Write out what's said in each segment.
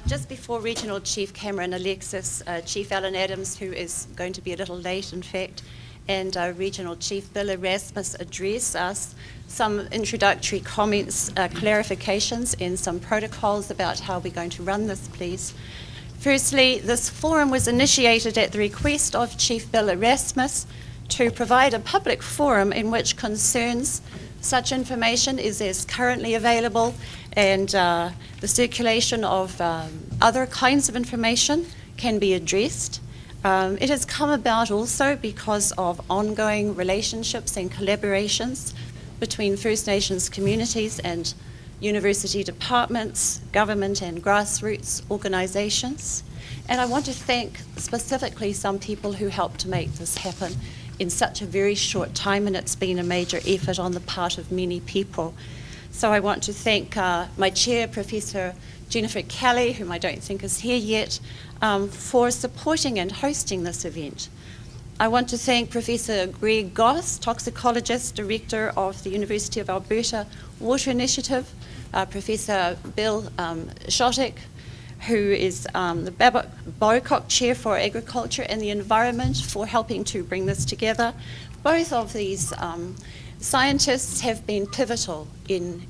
Just before Regional Chief Cameron, Alexis, Chief Allan Adams, who is going to be a little late, in fact, and Regional Chief Bill Erasmus address us, some introductory comments, clarifications, and some protocols about how we're going to run this, please. Firstly, this forum was initiated at the request of Chief Bill Erasmus to provide a public forum in which concerns such information is as currently available, and the circulation of other kinds of information can be addressed. It has come about also because of ongoing relationships and collaborations between First Nations communities and university departments, government and grassroots organisations. And I want to thank specifically some people who helped to make this happen in such a very short time, and it's been a major effort on the part of many people. So I want to thank my chair, Professor Jennifer Kelly, whom I don't think is here yet, for supporting and hosting this event. I want to thank Professor Greg Goss, toxicologist, director of the University of Alberta Water Initiative, Professor Bill Shottick, who is the Bocock Chair for Agriculture and the Environment, for helping to bring this together. Both of these scientists have been pivotal in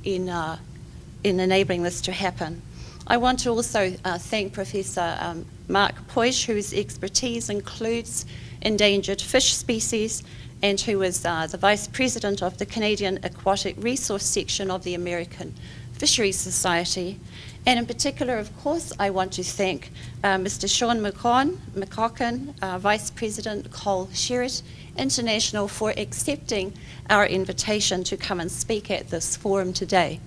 enabling this to happen. I want to also thank Professor Mark Poish, whose expertise includes endangered fish species and who is the Vice President of the Canadian Aquatic Resource Section of the American Fisheries Society. And in particular, of course, I want to thank Mr. Sean McCocken, Vice President Col Sherrit International, for accepting our invitation to come and speak at this forum today.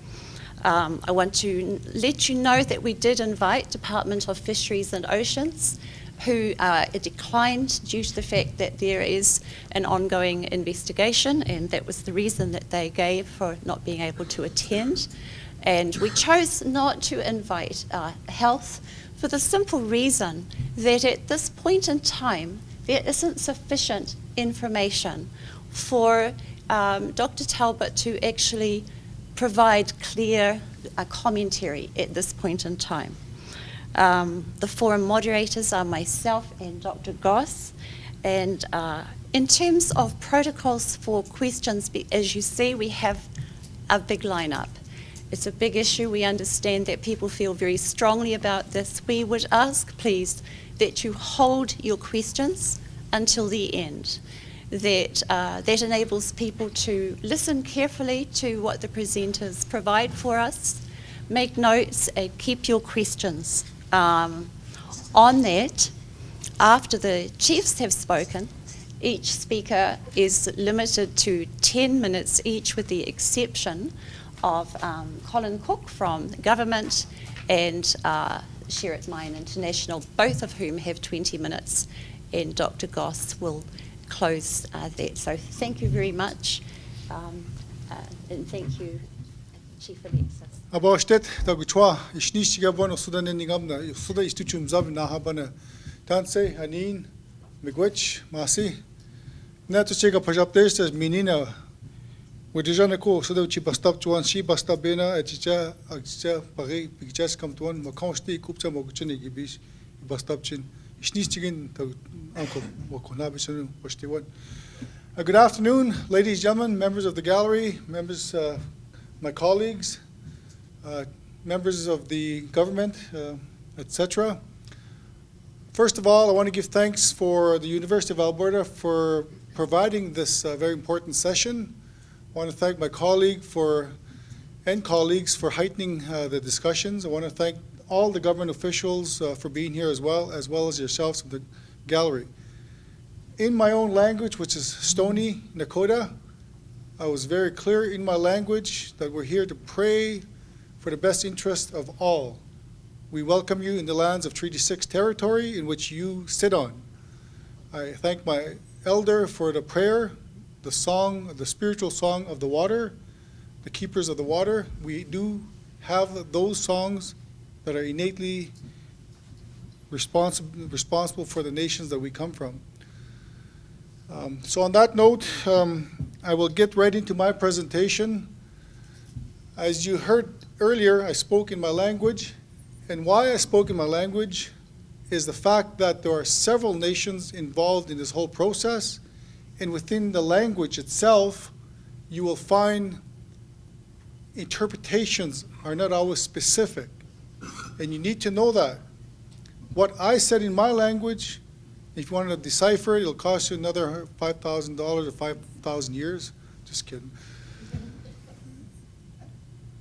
I want to let you know that we did invite Department of Fisheries and Oceans, who declined due to the fact that there is an ongoing investigation, and that was the reason that they gave for not being able to attend. And we chose not to invite Health for the simple reason that at this point in time, there isn't sufficient information for Dr. Talbot to actually provide clear commentary at this point in time. The forum moderators are myself and Dr. Goss, and in terms of protocols for questions, as you see, we have a big lineup. It's a big issue. We understand that people feel very strongly about this. We would ask, please, that you hold your questions until the end. That enables people to listen carefully to what the presenters provide for us, make notes, and keep your questions. On that, after the chiefs have spoken, each speaker is limited to 10 minutes each, with the exception of Colin Cooke from government and Sherrit Mine International, both of whom have 20 minutes, and Dr. Goss will close that. So thank you very much, and thank you, Chief Alexis. Abostet da gutwa ishnishiga bono sudan nigamna suda istuchum zab na habana tanse hanin migwech masi na to chega pajap test menina ودجانا كو سدو تشي بستاب توان شي بستاب بينا اتشا اكشا باغي بيكچاس كم توان ما كونشتي كوبتا موغچني گيبيش بستاب چين اشنيس چيگن تو انكو وكونا بيسن وشتيوان. Good afternoon, ladies and gentlemen, members of the gallery, members, my colleagues, members of the government, etc. First of all, I want to give thanks for the University of Alberta for providing this very important session. I want to thank my colleagues for heightening the discussions. I want to thank all the government officials for being here as well as yourselves from the gallery. In my own language, which is Stoney Nakoda, I was very clear in my language that we're here to pray for the best interest of all. We welcome you in the lands of Treaty 6 territory in which you sit on. I thank my elder for the prayer, the song, the spiritual song of the water, the keepers of the water. We do have those songs that are innately responsible for the nations that we come from. So on that note, I will get right into my presentation. As you heard earlier, I spoke in my language, And why I spoke in my language is the fact that there are several nations involved in this whole process, and within the language itself, you will find interpretations are not always specific. And you need to know that. What I said in my language, if you wanted to decipher it, it'll cost you another $5,000 or 5,000 years. Just kidding.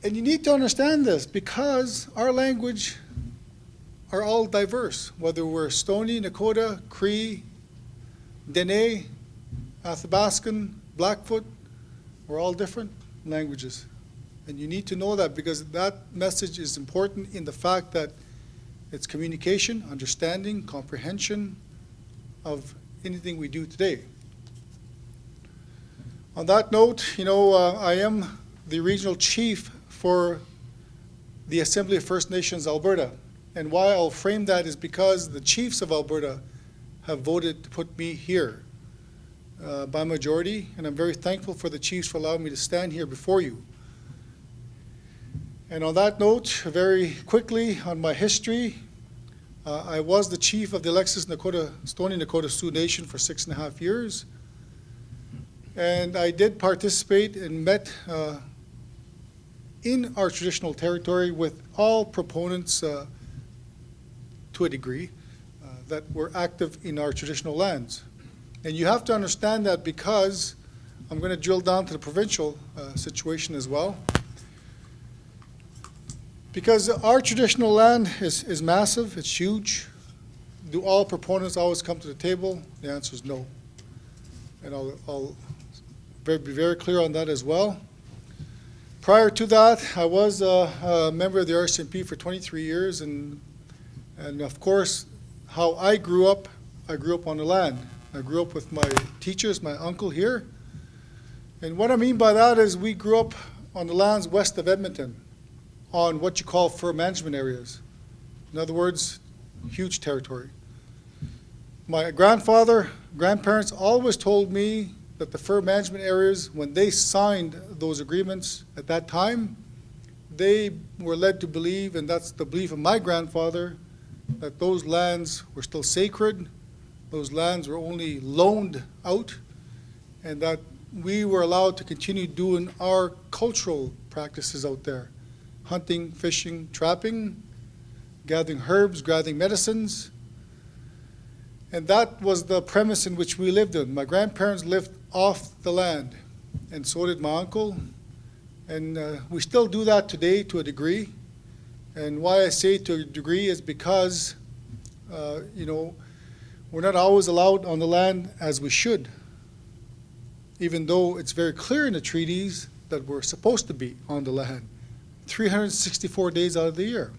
And you need to understand this because our language are all diverse, whether we're Stoney, Nakota, Cree, Dene, Athabascan, Blackfoot, we're all different languages. And you need to know that because that message is important in the fact that it's communication, understanding, comprehension of anything we do today. On that note, I am the regional chief for the Assembly of First Nations Alberta. And why I'll frame that is because the chiefs of Alberta have voted to put me here by majority, and I'm very thankful for the chiefs for allowing me to stand here before you. And on that note, very quickly on my history, I was the chief of the Alexis Stoney Nakota Sioux Nation for 6.5 years. And I did participate and met in our traditional territory with all proponents to a degree that were active in our traditional lands. And you have to understand that because I'm going to drill down to the provincial situation as well. Because our traditional land is massive, it's huge. Do all proponents always come to the table? The answer is no. And I'll be very clear on that as well. Prior to that, I was a member of the RCMP for 23 years, and of course, how I grew up on the land. I grew up with my teachers, my uncle here. And what I mean by that is we grew up on the lands west of Edmonton, on what you call fur management areas. In other words, huge territory. My grandparents always told me that the fur management areas, when they signed those agreements at that time, they were led to believe, and that's the belief of my grandfather, that those lands were still sacred, those lands were only loaned out, and that we were allowed to continue doing our cultural practices out there. Hunting, fishing, trapping, gathering herbs, gathering medicines. And that was the premise in which we lived in. My grandparents lived off the land, and so did my uncle. And we still do that today to a degree. And why I say to a degree is because, we're not always allowed on the land as we should, even though it's very clear in the treaties that we're supposed to be on the land 364 days out of the year.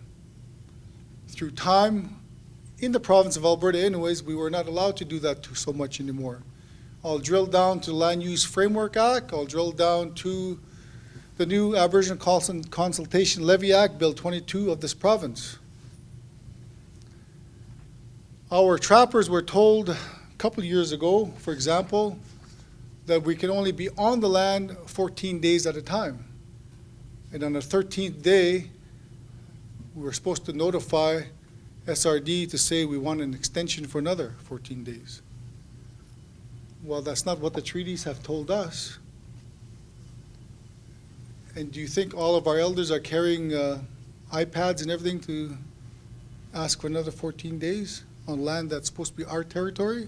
Through time, in the province of Alberta anyways, we were not allowed to do that so much anymore. I'll drill down to the Land Use Framework Act. I'll drill down to the new Aboriginal Consultation Levy Act, Bill 22 of this province. Our trappers were told a couple of years ago, for example, that we can only be on the land 14 days at a time. And on the 13th day, we were supposed to notify SRD to say we want an extension for another 14 days. Well, that's not what the treaties have told us. And do you think all of our elders are carrying iPads and everything to ask for another 14 days on land that's supposed to be our territory?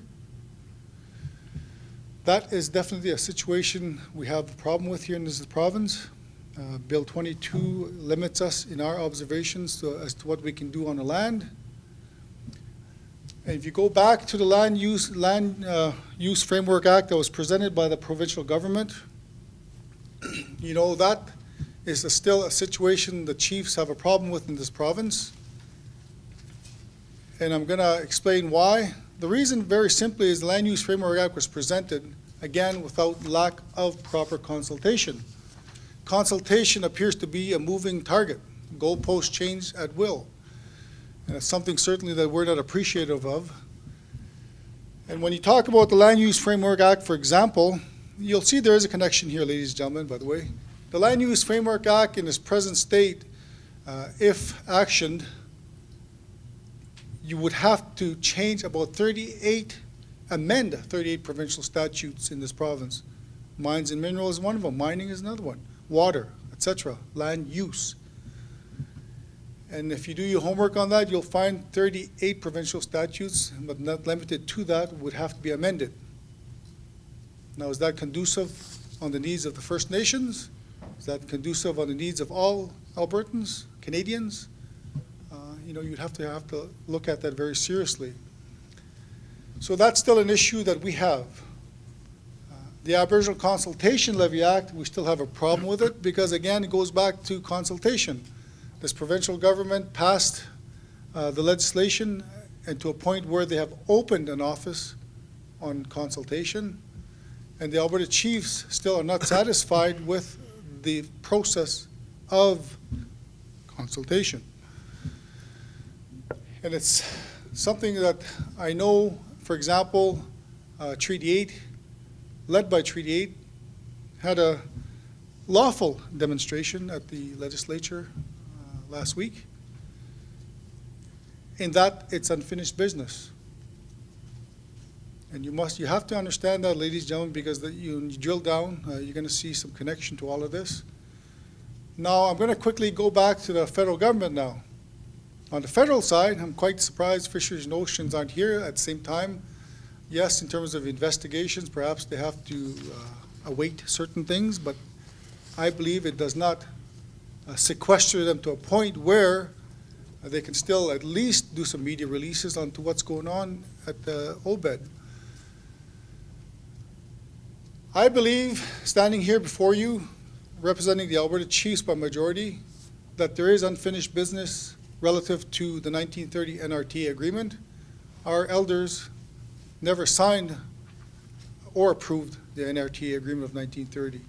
That is definitely a situation we have a problem with here in this province. Bill 22 limits us in our observations as to what we can do on the land. And if you go back to the Land Use Framework Act that was presented by the provincial government, that is still a situation the chiefs have a problem with in this province. And I'm going to explain why. The reason, very simply, is the Land Use Framework Act was presented, again, without lack of proper consultation. Consultation appears to be a moving target. Goalposts change at will. And it's something certainly that we're not appreciative of. And when you talk about the Land Use Framework Act, for example, you'll see there is a connection here, ladies and gentlemen, by the way. The Land Use Framework Act in its present state, if actioned, you would have to change about amend 38 provincial statutes in this province. Mines and minerals is one of them, mining is another one, water, etc., land use. And if you do your homework on that, you'll find 38 provincial statutes, but not limited to that, would have to be amended. Now, is that conducive on the needs of the First Nations? Is that conducive on the needs of all Albertans, Canadians? You'd have to look at that very seriously. So that's still an issue that we have. The Aboriginal Consultation Levy Act, we still have a problem with it because, again, it goes back to consultation. This provincial government passed the legislation and to a point where they have opened an office on consultation, and the Alberta Chiefs still are not satisfied with the process of consultation. And it's something that I know, for example, Treaty 8, led by Treaty 8, had a lawful demonstration at the legislature last week, in that it's unfinished business. And you have to understand that, ladies and gentlemen, because you drill down, you're going to see some connection to all of this. Now, I'm going to quickly go back to the federal government now. On the federal side, I'm quite surprised Fisheries and Oceans aren't here at the same time. Yes, in terms of investigations, perhaps they have to await certain things, but I believe it does not sequester them to a point where they can still at least do some media releases onto what's going on at the OBED. I believe, standing here before you, representing the Alberta Chiefs by majority, that there is unfinished business relative to the 1930 NRT agreement. Our elders never signed or approved the NRT agreement of 1930,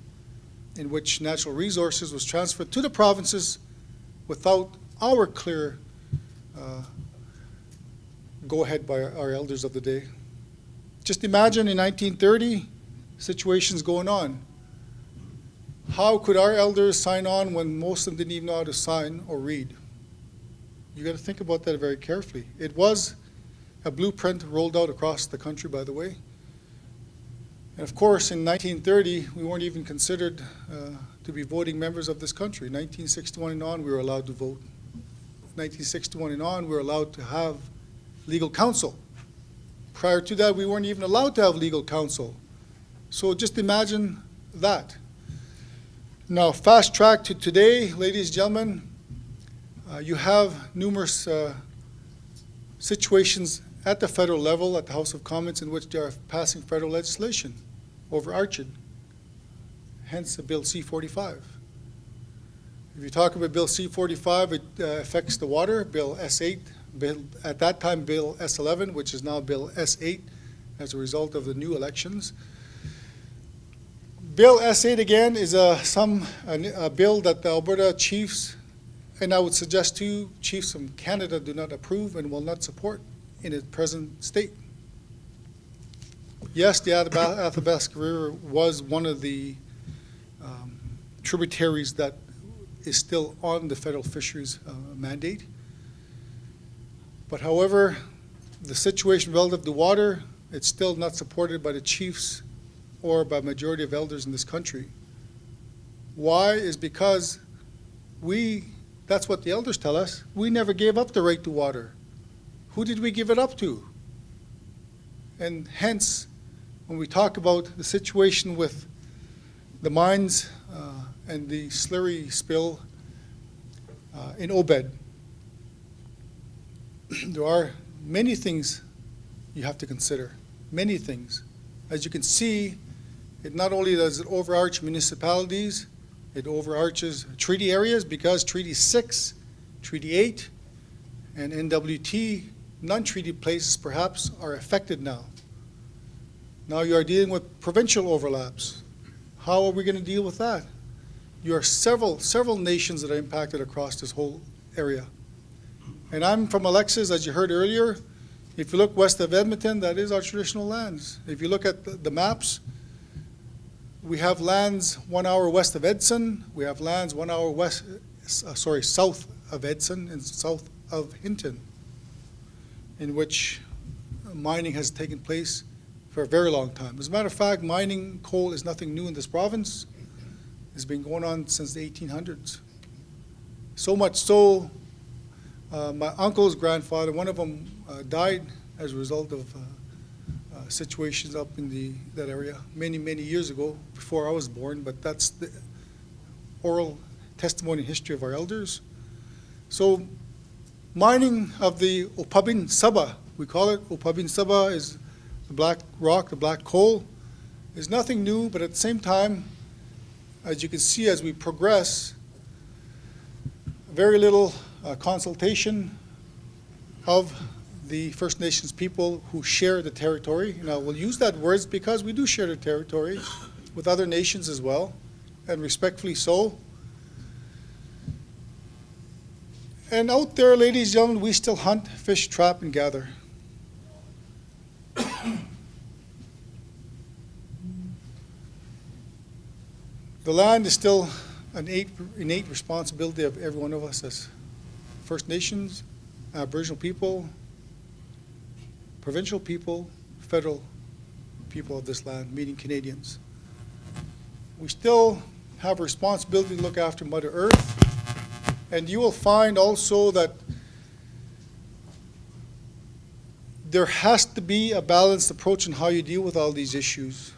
in which natural resources was transferred to the provinces without our clear go-ahead by our elders of the day. Just imagine in 1930, situations going on. How could our elders sign on when most of them didn't even know how to sign or read? You got to think about that very carefully. It was a blueprint rolled out across the country, by the way. And of course, in 1930, we weren't even considered to be voting members of this country. 1961 and on, we were allowed to vote. 1961 and on, we were allowed to have legal counsel. Prior to that, we weren't even allowed to have legal counsel. So just imagine that. Now, fast track to today, ladies and gentlemen, you have numerous situations at the federal level, at the House of Commons, in which they are passing federal legislation, overarching, hence Bill C-45. If you talk about Bill C-45, it affects the water, Bill S-8, at that time Bill S-11, which is now Bill S-8, as a result of the new elections. Bill S-8, again, is a bill that the Alberta Chiefs, and I would suggest too, Chiefs from Canada do not approve and will not support in its present state. Yes, the Athabasca River was one of the tributaries that is still on the federal fisheries mandate. But however, the situation relative to water, it's still not supported by the chiefs or by majority of elders in this country. Why? Is because that's what the elders tell us, we never gave up the right to water. Who did we give it up to? And hence, when we talk about the situation with the mines and the slurry spill in OBED, there are many things you have to consider, many things. As you can see, it not only does it overarch municipalities, it overarches treaty areas, because Treaty 6, Treaty 8, and NWT, non-treaty places perhaps, are affected now. Now you are dealing with provincial overlaps. How are we going to deal with that? You are several nations that are impacted across this whole area. And I'm from Alexis, as you heard earlier. If you look west of Edmonton, that is our traditional lands. If you look at the maps, we have lands 1 hour west of Edson. We have lands 1 hour south of Edson and south of Hinton. in which mining has taken place for a very long time. As a matter of fact, mining coal is nothing new in this province. It's been going on since the 1800s. So much so, my uncle's grandfather, one of them died as a result of situations up in that area many, many years ago, before I was born, but that's the oral testimony and history of our elders. So mining of the Upabin Saba, we call it Upabin Saba, is the black rock, the black coal, is nothing new, but at the same time, as you can see as we progress, very little consultation of the First Nations people who share the territory. And I will use that word because we do share the territory with other nations as well, and respectfully so. And out there, ladies and gentlemen, we still hunt, fish, trap, and gather. The land is still an innate responsibility of every one of us as First Nations, Aboriginal people, provincial people, federal people of this land, meaning Canadians. We still have a responsibility to look after Mother Earth, and you will find also that there has to be a balanced approach in how you deal with all these issues.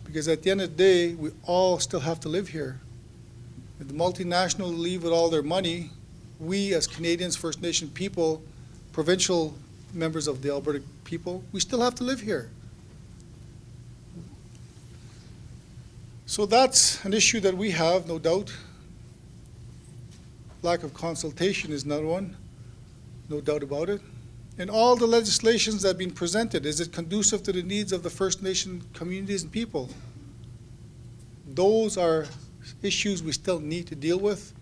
Because at the end of the day, we all still have to live here. If the multinational leave with all their money, we as Canadians, First Nation people, provincial members of the Alberta people, we still have to live here. So that's an issue that we have, no doubt. Lack of consultation is another one, no doubt about it. And all the legislations that have been presented, is it conducive to the needs of the First Nation communities and people? Those are issues we still need to deal with,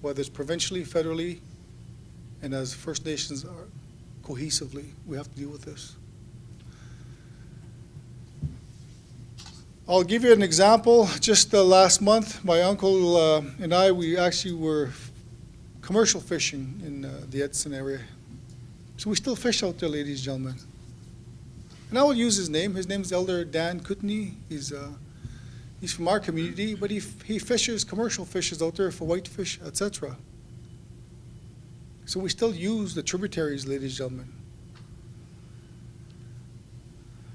whether it's provincially, federally, and as First Nations are cohesively, we have to deal with this. I'll give you an example. Just last month, my uncle and I, we actually were commercial fishing in the Edson area. So we still fish out there, ladies and gentlemen. And I will use his name. His name is Elder Dan Kootenai. He's from our community, but he fishes, commercial fishes out there for whitefish, etc. So we still use the tributaries, ladies and gentlemen.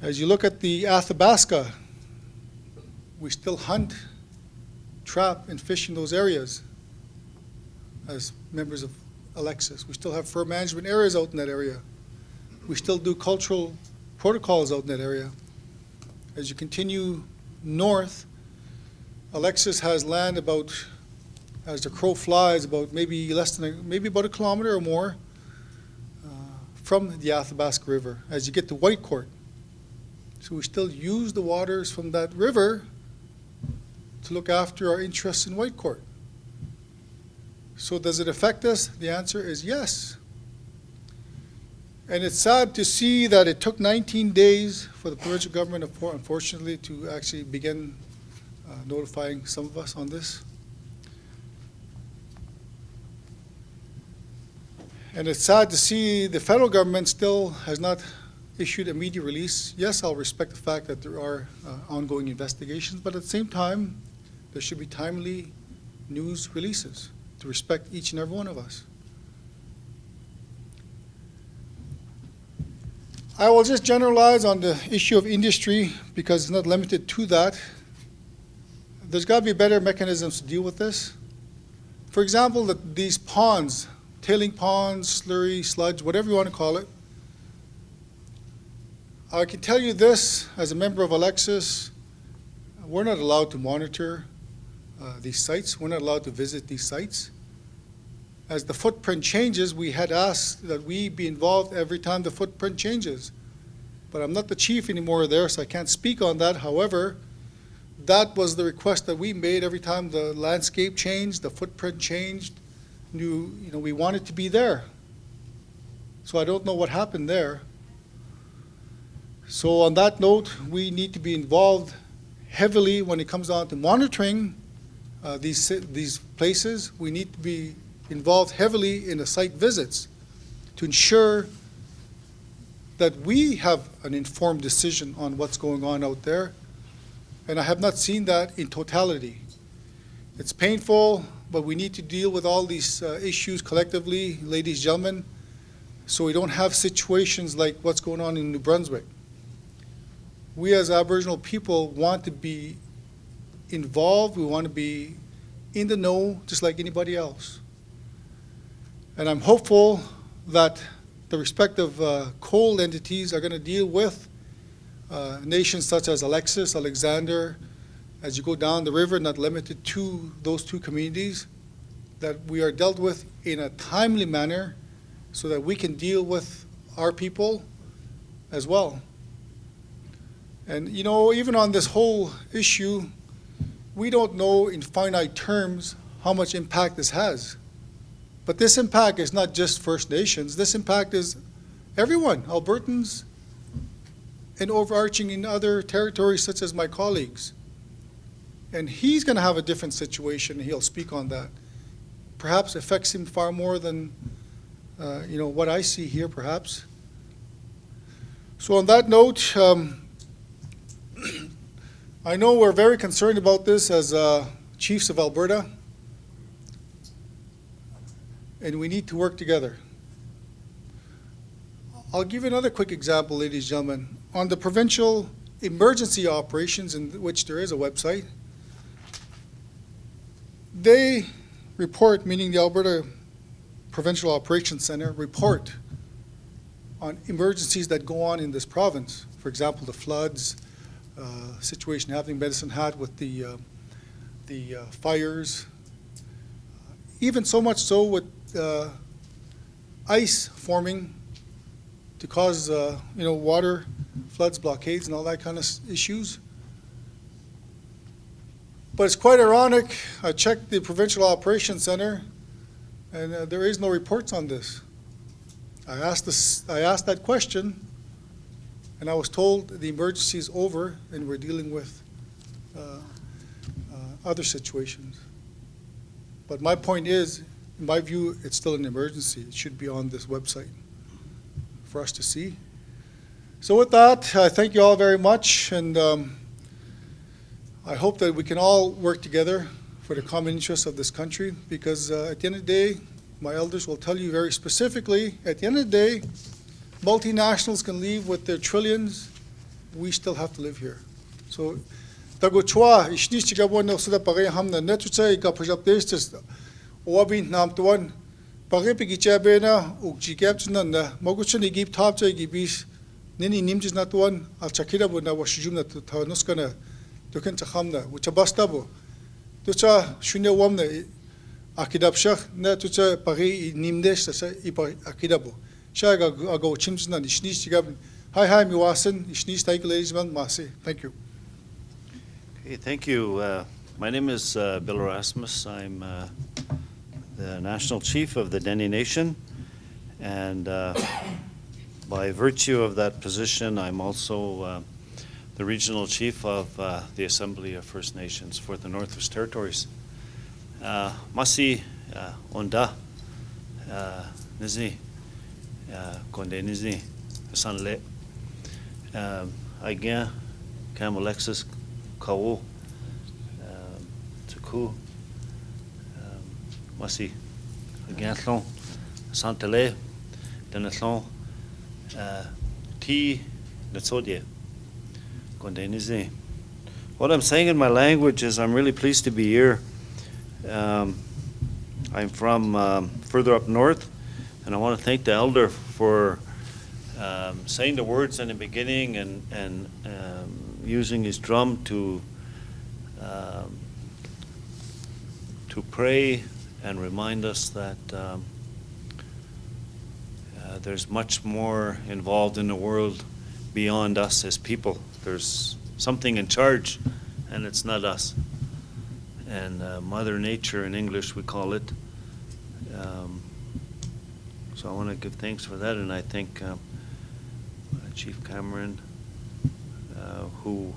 As you look at the Athabasca, we still hunt, trap, and fish in those areas as members of Alexis. We still have fur management areas out in that area. We still do cultural protocols out in that area. As you continue north, Alexis has land about, as the crow flies, about maybe about a kilometer or more from the Athabasca River as you get to Whitecourt. So we still use the waters from that river to look after our interests in Whitecourt. So does it affect us? The answer is yes. And it's sad to see that it took 19 days for the provincial government, unfortunately, to actually begin notifying some of us on this. And it's sad to see the federal government still has not issued a media release. Yes, I'll respect the fact that there are ongoing investigations, but at the same time, there should be timely news releases to respect each and every one of us. I will just generalize on the issue of industry because it's not limited to that. There's got to be better mechanisms to deal with this. For example, these ponds, tailing ponds, slurry, sludge, whatever you want to call it. I can tell you this, as a member of Alexis, we're not allowed to monitor these sites. We're not allowed to visit these sites. As the footprint changes, we had asked that we be involved every time the footprint changes. But I'm not the chief anymore there, so I can't speak on that. However, that was the request that we made every time the landscape changed, the footprint changed. We wanted to be there. So I don't know what happened there. So on that note, we need to be involved heavily when it comes down to monitoring these places. We need to be involved heavily in the site visits to ensure that we have an informed decision on what's going on out there. And I have not seen that in totality. It's painful, but we need to deal with all these issues collectively, ladies and gentlemen, so we don't have situations like what's going on in New Brunswick. We as Aboriginal people want to be involved, we want to be in the know just like anybody else. And I'm hopeful that the respective coal entities are going to deal with nations such as Alexis, Alexander, as you go down the river, not limited to those two communities, that we are dealt with in a timely manner so that we can deal with our people as well. And you know, even on this whole issue, we don't know in finite terms how much impact this has. But this impact is not just First Nations, this impact is everyone, Albertans, and overarching in other territories such as my colleagues. And he's going to have a different situation, he'll speak on that. Perhaps affects him far more than you know, what I see here, perhaps. So on that note, I know we're very concerned about this as chiefs of Alberta, and we need to work together. I'll give you another quick example, ladies and gentlemen. On the provincial emergency operations, in which there is a website, they report, meaning the Alberta Provincial Operations Center, report on emergencies that go on in this province. For example, the floods, situation happening in Medicine Hat with the fires, even so much so with ice forming to cause you know, water floods, blockades, and all that kind of issues. But it's quite ironic. I checked the Provincial Operations Center, and there is no reports on this. I asked that question, and I was told the emergency is over, and we're dealing with other situations. But my point is, in my view, it's still an emergency. It should be on this website for us to see. So with that, I thank you all very much, and I hope that we can all work together for the common interests of this country, because at the end of the day, my elders will tell you very specifically, at the end of the day, multinationals can leave with their trillions, we still have to live here. So, tagochwa, ishnis chigabon na suda pagay hamna, netucha ika pajap destes, oabin nam tuan, pagay pigichabe na, ugchikab chunan na, maguchun igib tapcha igibis, nini nimjis na tuan, al chakira bu na washijum na tanuska na, tuken chakhamna, uchabastabo, tucha shunya wamna, akidabshach, na tucha pagay nimdesh sa ipa akidabo. Shaga ago chimsna ishnis chigab. Hi, miwasan ishnis taik ladies man masi. Thank you. Okay, thank you. My name is Bill Erasmus. I'm the National Chief of the Dene Nation, and by virtue of that position, I'm also the Regional Chief of the Assembly of First Nations for the Northwest Territories. Masi onda nizni konde nizni sanle again Cam Alexis Kawo Cooke Masi again Thon Santale Denathon T Natsodie konde nizni. What I'm saying in my language is I'm really pleased to be here. I'm from further up north, and I want to thank the elder for saying the words in the beginning and using his drum to pray and remind us that there's much more involved in the world beyond us as people. There's something in charge, and it's not us. And Mother Nature in English we call it. So I want to give thanks for that, and I thank Chief Cameron, who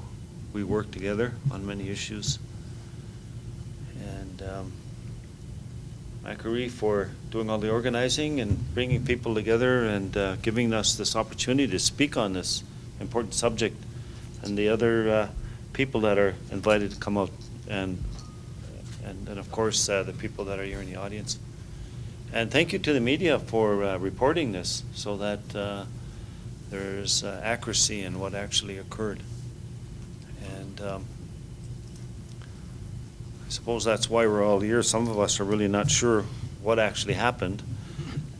we work together on many issues. And Makere for doing all the organizing and bringing people together and giving us this opportunity to speak on this important subject, and the other people that are invited to come out, and of course the people that are here in the audience. And thank you to the media for reporting this so that there's accuracy in what actually occurred. And I suppose that's why we're all here. Some of us are really not sure what actually happened,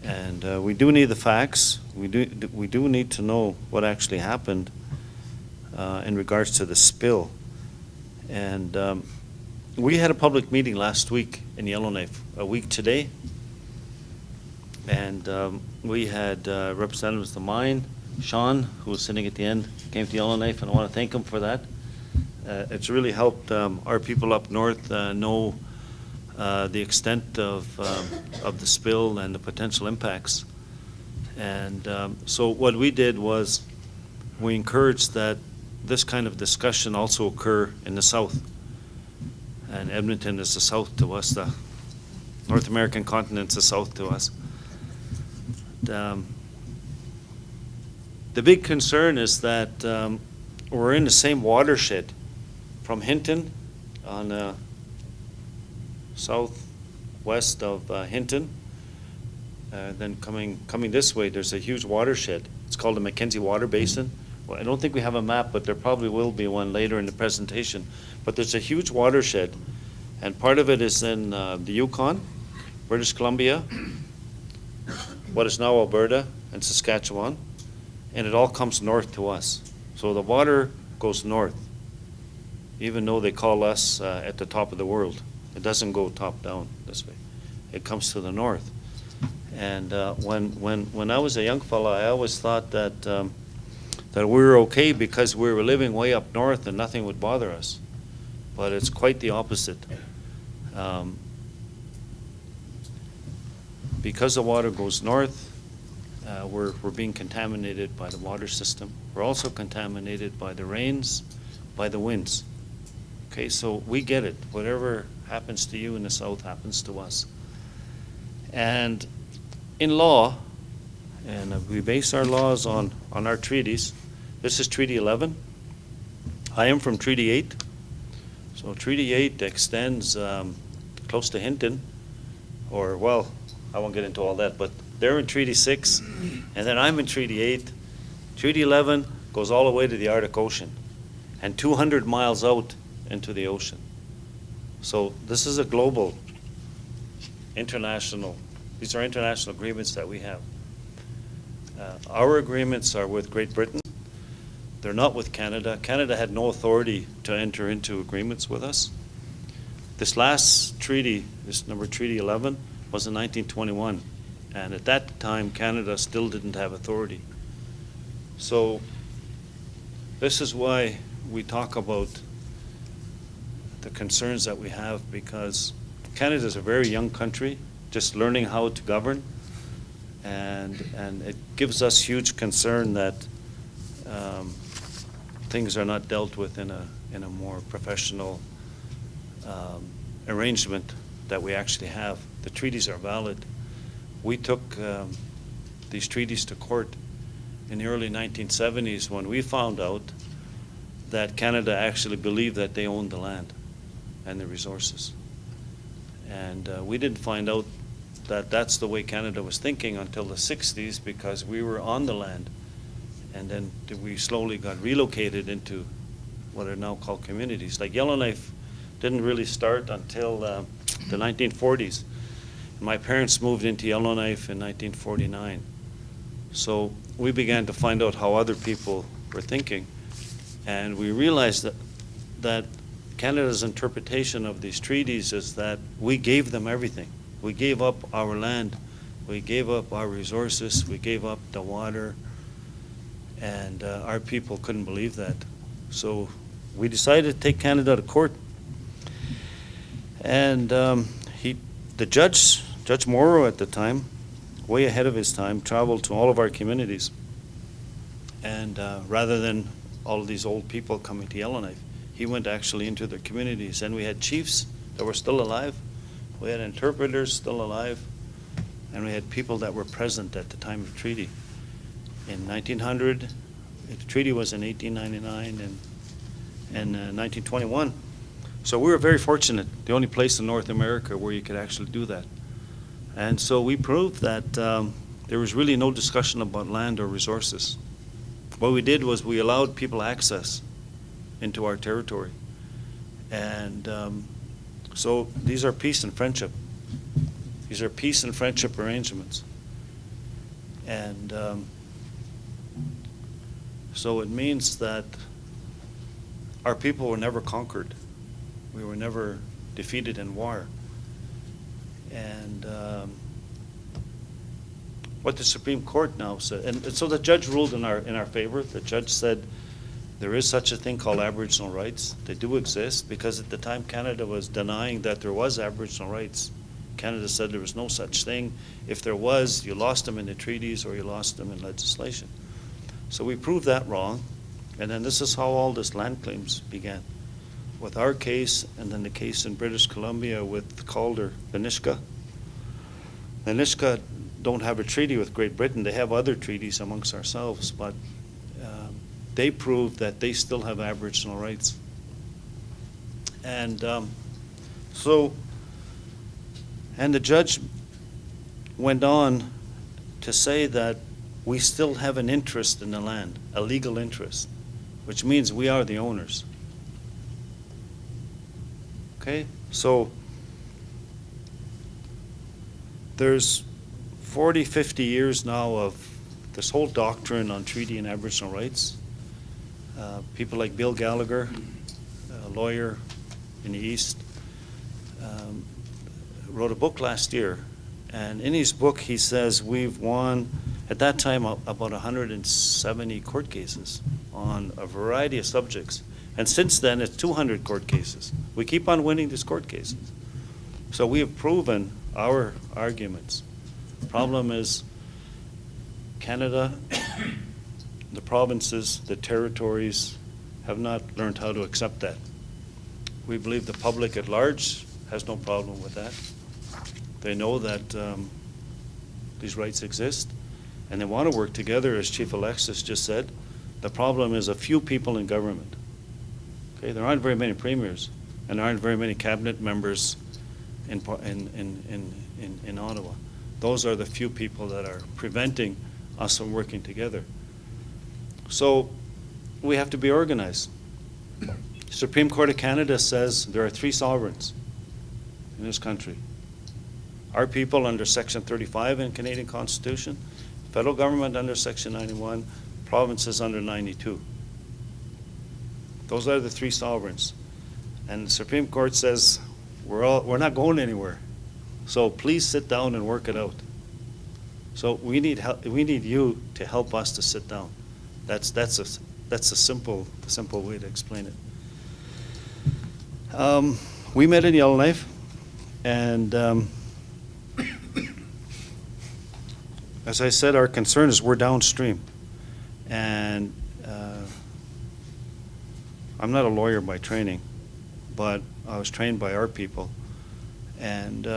and we do need the facts. We do need to know what actually happened in regards to the spill. And we had a public meeting last week in Yellowknife, a week today, and we had representatives of the mine. Sean, who was sitting at the end, came to Yellowknife, and I want to thank him for that. It's really helped our people up north know the extent of the spill and the potential impacts. And so what we did was we encouraged that this kind of discussion also occur in the south. And Edmonton is the south to us, the North American continent's the south to us. The big concern is that we're in the same watershed from Hinton on the southwest of Hinton. Then coming this way, there's a huge watershed. It's called the Mackenzie Water Basin. Well, I don't think we have a map, but there probably will be one later in the presentation. But there's a huge watershed, and part of it is in the Yukon, British Columbia, what is now Alberta, and Saskatchewan, and it all comes north to us. So the water goes north, even though they call us at the top of the world. It doesn't go top down this way. It comes to the north. And when I was a young fella, I always thought that that we were okay because we were living way up north and nothing would bother us. But it's quite the opposite. Because the water goes north, we're being contaminated by the water system. We're also contaminated by the rains, by the winds. Okay, so we get it. Whatever happens to you in the south happens to us. And in law, and we base our laws on our treaties. This is Treaty 11. I am from Treaty 8. So Treaty 8 extends close to Hinton, or, well, I won't get into all that, but they're in Treaty 6, and then I'm in Treaty 8. Treaty 11 goes all the way to the Arctic Ocean and 200 miles out into the ocean. So this is a global, international, these are international agreements that we have. Our agreements are with Great Britain. They're not with Canada. Canada had no authority to enter into agreements with us. This last treaty, this number Treaty 11, was in 1921. And at that time, Canada still didn't have authority. So this is why we talk about the concerns that we have, because Canada is a very young country, just learning how to govern. And it gives us huge concern that things are not dealt with in a more professional arrangement that we actually have. The treaties are valid. We took these treaties to court in the early 1970s when we found out that Canada actually believed that they owned the land and the resources. And we didn't find out that that's the way Canada was thinking until the 60s, because we were on the land. And then we slowly got relocated into what are now called communities. Like Yellowknife didn't really start until the 1940s. My parents moved into Yellowknife in 1949. So we began to find out how other people were thinking. And we realized that Canada's interpretation of these treaties is that we gave them everything. We gave up our land, we gave up our resources, we gave up the water, and our people couldn't believe that. So we decided to take Canada to court. And the Judge Morrow at the time, way ahead of his time, traveled to all of our communities. And rather than all of these old people coming to Yellowknife, he went actually into their communities. And we had chiefs that were still alive. We had interpreters still alive, and we had people that were present at the time of treaty. In 1900, the treaty was in 1899 and 1921. So we were very fortunate, the only place in North America where you could actually do that. And so we proved that there was really no discussion about land or resources. What we did was we allowed people access into our territory. And so these are peace and friendship. These are peace and friendship arrangements. And so it means that our people were never conquered. We were never defeated in war. And what the Supreme Court now said, and so the judge ruled in our favor. The judge said there is such a thing called Aboriginal rights. They do exist, because at the time Canada was denying that there was Aboriginal rights. Canada said there was no such thing. If there was, you lost them in the treaties or you lost them in legislation. So we proved that wrong, and then this is how all this land claims began. With our case, and then the case in British Columbia with Calder, the Nisga'a. The Nisga'a don't have a treaty with Great Britain. They have other treaties amongst ourselves, but they proved that they still have Aboriginal rights. And and the judge went on to say that we still have an interest in the land, a legal interest, which means we are the owners. Okay, so there's 40, 50 years now of this whole doctrine on treaty and Aboriginal rights. People like Bill Gallagher, a lawyer in the East, wrote a book last year, and in his book he says we've won, at that time, about 170 court cases on a variety of subjects. And since then, it's 200 court cases. We keep on winning these court cases. So we have proven our arguments. The problem is Canada, the provinces, the territories have not learned how to accept that. We believe the public at large has no problem with that. They know that these rights exist, and they want to work together, as Chief Alexis just said. The problem is a few people in government. Okay, there aren't very many premiers, and there aren't very many cabinet members in Ottawa. Those are the few people that are preventing us from working together. So we have to be organized. Supreme Court of Canada says there are 3 sovereigns in this country. Our people under Section 35 in Canadian Constitution, federal government under Section 91, provinces under 92. Those are the 3 sovereigns. And the Supreme Court says we're not going anywhere. So please sit down and work it out. So we need help, we need you to help us to sit down. That's a simple way to explain it. We met in Yellowknife, and as I said, our concern is we're downstream. And I'm not a lawyer by training, but I was trained by our people. And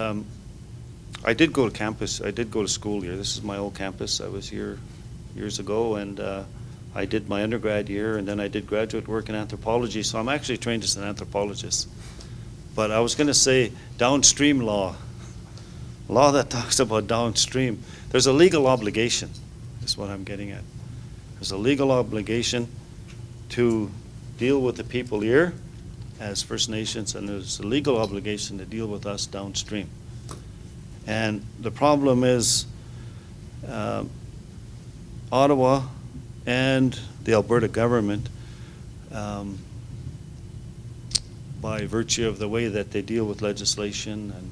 I did go to campus. I did go to school here. This is my old campus. I was here years ago, and I did my undergrad here, and then I did graduate work in anthropology. So I'm actually trained as an anthropologist. But I was going to say downstream law that talks about downstream. There's a legal obligation, is what I'm getting at. There's a legal obligation to deal with the people here as First Nations, and there's a legal obligation to deal with us downstream. And the problem is Ottawa and the Alberta government, by virtue of the way that they deal with legislation and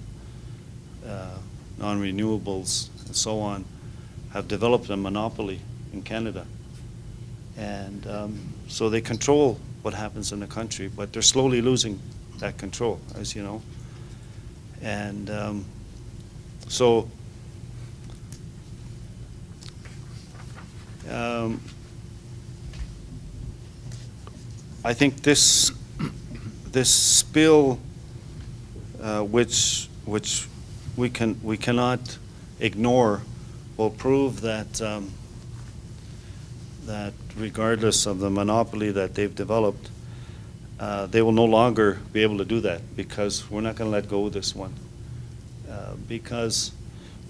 non-renewables and so on, have developed a monopoly in Canada. And so they control what happens in the country, but they're slowly losing that control, as you know. And so I think this spill, which which we cannot ignore, will prove that that regardless of the monopoly that they've developed, they will no longer be able to do that, because we're not going to let go of this one. Because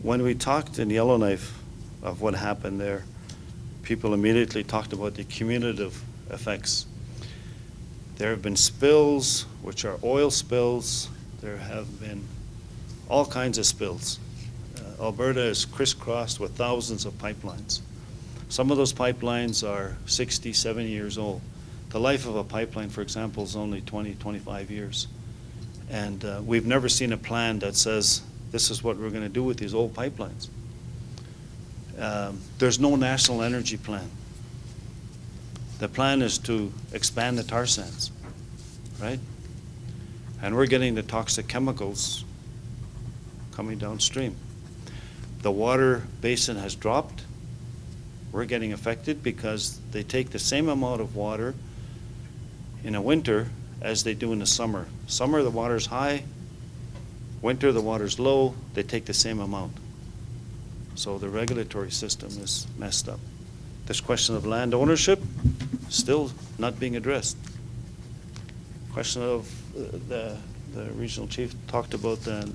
when we talked in Yellowknife of what happened there, people immediately talked about the cumulative effects. There have been spills, which are oil spills. There have been all kinds of spills. Alberta is crisscrossed with thousands of pipelines. Some of those pipelines are 60, 70 years old. The life of a pipeline, for example, is only 20, 25 years. And we've never seen a plan that says, this is what we're going to do with these old pipelines. There's no national energy plan. The plan is to expand the tar sands, right? And we're getting the toxic chemicals coming downstream. The water basin has dropped. We're getting affected because they take the same amount of water in a winter as they do in the summer. Summer, the water's high. Winter, the water's low. They take the same amount. So the regulatory system is messed up. This question of land ownership, still not being addressed. Question of the regional chief talked about the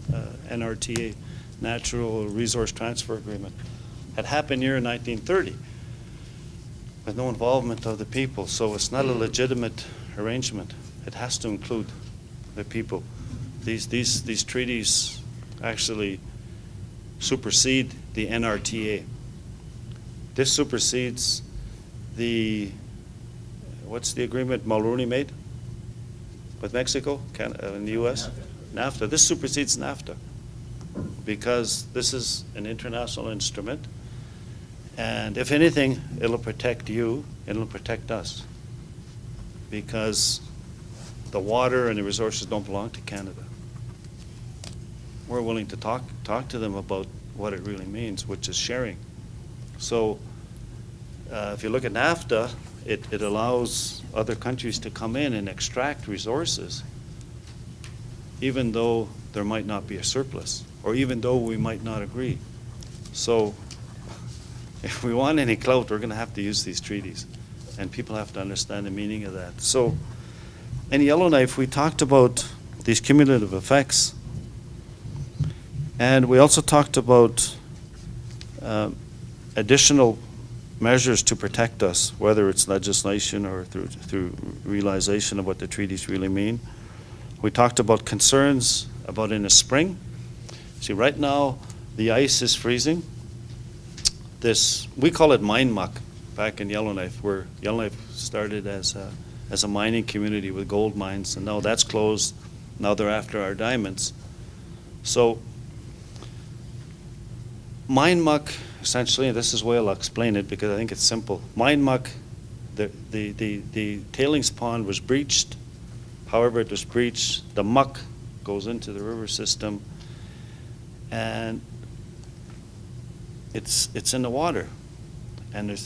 NRTA, Natural Resource Transfer Agreement. It happened here in 1930 with no involvement of the people, so it's not a legitimate arrangement. It has to include the people. These treaties actually supersede the NRTA. This supersedes what's the agreement Mulroney made with Mexico, Canada, and the U.S.? NAFTA. This supersedes NAFTA because this is an international instrument, and if anything, it'll protect you, it'll protect us, because the water and the resources don't belong to Canada. We're willing to talk to them about what it really means, which is sharing. So if you look at NAFTA, it allows other countries to come in and extract resources, even though there might not be a surplus, or even though we might not agree. So if we want any clout, we're going to have to use these treaties, and people have to understand the meaning of that. So in Yellowknife, we talked about these cumulative effects, and we also talked about additional measures to protect us, whether it's legislation or through realization of what the treaties really mean. We talked about concerns about in the spring. See, right now, the ice is freezing. We call it mine muck back in Yellowknife, where Yellowknife started as a mining community with gold mines, and now that's closed. Now they're after our diamonds. So mine muck, essentially, and this is the way I'll explain it because I think it's simple. Mine muck, the tailings pond was breached. However it was breached, the muck goes into the river system, and it's in the water, and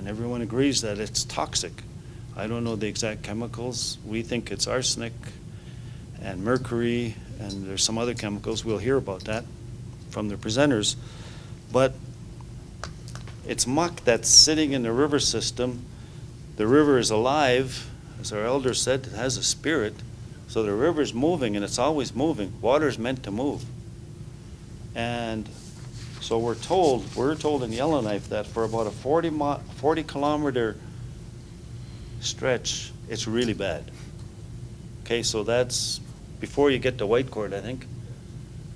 everyone agrees that it's toxic. I don't know the exact chemicals. We think it's arsenic and mercury, and there's some other chemicals. We'll hear about that from the presenters. But it's muck that's sitting in the river system. The river is alive, as our elder said, it has a spirit. So the river's moving, and it's always moving. Water's meant to move. And so we're told in Yellowknife that for about a 40-kilometer stretch, it's really bad. Okay, so that's before you get to Whitecourt, I think.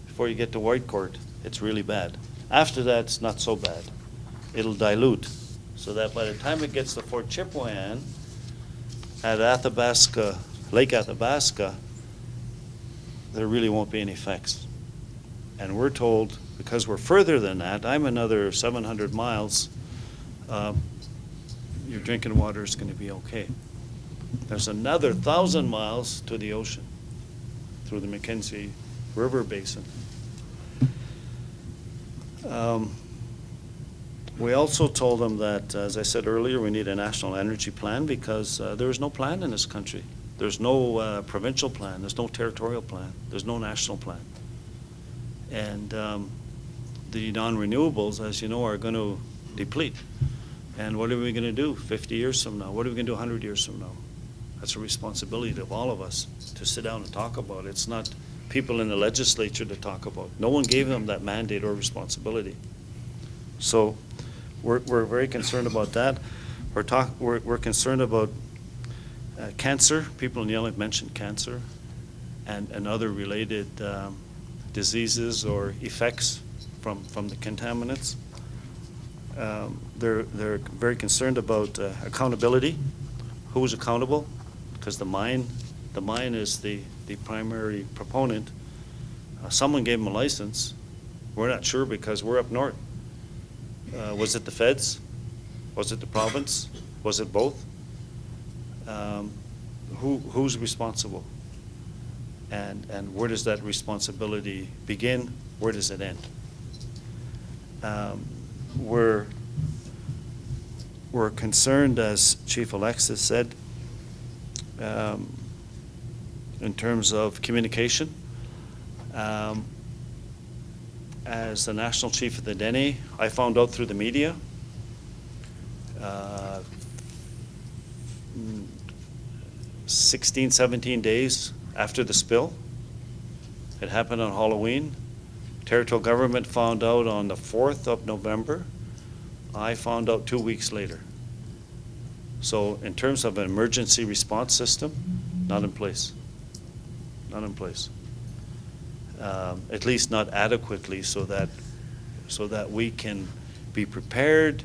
Before you get to Whitecourt, it's really bad. After that, it's not so bad. It'll dilute, so that by the time it gets to Fort Chipewyan at Athabasca, Lake Athabasca, there really won't be any effects. And we're told, because we're further than that, I'm another 700 miles, your drinking water is going to be okay. There's another 1,000 miles to the ocean through the Mackenzie River Basin. We also told them that, as I said earlier, we need a national energy plan because there is no plan in this country. There's no provincial plan. There's no territorial plan. There's no national plan. And the non-renewables, as you know, are going to deplete. And what are we going to do 50 years from now? What are we going to do 100 years from now? That's a responsibility of all of us to sit down and talk about. It's not people in the legislature to talk about. No one gave them that mandate or responsibility. So we're very concerned about that. We're concerned about cancer. People in Yellowknife mentioned cancer and other related diseases or effects from the contaminants. They're very concerned about accountability. Who's accountable? Because the mine is the primary proponent. Someone gave them a license. We're not sure because we're up north. Was it the feds? Was it the province? Was it both? Who's responsible? And where does that responsibility begin? Where does it end? We're concerned, as Chief Alexis said, in terms of communication. As the National Chief of the Dene, I found out through the media 16, 17 days after the spill. It happened on Halloween. Territorial government found out on the 4th of November. I found out 2 weeks later. So in terms of an emergency response system, not in place. Not in place. At least not adequately so that we can be prepared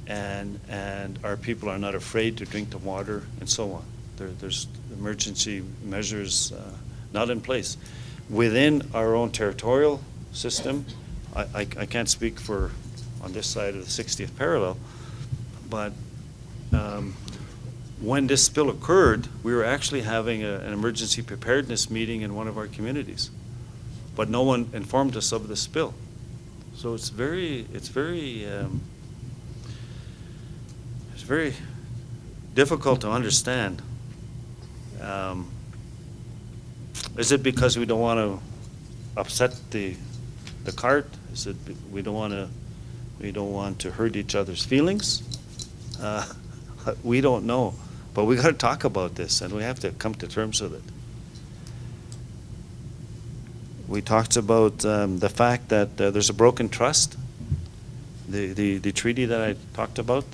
and our people are not afraid to drink the water and so on. There's emergency measures not in place. Within our own territorial system, I can't speak for on this side of the 60th parallel, but when this spill occurred, we were actually having an emergency preparedness meeting in one of our communities, but no one informed us of the spill. So it's very difficult to understand. Is it because we don't want to upset the cart? Is it we don't want to hurt each other's feelings? We don't know, but we got to talk about this, and we have to come to terms with it. We talked about the fact that there's a broken trust. The treaty that I talked about,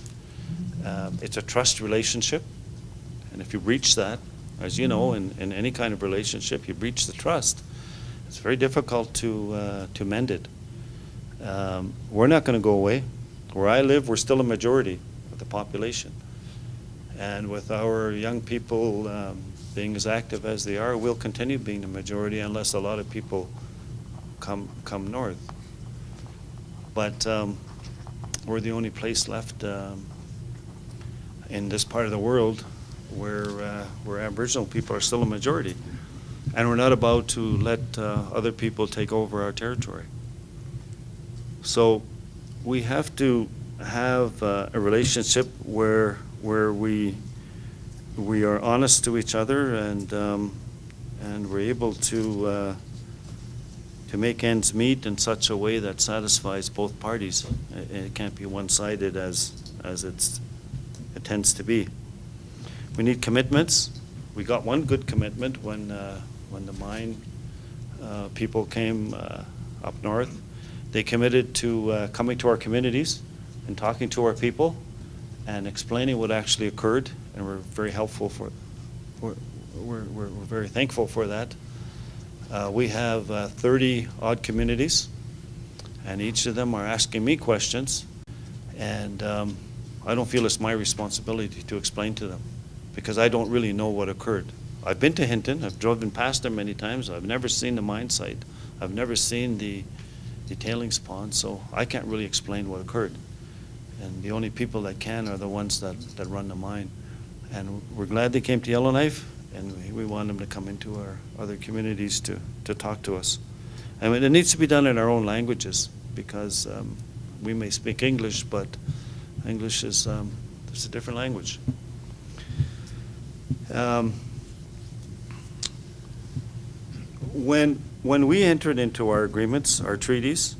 it's a trust relationship, and if you breach that, as you know, in any kind of relationship, you breach the trust. It's very difficult to mend it. We're not going to go away. Where I live, we're still a majority of the population. And with our young people being as active as they are, we'll continue being the majority unless a lot of people come north. But we're the only place left in this part of the world where Aboriginal people are still a majority. And we're not about to let other people take over our territory. So we have to have a relationship where we are honest to each other and we're able to make ends meet in such a way that satisfies both parties. It can't be one-sided as it tends to be. We need commitments. We got one good commitment when the mine people came up north. They committed to coming to our communities and talking to our people and explaining what actually occurred, and we're very helpful for. We're very thankful for that. We have 30 odd communities, and each of them are asking me questions, and I don't feel it's my responsibility to explain to them because I don't really know what occurred. I've been to Hinton. I've driven past there many times. I've never seen the mine site. I've never seen the tailings pond, so I can't really explain what occurred. And the only people that can are the ones that run the mine. And we're glad they came to Yellowknife, and we want them to come into our other communities to talk to us. I mean, it needs to be done in our own languages because we may speak English, but English is it's a different language. When when we entered into our agreements, our treaties,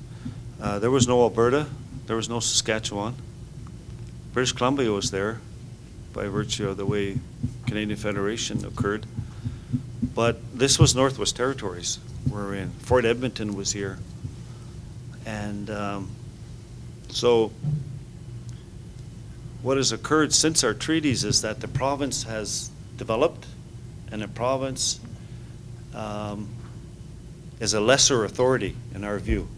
there was no Alberta, there was no Saskatchewan. British Columbia was there by virtue of the way Canadian Federation occurred. But this was Northwest Territories we're in. Fort Edmonton was here. And so what has occurred since our treaties is that the province has developed, and the province is a lesser authority in our view.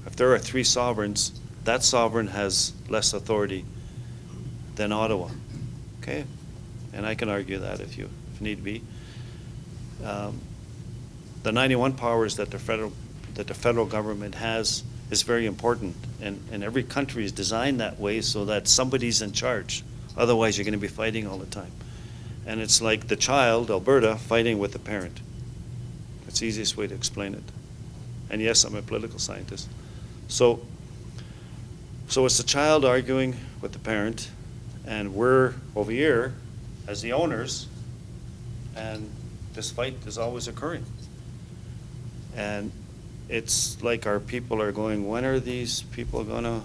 If there are 3 sovereigns, that sovereign has less authority than Ottawa. Okay? And I can argue that if need be. The 91 powers that the federal government has is very important, and every country is designed that way so that somebody's in charge. Otherwise, you're going to be fighting all the time. And it's like the child, Alberta, fighting with the parent. That's the easiest way to explain it. And yes, I'm a political scientist. So it's the child arguing with the parent, and we're over here as the owners, and this fight is always occurring. And it's like our people are going, when are these people going to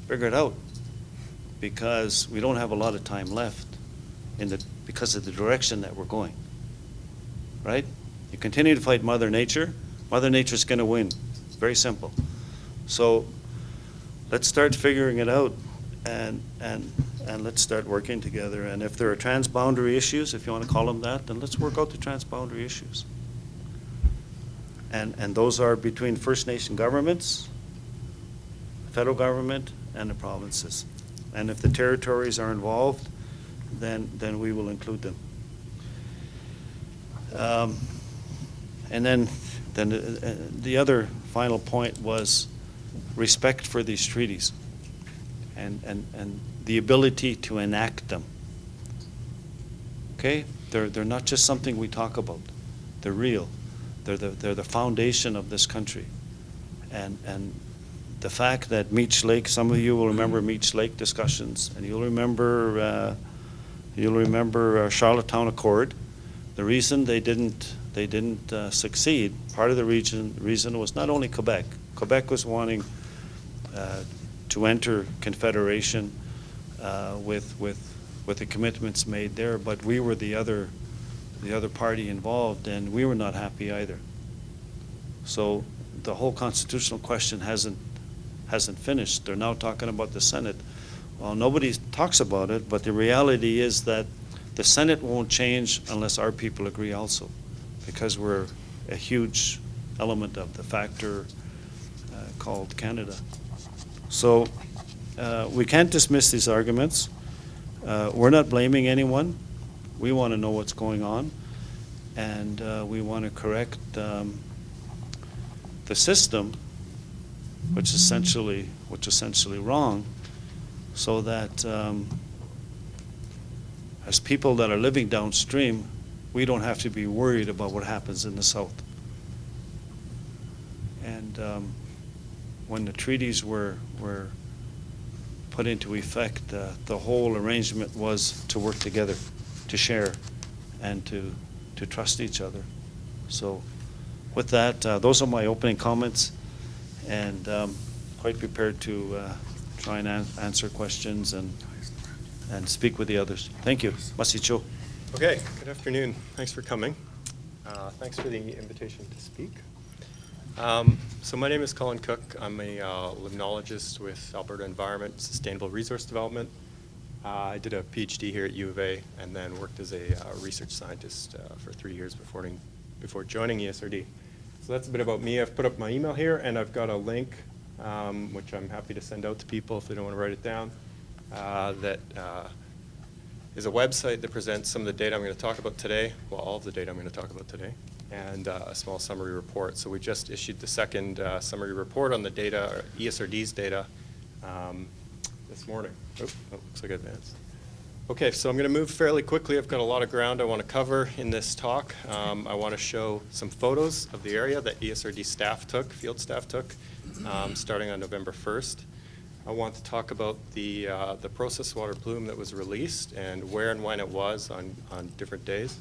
figure it out? Because we don't have a lot of time left because of the direction that we're going, right? You continue to fight Mother Nature, Mother Nature's going to win. Very simple. So let's start figuring it out, and let's start working together. And if there are transboundary issues, if you want to call them that, then let's work out the transboundary issues. And those are between First Nation governments, federal government, and the provinces. And if the territories are involved, then we will include them. And then the other final point was respect for these treaties and the ability to enact them. Okay? They're not just something we talk about. They're real. They're the foundation of this country. And the fact that Meech Lake, some of you will remember Meech Lake discussions, and you'll remember Charlottetown Accord. The reason they didn't succeed, part of the reason was not only Quebec. Quebec was wanting to enter Confederation with the commitments made there, but we were the other party involved, and we were not happy either. So the whole constitutional question hasn't finished. They're now talking about the Senate. Well, nobody talks about it, but the reality is that the Senate won't change unless our people agree also, because we're a huge element of the factor called Canada. So we can't dismiss these arguments. We're not blaming anyone. We want to know what's going on, and we want to correct the system, which is essentially wrong, so that as people that are living downstream, we don't have to be worried about what happens in the south. And when the treaties were put into effect, the whole arrangement was to work together, to share, and to trust each other. So with that, those are my opening comments, and quite prepared to try and answer questions and speak with the others. Thank you. Masicho. Okay, good afternoon. Thanks for coming. Thanks for the invitation to speak. So my name is Colin Cooke. I'm a limnologist with Alberta Environment Sustainable Resource Development. I did a PhD here at U of A and then worked as a research scientist for 3 years before joining ESRD. So that's a bit about me. I've put up my email here, and I've got a link, which I'm happy to send out to people if they don't want to write it down, that is a website that presents some of the data I'm going to talk about today, well, all of the data I'm going to talk about today, and a small summary report. So we just issued the second summary report on the data, ESRD's data, this morning. Oh, that looks like I advanced. Okay, so I'm going to move fairly quickly. I've got a lot of ground I want to cover in this talk. I want to show some photos of the area that ESRD staff took, field staff took, starting on November 1st. I want to talk about the process water plume that was released and where and when it was on different days.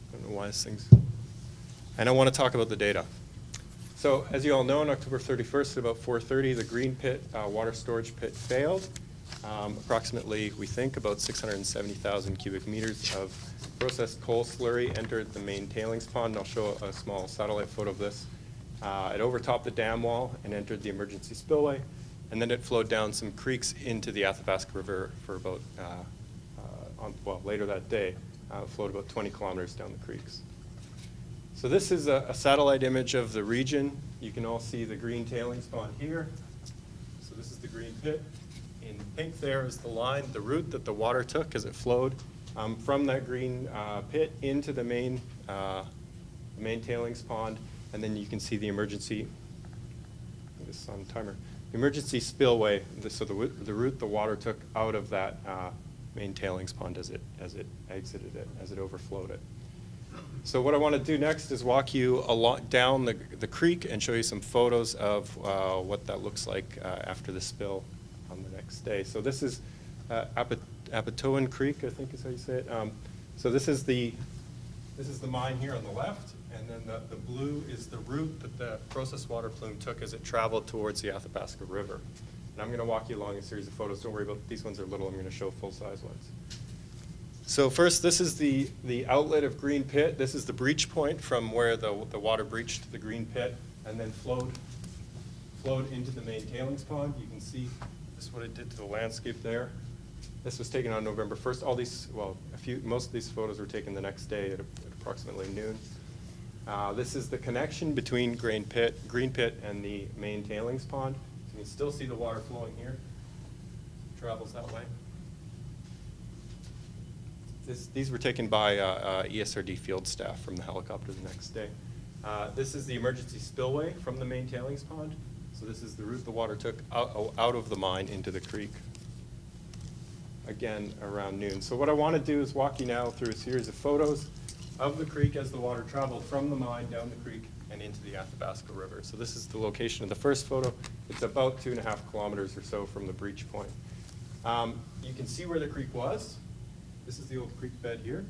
I don't know why this thing's... And I want to talk about the data. So as you all know, on October 31st at about 4:30, the Green Pit water storage pit failed. Approximately, we think, about 670,000 cubic meters of processed coal slurry entered the main tailings pond. I'll show a small satellite photo of this. It overtopped the dam wall and entered the emergency spillway, and then it flowed down some creeks into the Athabasca River for about, later that day, flowed about 20 kilometers down the creeks. So this is a satellite image of the region. You can all see the green tailings pond here. So this is the Green Pit. In pink there is the line, the route that the water took as it flowed from that green pit into the main tailings pond. And then you can see the emergency, this is on timer, the emergency spillway, so the route the water took out of that main tailings pond as it exited it, as it overflowed it. So what I want to do next is walk you down the creek and show you some photos of what that looks like after the spill on the next day. So this is Apatowan Creek, I think is how you say it. So this is the mine here on the left, and then the blue is the route that the processed water plume took as it traveled towards the Athabasca River. And I'm going to walk you along a series of photos. Don't worry about these ones are little. I'm going to show full-size ones. So first, this is the outlet of Green Pit. This is the breach point from where the water breached the Green Pit and then flowed into the main tailings pond. You can see this is what it did to the landscape there. This was taken on November 1st. All these, well, most of these photos were taken the next day at approximately noon. This is the connection between Green Pit and the main tailings pond. So you can still see the water flowing here. It travels that way. These were taken by ESRD field staff from the helicopter the next day. This is the emergency spillway from the main tailings pond. So this is the route the water took out of the mine into the creek, again, around noon. So what I want to do is walk you now through a series of photos of the creek as the water traveled from the mine down the creek and into the Athabasca River. So this is the location of the first photo. It's about 2.5 kilometers or so from the breach point. You can see where the creek was. This is the old creek bed here.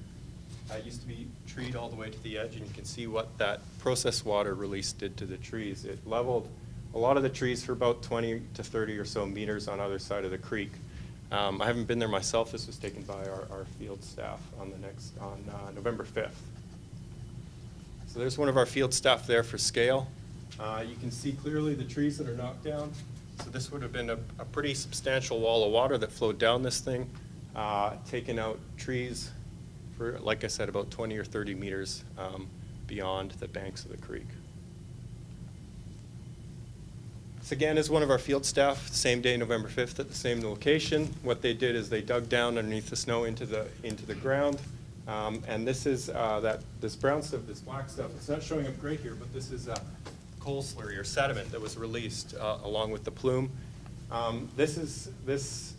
It used to be treed all the way to the edge, and you can see what that processed water release did to the trees. It leveled a lot of the trees for about 20 to 30 or so meters on either side of the creek. I haven't been there myself. This was taken by our field staff on November 5th. So there's one of our field staff there for scale. You can see clearly the trees that are knocked down. So this would have been a pretty substantial wall of water that flowed down this thing. Taken out trees for, like I said, about 20 or 30 meters beyond the banks of the creek. This again is one of our field staff, same day, November 5th, at the same location. What they did is they dug down underneath the snow into the ground, and this is this brown stuff, this black stuff. It's not showing up great here, but this is coal slurry or sediment that was released along with the plume. This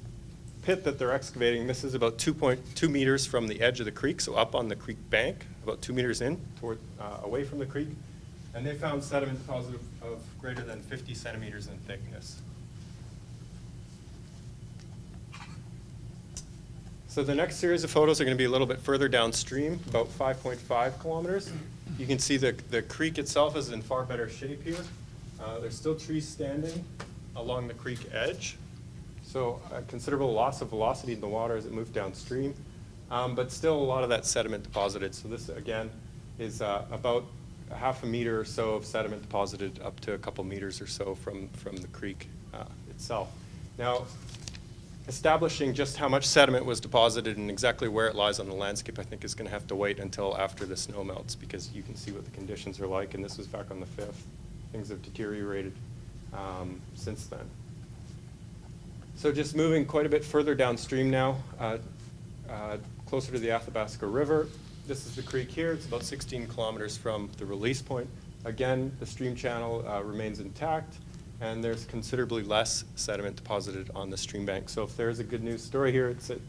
pit that they're excavating, this is about 2.2 meters from the edge of the creek, so up on the creek bank, about 2 meters in, away from the creek. And they found sediment deposit of greater than 50 centimeters in thickness. So the next series of photos are going to be a little bit further downstream, about 5.5 kilometers. You can see the creek itself is in far better shape here. There's still trees standing along the creek edge. So a considerable loss of velocity in the water as it moved downstream, but still a lot of that sediment deposited. So this, again, is about a half a meter or so of sediment deposited up to a couple meters or so from the creek itself. Now, establishing just how much sediment was deposited and exactly where it lies on the landscape, I think is going to have to wait until after the snow melts, because you can see what the conditions are like, and this was back on the 5th. Things have deteriorated since then. So just moving quite a bit further downstream now, closer to the Athabasca River. This is the creek here. It's about 16 kilometers from the release point. Again, the stream channel remains intact, and there's considerably less sediment deposited on the stream bank. So if there's a good news story here, it's at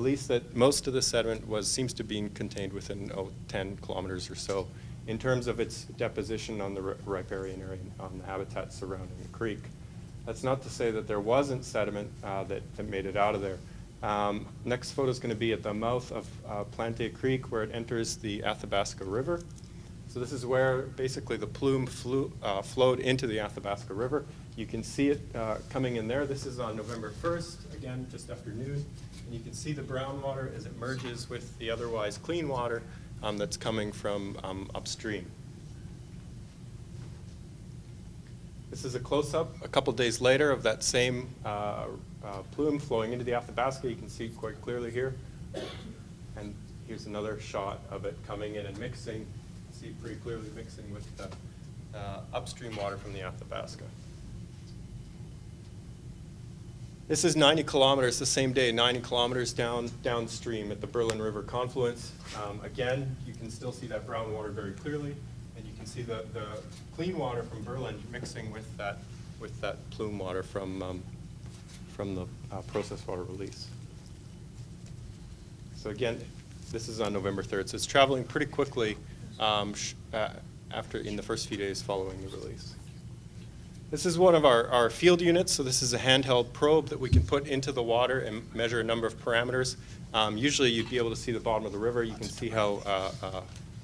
least that most of the sediment seems to be contained within 10 kilometers or so in terms of its deposition on the riparian area, on the habitat surrounding the creek. That's not to say that there wasn't sediment that made it out of there. Next photo is going to be at the mouth of Plante Creek, where it enters the Athabasca River. So this is where basically the plume flowed into the Athabasca River. You can see it coming in there. This is on November 1st, again, just after noon. And you can see the brown water as it merges with the otherwise clean water that's coming from upstream. This is a close-up a couple days later of that same plume flowing into the Athabasca. You can see it quite clearly here. And here's another shot of it coming in and mixing. You see it pretty clearly mixing with the upstream water from the Athabasca. This is 90 kilometers the same day, 90 kilometers downstream at the Berlin River confluence. Again, you can still see that brown water very clearly, and you can see the clean water from Berlin mixing with that plume water from the processed water release. So again, this is on November 3rd, so it's traveling pretty quickly in the first few days following the release. This is one of our field units, so this is a handheld probe that we can put into the water and measure a number of parameters. Usually you'd be able to see the bottom of the river. You can see how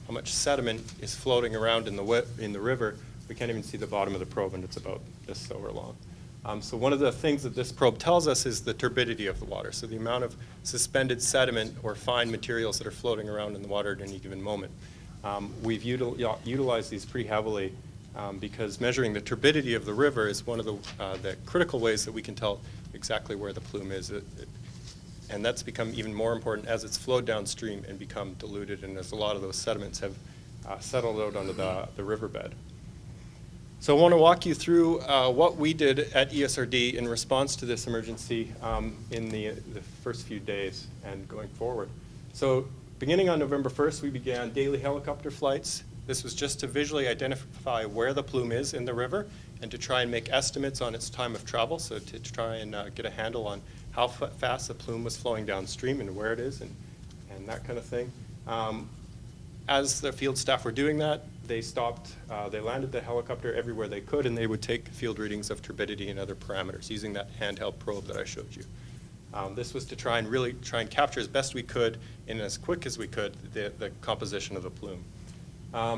much sediment is floating around in the river. We can't even see the bottom of the probe, and it's about this over long. So one of the things that this probe tells us is the turbidity of the water, so the amount of suspended sediment or fine materials that are floating around in the water at any given moment. We've utilized these pretty heavily because measuring the turbidity of the river is one of the critical ways that we can tell exactly where the plume is. And that's become even more important as it's flowed downstream and become diluted, and as a lot of those sediments have settled out onto the riverbed. So I want to walk you through what we did at ESRD in response to this emergency in the first few days and going forward. So beginning on November 1st, we began daily helicopter flights. This was just to visually identify where the plume is in the river and to try and make estimates on its time of travel, so to try and get a handle on how fast the plume was flowing downstream and where it is and that kind of thing. As the field staff were doing that, they landed the helicopter everywhere they could, and they would take field readings of turbidity and other parameters using that handheld probe that I showed you. This was to try and capture as best we could and as quick as we could the composition of the plume.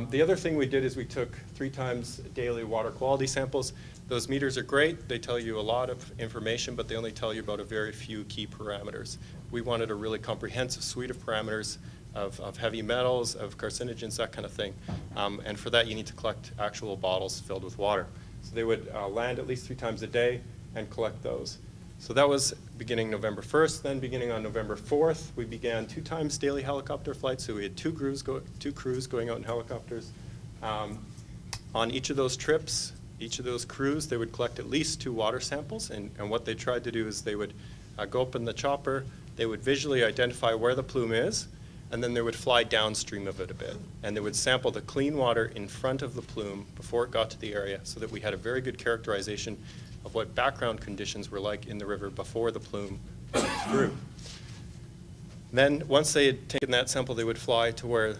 The other thing we did is we took 3 times daily water quality samples. Those meters are great. They tell you a lot of information, but they only tell you about a very few key parameters. We wanted a really comprehensive suite of parameters of heavy metals, of carcinogens, that kind of thing. And for that, you need to collect actual bottles filled with water. So they would land at least 3 times a day and collect those. So that was beginning November 1st. Then beginning on November 4th, we began 2 times daily helicopter flights. So we had two crews going out in helicopters. On each of those trips, each of those crews, they would collect at least 2 water samples. And what they tried to do is they would go up in the chopper, they would visually identify where the plume is, and then they would fly downstream of it a bit. And they would sample the clean water in front of the plume before it got to the area, so that we had a very good characterization of what background conditions were like in the river before the plume went through. Then, once they had taken that sample, they would fly to where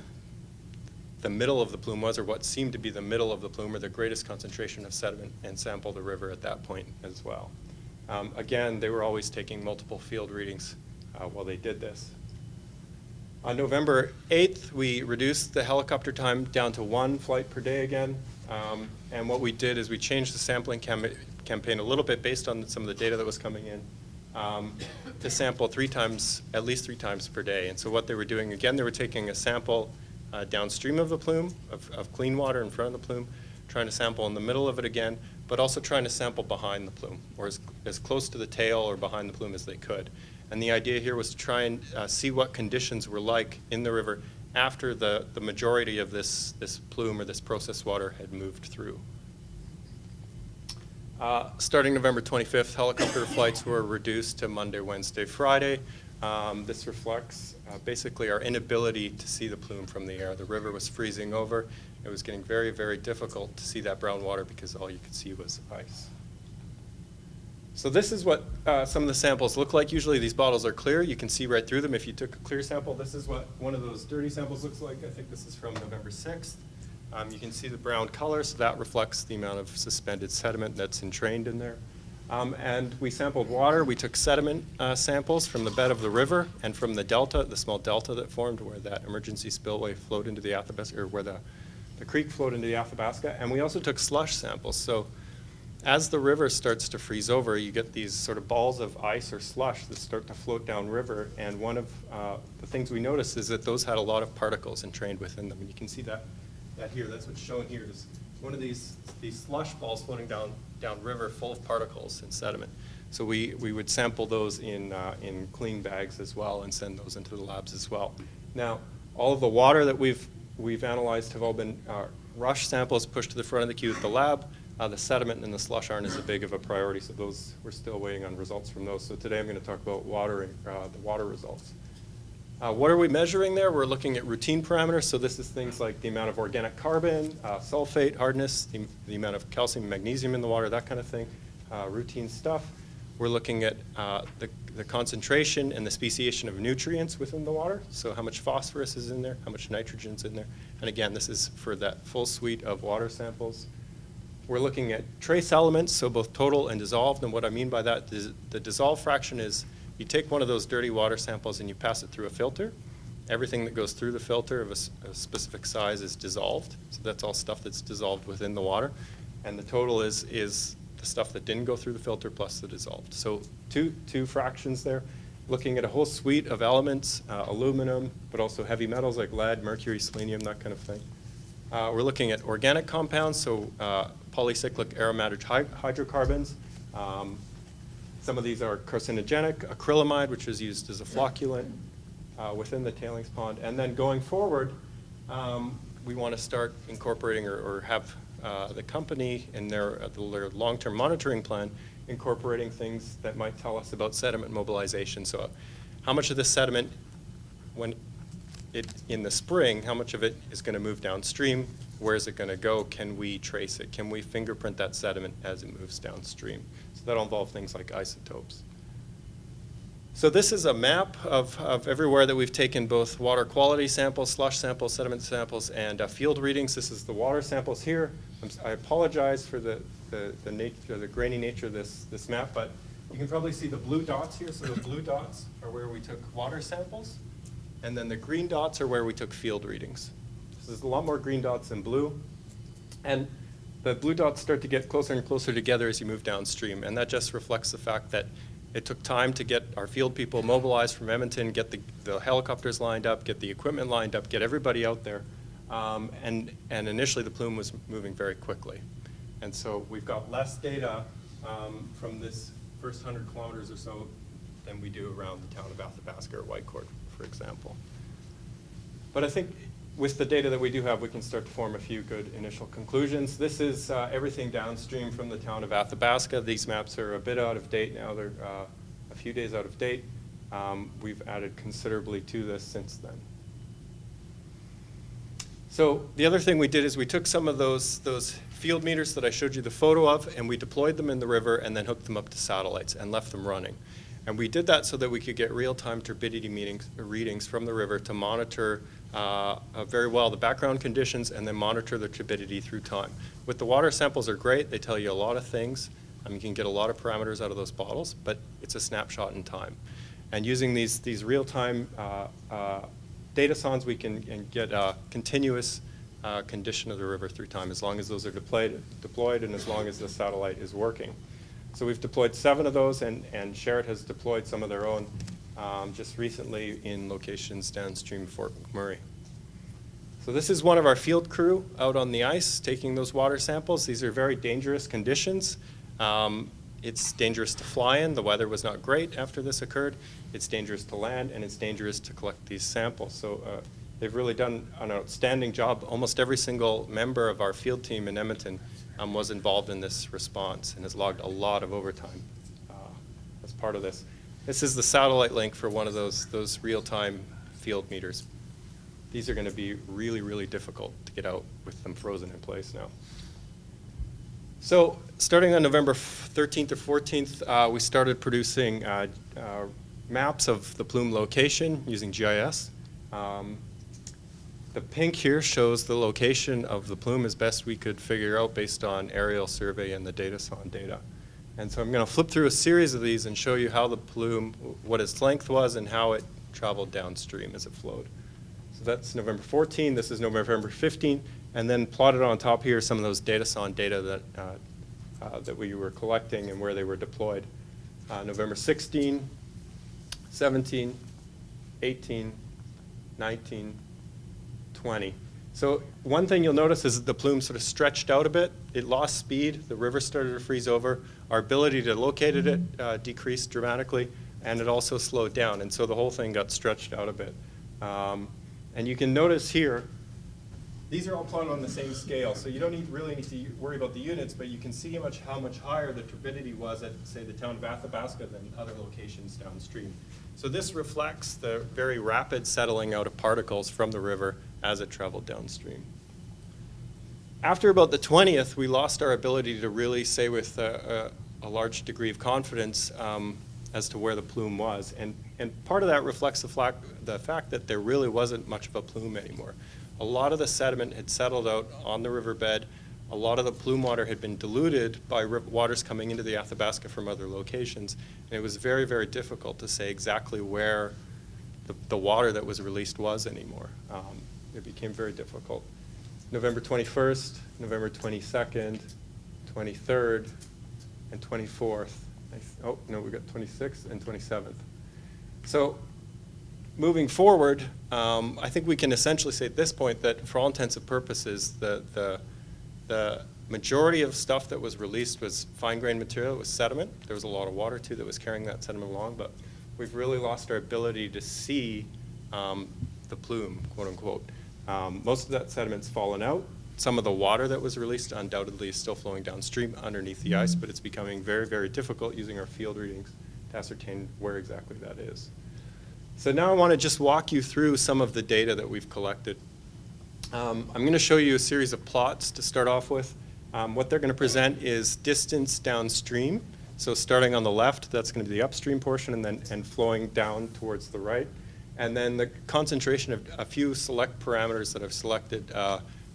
the middle of the plume was, or what seemed to be the middle of the plume, or the greatest concentration of sediment, and sample the river at that point as well. Again, they were always taking multiple field readings while they did this. On November 8th, we reduced the helicopter time down to 1 flight per day again. And what we did is we changed the sampling campaign a little bit based on some of the data that was coming in to sample at least 3 times per day. And so what they were doing, again, they were taking a sample downstream of the plume, of clean water in front of the plume, trying to sample in the middle of it again, but also trying to sample behind the plume, or as close to the tail or behind the plume as they could. And the idea here was to try and see what conditions were like in the river after the majority of this plume or this processed water had moved through. Starting November 25th, helicopter flights were reduced to Monday, Wednesday, Friday. This reflects basically our inability to see the plume from the air. The river was freezing over. It was getting very, very difficult to see that brown water because all you could see was ice. So this is what some of the samples look like. Usually these bottles are clear. You can see right through them. If you took a clear sample, this is what one of those dirty samples looks like. I think this is from November 6th. You can see the brown color, so that reflects the amount of suspended sediment that's entrained in there. And we sampled water. We took sediment samples from the bed of the river and from the delta, the small delta that formed where that emergency spillway flowed into the Athabasca, or where the the creek flowed into the Athabasca, and we also took slush samples. So as the river starts to freeze over, you get these sort of balls of ice or slush that start to float downriver, and one of the things we noticed is that those had a lot of particles entrained within them. And you can see that here, that's what's shown here, is one of these slush balls floating downriver full of particles and sediment. So we would sample those in clean bags as well and send those into the labs as well. Now, all of the water that we've analyzed have all been rush samples pushed to the front of the queue at the lab. The sediment and the slush aren't as big of a priority, so those, we're still waiting on results from those. So today I'm going to talk about the water results. What are we measuring there? We're looking at routine parameters. So this is things like the amount of organic carbon, sulfate, hardness, the amount of calcium and magnesium in the water, that kind of thing, routine stuff. We're looking at the concentration and the speciation of nutrients within the water. So how much phosphorus is in there, how much nitrogen is in there. And again, this is for that full suite of water samples. We're looking at trace elements, so both total and dissolved. And what I mean by that is the dissolved fraction is you take one of those dirty water samples and you pass it through a filter. Everything that goes through the filter of a specific size is dissolved. So that's all stuff that's dissolved within the water. And the total is the stuff that didn't go through the filter plus the dissolved. So two fractions there. Looking at a whole suite of elements, aluminum, but also heavy metals like lead, mercury, selenium, that kind of thing. We're looking at organic compounds, so polycyclic aromatic hydrocarbons. Some of these are carcinogenic, acrylamide, which is used as a flocculant within the tailings pond. And then going forward, we want to start incorporating or have the company in their long-term monitoring plan incorporating things that might tell us about sediment mobilization. So how much of this sediment, when in the spring, how much of it is going to move downstream? Where is it going to go? Can we trace it? Can we fingerprint that sediment as it moves downstream? So that'll involve things like isotopes. So this is a map of everywhere that we've taken both water quality samples, slush samples, sediment samples, and field readings. This is the water samples here. I apologize for the grainy nature of this map, but you can probably see the blue dots here. So the blue dots are where we took water samples, and then the green dots are where we took field readings. So there's a lot more green dots than blue. And the blue dots start to get closer and closer together as you move downstream, and that just reflects the fact that it took time to get our field people mobilized from Edmonton, get the helicopters lined up, get the equipment lined up, get everybody out there. And initially the plume was moving very quickly. And so we've got less data from this first 100 kilometers or so than we do around the town of Athabasca or Whitecourt, for example. But I think with the data that we do have, we can start to form a few good initial conclusions. This is everything downstream from the town of Athabasca. These maps are a bit out of date now. They're a few days out of date. We've added considerably to this since then. So the other thing we did is we took some of those field meters that I showed you the photo of, and we deployed them in the river and then hooked them up to satellites and left them running. And we did that so that we could get real-time turbidity readings from the river to monitor very well the background conditions and then monitor the turbidity through time. With the water samples are great. They tell you a lot of things. You can get a lot of parameters out of those bottles, but it's a snapshot in time. And using these real-time data sondes, we can get a continuous condition of the river through time as long as those are deployed and as long as the satellite is working. So we've deployed 7 of those, and Sherrit has deployed some of their own just recently in locations downstream of Fort McMurray. So this is one of our field crew out on the ice taking those water samples. These are very dangerous conditions. It's dangerous to fly in. The weather was not great after this occurred. It's dangerous to land, and it's dangerous to collect these samples. So they've really done an outstanding job. Almost every single member of our field team in Edmonton was involved in this response and has logged a lot of overtime as part of this. This is the satellite link for one of those real-time field meters. These are going to be really, really difficult to get out with them frozen in place now. So starting on November 13th or 14th, we started producing maps of the plume location using GIS. The pink here shows the location of the plume as best we could figure out based on aerial survey and the data sonde data. And so I'm going to flip through a series of these and show you how the plume, what its length was and how it traveled downstream as it flowed. So that's November 14. This is November 15. And then plotted on top here some of those datason data that we were collecting and where they were deployed. November 16, 17, 18, 19, 20. So one thing you'll notice is that the plume sort of stretched out a bit. It lost speed. The river started to freeze over. Our ability to locate it decreased dramatically, and it also slowed down. And so the whole thing got stretched out a bit. And you can notice here, these are all plotted on the same scale. So you don't really need to worry about the units, but you can see how much higher the turbidity was at, say, the town of Athabasca than other locations downstream. So this reflects the very rapid settling out of particles from the river as it traveled downstream. After about the 20th, we lost our ability to really say with a large degree of confidence as to where the plume was. And part of that reflects the fact that there really wasn't much of a plume anymore. A lot of the sediment had settled out on the riverbed. A lot of the plume water had been diluted by waters coming into the Athabasca from other locations. And it was very, very difficult to say exactly where the water that was released was anymore. It became very difficult. November 21st, November 22nd, 23rd, and 24th. Oh, no, we got 26th and 27th. So moving forward, I think we can essentially say at this point that for all intents and purposes, the majority of stuff that was released was fine-grained material. It was sediment. There was a lot of water, too, that was carrying that sediment along, but we've really lost our ability to see the plume, quote unquote. Most of that sediment's fallen out. Some of the water that was released undoubtedly is still flowing downstream underneath the ice, but it's becoming very, very difficult using our field readings to ascertain where exactly that is. So now I want to just walk you through some of the data that we've collected. I'm going to show you a series of plots to start off with. What they're going to present is distance downstream. So starting on the left, that's going to be the upstream portion, and flowing down towards the right. And then the concentration of a few select parameters that I've selected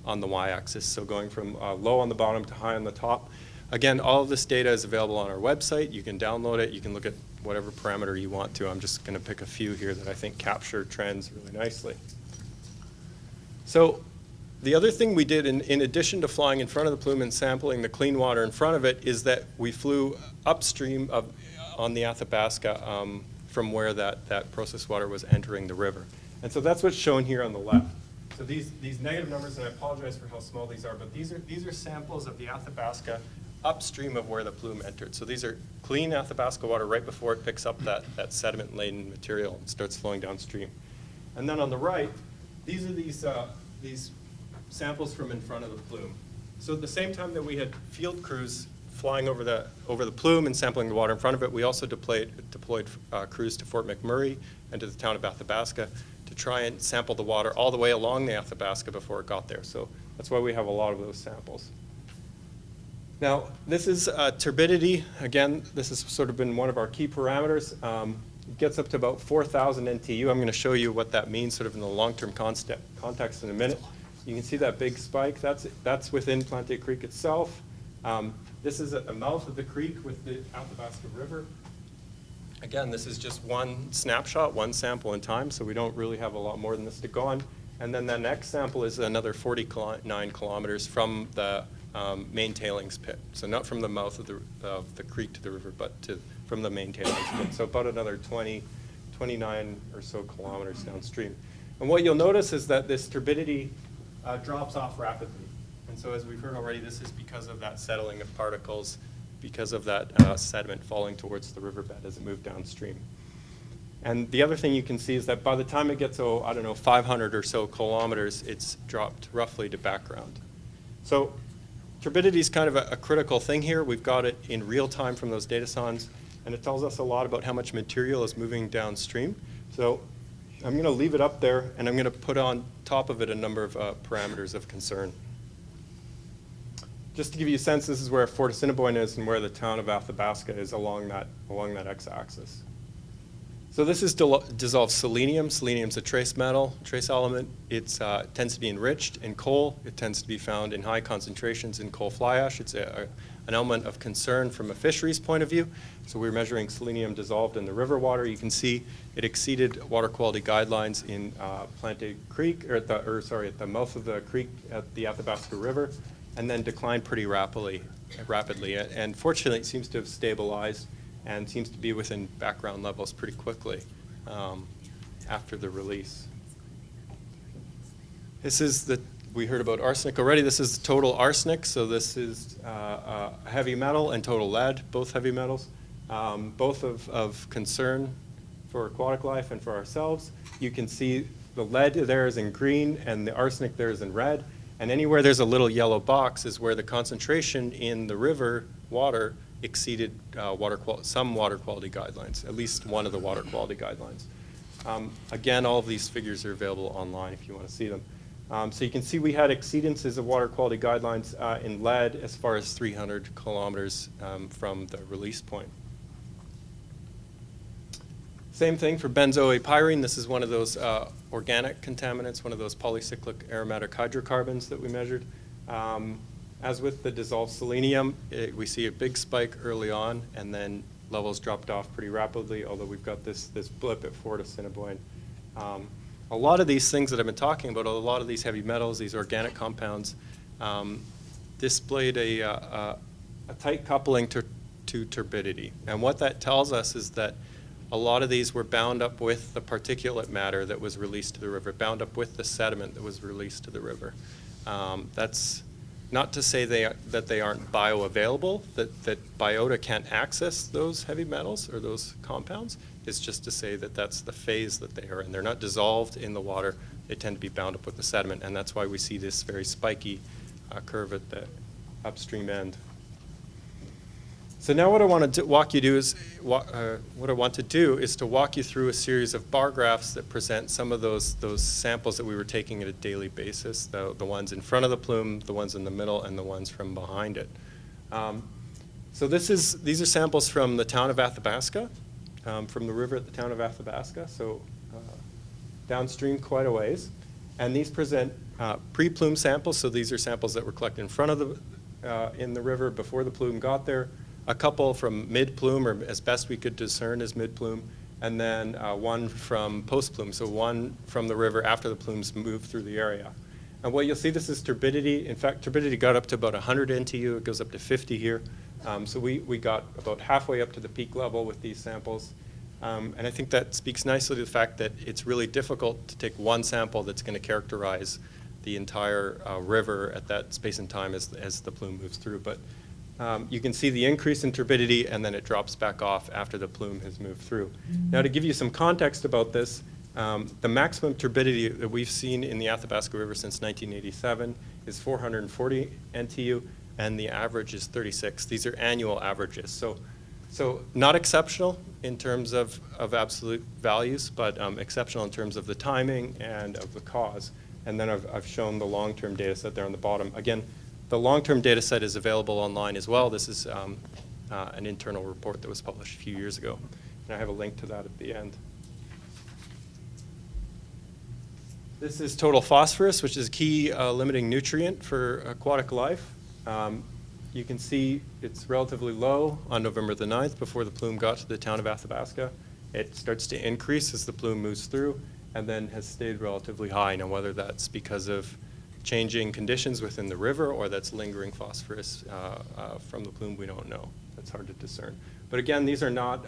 on the y-axis. So going from low on the bottom to high on the top. Again, all of this data is available on our website. You can download it. You can look at whatever parameter you want to. I'm just going to pick a few here that I think capture trends really nicely. So the other thing we did, in addition to flying in front of the plume and sampling the clean water in front of it, is that we flew upstream on the Athabasca from where that processed water was entering the river. And so that's what's shown here on the left. So these negative numbers, and I apologize for how small these are, but these are samples of the Athabasca upstream of where the plume entered. So these are clean Athabasca water right before it picks up that sediment-laden material and starts flowing downstream. And then on the right, these are these samples from in front of the plume. So at the same time that we had field crews flying over the plume and sampling the water in front of it, we also deployed crews to Fort McMurray and to the town of Athabasca to try and sample the water all the way along the Athabasca before it got there. So that's why we have a lot of those samples. Now, this is turbidity. Again, this has sort of been one of our key parameters. It gets up to about 4,000 NTU. I'm going to show you what that means sort of in the long-term context in a minute. You can see that big spike. That's within Plante Creek itself. This is at the mouth of the creek with the Athabasca River. Again, this is just one snapshot, one sample in time, so we don't really have a lot more than this to go on. And then the next sample is another 49 kilometers from the main tailings pit. So not from the mouth of the creek to the river, but from the main tailings pit. So about another 29 or so kilometers downstream. And what you'll notice is that this turbidity drops off rapidly. And so as we've heard already, this is because of that settling of particles, because of that sediment falling towards the riverbed as it moved downstream. And the other thing you can see is that by the time it gets, 500 or so kilometers, it's dropped roughly to background. So turbidity is kind of a critical thing here. We've got it in real time from those datasons, and it tells us a lot about how much material is moving downstream. So I'm going to leave it up there, and I'm going to put on top of it a number of parameters of concern. Just to give you a sense, this is where Fort Assiniboine is and where the town of Athabasca is along that x-axis. So this is dissolved selenium. Selenium is a trace metal, trace element. It tends to be enriched in coal. It tends to be found in high concentrations in coal fly ash. It's an element of concern from a fisheries point of view. So we're measuring selenium dissolved in the river water. You can see it exceeded water quality guidelines in Planted Creek, or at the mouth of the creek at the Athabasca River, and then declined pretty rapidly. And fortunately, it seems to have stabilized and seems to be within background levels pretty quickly after the release. This is we heard about arsenic already. This is the total arsenic. So this is heavy metal and total lead, both heavy metals, both of concern for aquatic life and for ourselves. You can see the lead there is in green and the arsenic there is in red. And anywhere there's a little yellow box is where the concentration in the river water exceeded some water quality guidelines, at least one of the water quality guidelines. Again, all of these figures are available online if you want to see them. So you can see we had exceedances of water quality guidelines in lead as far as 300 kilometers from the release point. Same thing for benzoapyrene. This is one of those organic contaminants, one of those polycyclic aromatic hydrocarbons that we measured. As with the dissolved selenium, we see a big spike early on, and then levels dropped off pretty rapidly, although we've got this blip at 4 to Cinnabon. A lot of these things that I've been talking about, a lot of these heavy metals, these organic compounds, displayed a tight coupling to turbidity. And what that tells us is that a lot of these were bound up with the particulate matter that was released to the river, bound up with the sediment that was released to the river. That's not to say that they aren't bioavailable, that biota can't access those heavy metals or those compounds. It's just to say that that's the phase that they are in. They're not dissolved in the water. They tend to be bound up with the sediment, and that's why we see this very spiky curve at the upstream end. So now what I want to walk you through is to walk you through a series of bar graphs that present some of those samples that we were taking at a daily basis, the ones in front of the plume, the ones in the middle, and the ones from behind it. So these are samples from the town of Athabasca, from the river at the town of Athabasca, so downstream quite a ways. And these present pre-plume samples, so these are samples that were collected in front of in the river before the plume got there. A couple from mid-plume, or as best we could discern as mid-plume, and then one from post-plume, so one from the river after the plumes moved through the area. And what you'll see, this is turbidity. In fact, turbidity got up to about 100 NTU. It goes up to 50 here. So we got about halfway up to the peak level with these samples. And I think that speaks nicely to the fact that it's really difficult to take one sample that's going to characterize the entire river at that space and time as the plume moves through. But you can see the increase in turbidity, and then it drops back off after the plume has moved through. Now, to give you some context about this, the maximum turbidity that we've seen in the Athabasca River since 1987 is 440 NTU, and the average is 36. These are annual averages. So not exceptional in terms of absolute values, but exceptional in terms of the timing and of the cause. And then I've shown the long-term data set there on the bottom. Again, the long-term data set is available online as well. This is an internal report that was published a few years ago. And I have a link to that at the end. This is total phosphorus, which is a key limiting nutrient for aquatic life. You can see it's relatively low on November the 9th before the plume got to the town of Athabasca. It starts to increase as the plume moves through and then has stayed relatively high. Now, whether that's because of changing conditions within the river or that's lingering phosphorus from the plume, we don't know. That's hard to discern. But again, these are not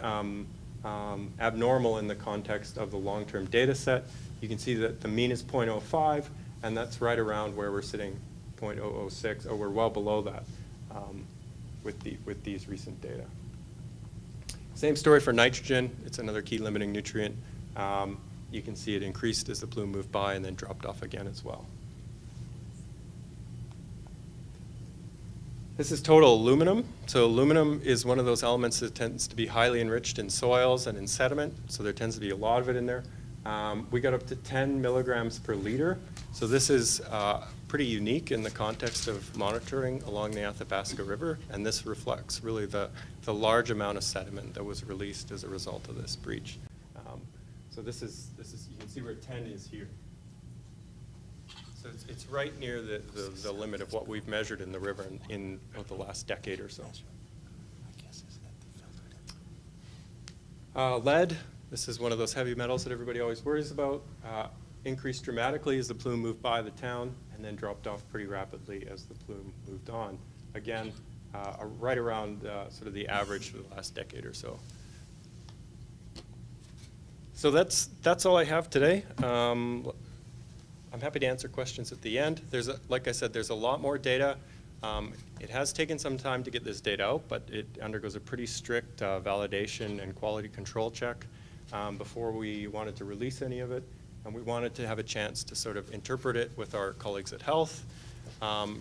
abnormal in the context of the long-term data set. You can see that the mean is 0.05, and that's right around where we're sitting, 0.006, or we're well below that with these recent data. Same story for nitrogen. It's another key limiting nutrient. You can see it increased as the plume moved by and then dropped off again as well. This is total aluminum. So aluminum is one of those elements that tends to be highly enriched in soils and in sediment, so there tends to be a lot of it in there. We got up to 10 milligrams per liter. So this is pretty unique in the context of monitoring along the Athabasca River, and this reflects really the large amount of sediment that was released as a result of this breach. So this is you can see where 10 is here. So it's right near the limit of what we've measured in the river in the last decade or so. Lead, this is one of those heavy metals that everybody always worries about. Increased dramatically as the plume moved by the town and then dropped off pretty rapidly as the plume moved on. Again, right around sort of the average for the last decade or so. So that's all I have today. I'm happy to answer questions at the end. Like I said, there's a lot more data. It has taken some time to get this data out, but it undergoes a pretty strict validation and quality control check before we wanted to release any of it. And we wanted to have a chance to sort of interpret it with our colleagues at Health.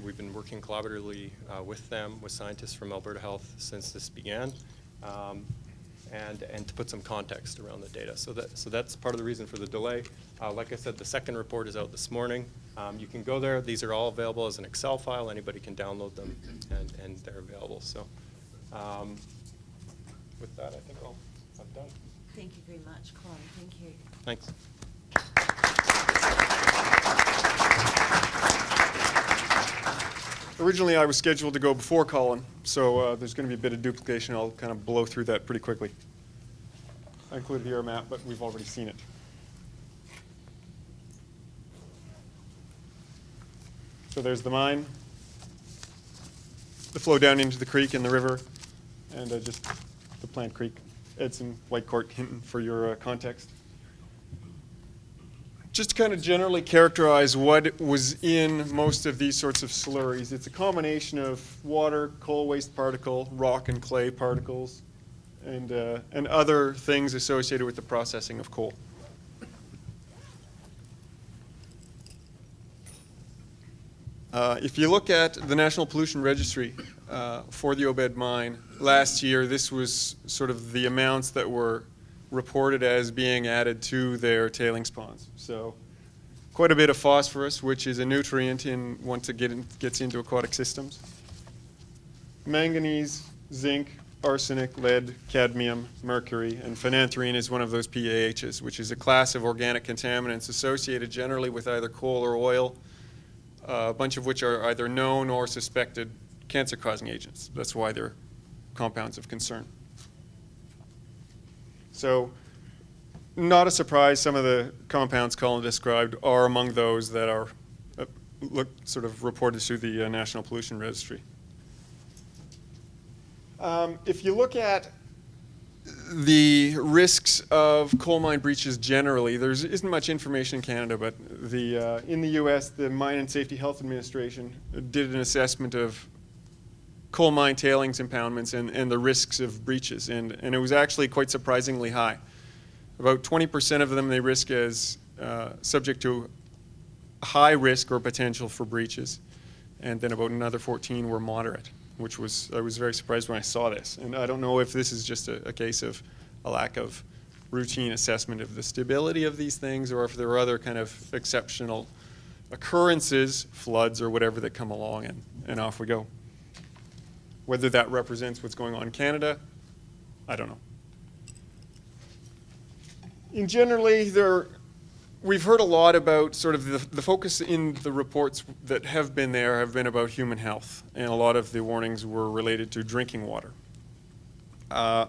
We've been working collaboratively with them, with scientists from Alberta Health since this began, and to put some context around the data. So that's part of the reason for the delay. Like I said, the second report is out this morning. You can go there. These are all available as an Excel file. Anybody can download them, and they're available. So with that, I think I'm done. Thank you very much, Colin. Thank you. Thanks. Originally, I was scheduled to go before Colin, so there's going to be a bit of duplication. I'll kind of blow through that pretty quickly. I included here a map, but we've already seen it. So there's the mine, the flow down into the creek and the river, and just the Plant Creek. Edson, Whitecourt, Hinton for your context. Just to kind of generally characterize what was in most of these sorts of slurries, it's a combination of water, coal waste particle, rock and clay particles, and other things associated with the processing of coal. If you look at the National Pollution Registry for the Obed mine, last year this was sort of the amounts that were reported as being added to their tailings ponds. So quite a bit of phosphorus, which is a nutrient once it gets into aquatic systems. Manganese, zinc, arsenic, lead, cadmium, mercury, and phenanthrene is one of those PAHs, which is a class of organic contaminants associated generally with either coal or oil, a bunch of which are either known or suspected cancer-causing agents. That's why they're compounds of concern. So, not a surprise, some of the compounds Colin described are among those that are sort of reported through the National Pollution Registry. If you look at the risks of coal mine breaches generally, there isn't much information in Canada, but in the US, the Mine and Safety Health Administration did an assessment of coal mine tailings impoundments and the risks of breaches, and it was actually quite surprisingly high. About 20% of them they risk as subject to high risk or potential for breaches, and then about another 14 were moderate, which I was very surprised when I saw this. And I don't know if this is just a case of a lack of routine assessment of the stability of these things, or if there are other kind of exceptional occurrences, floods or whatever, that come along, and off we go. Whether that represents what's going on in Canada, I don't know. In generally, we've heard a lot about sort of the focus in the reports that have been there have been about human health, and a lot of the warnings were related to drinking water. As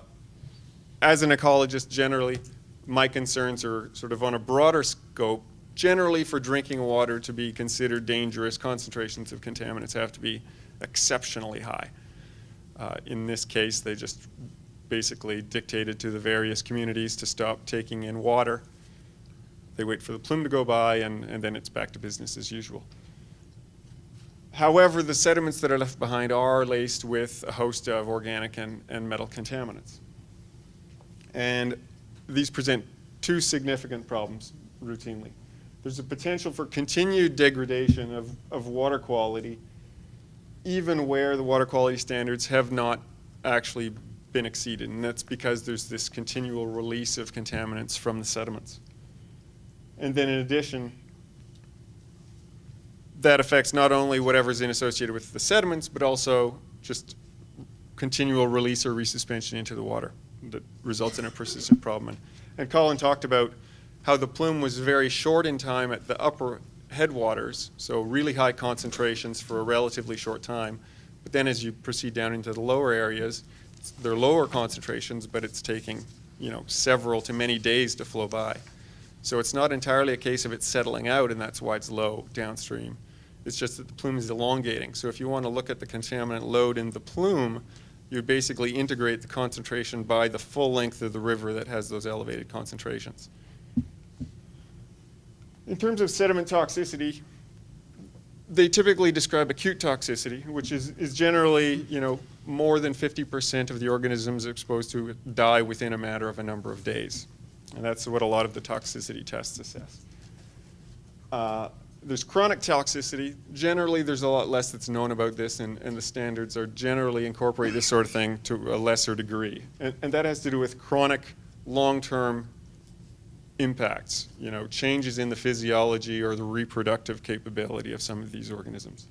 an ecologist, generally, my concerns are sort of on a broader scope. Generally, for drinking water to be considered dangerous, concentrations of contaminants have to be exceptionally high. In this case, they just basically dictated to the various communities to stop taking in water. They wait for the plume to go by, and then it's back to business as usual. However, the sediments that are left behind are laced with a host of organic and metal contaminants. And these present two significant problems routinely. There's a potential for continued degradation of water quality, even where the water quality standards have not actually been exceeded, and that's because there's this continual release of contaminants from the sediments. And then in addition, that affects not only whatever's associated with the sediments, but also just continual release or resuspension into the water that results in a persistent problem. And Colin talked about how the plume was very short in time at the upper headwaters, so really high concentrations for a relatively short time. But then as you proceed down into the lower areas, they're lower concentrations, but it's taking, several to many days to flow by. So it's not entirely a case of it settling out, and that's why it's low downstream. It's just that the plume is elongating. So if you want to look at the contaminant load in the plume, you basically integrate the concentration by the full length of the river that has those elevated concentrations. In terms of sediment toxicity, they typically describe acute toxicity, which is generally, more than 50% of the organisms exposed to die within a matter of a number of days. And that's what a lot of the toxicity tests assess. There's chronic toxicity. Generally, there's a lot less that's known about this, and the standards are generally incorporate this sort of thing to a lesser degree. And that has to do with chronic, long-term impacts, changes in the physiology or the reproductive capability of some of these organisms.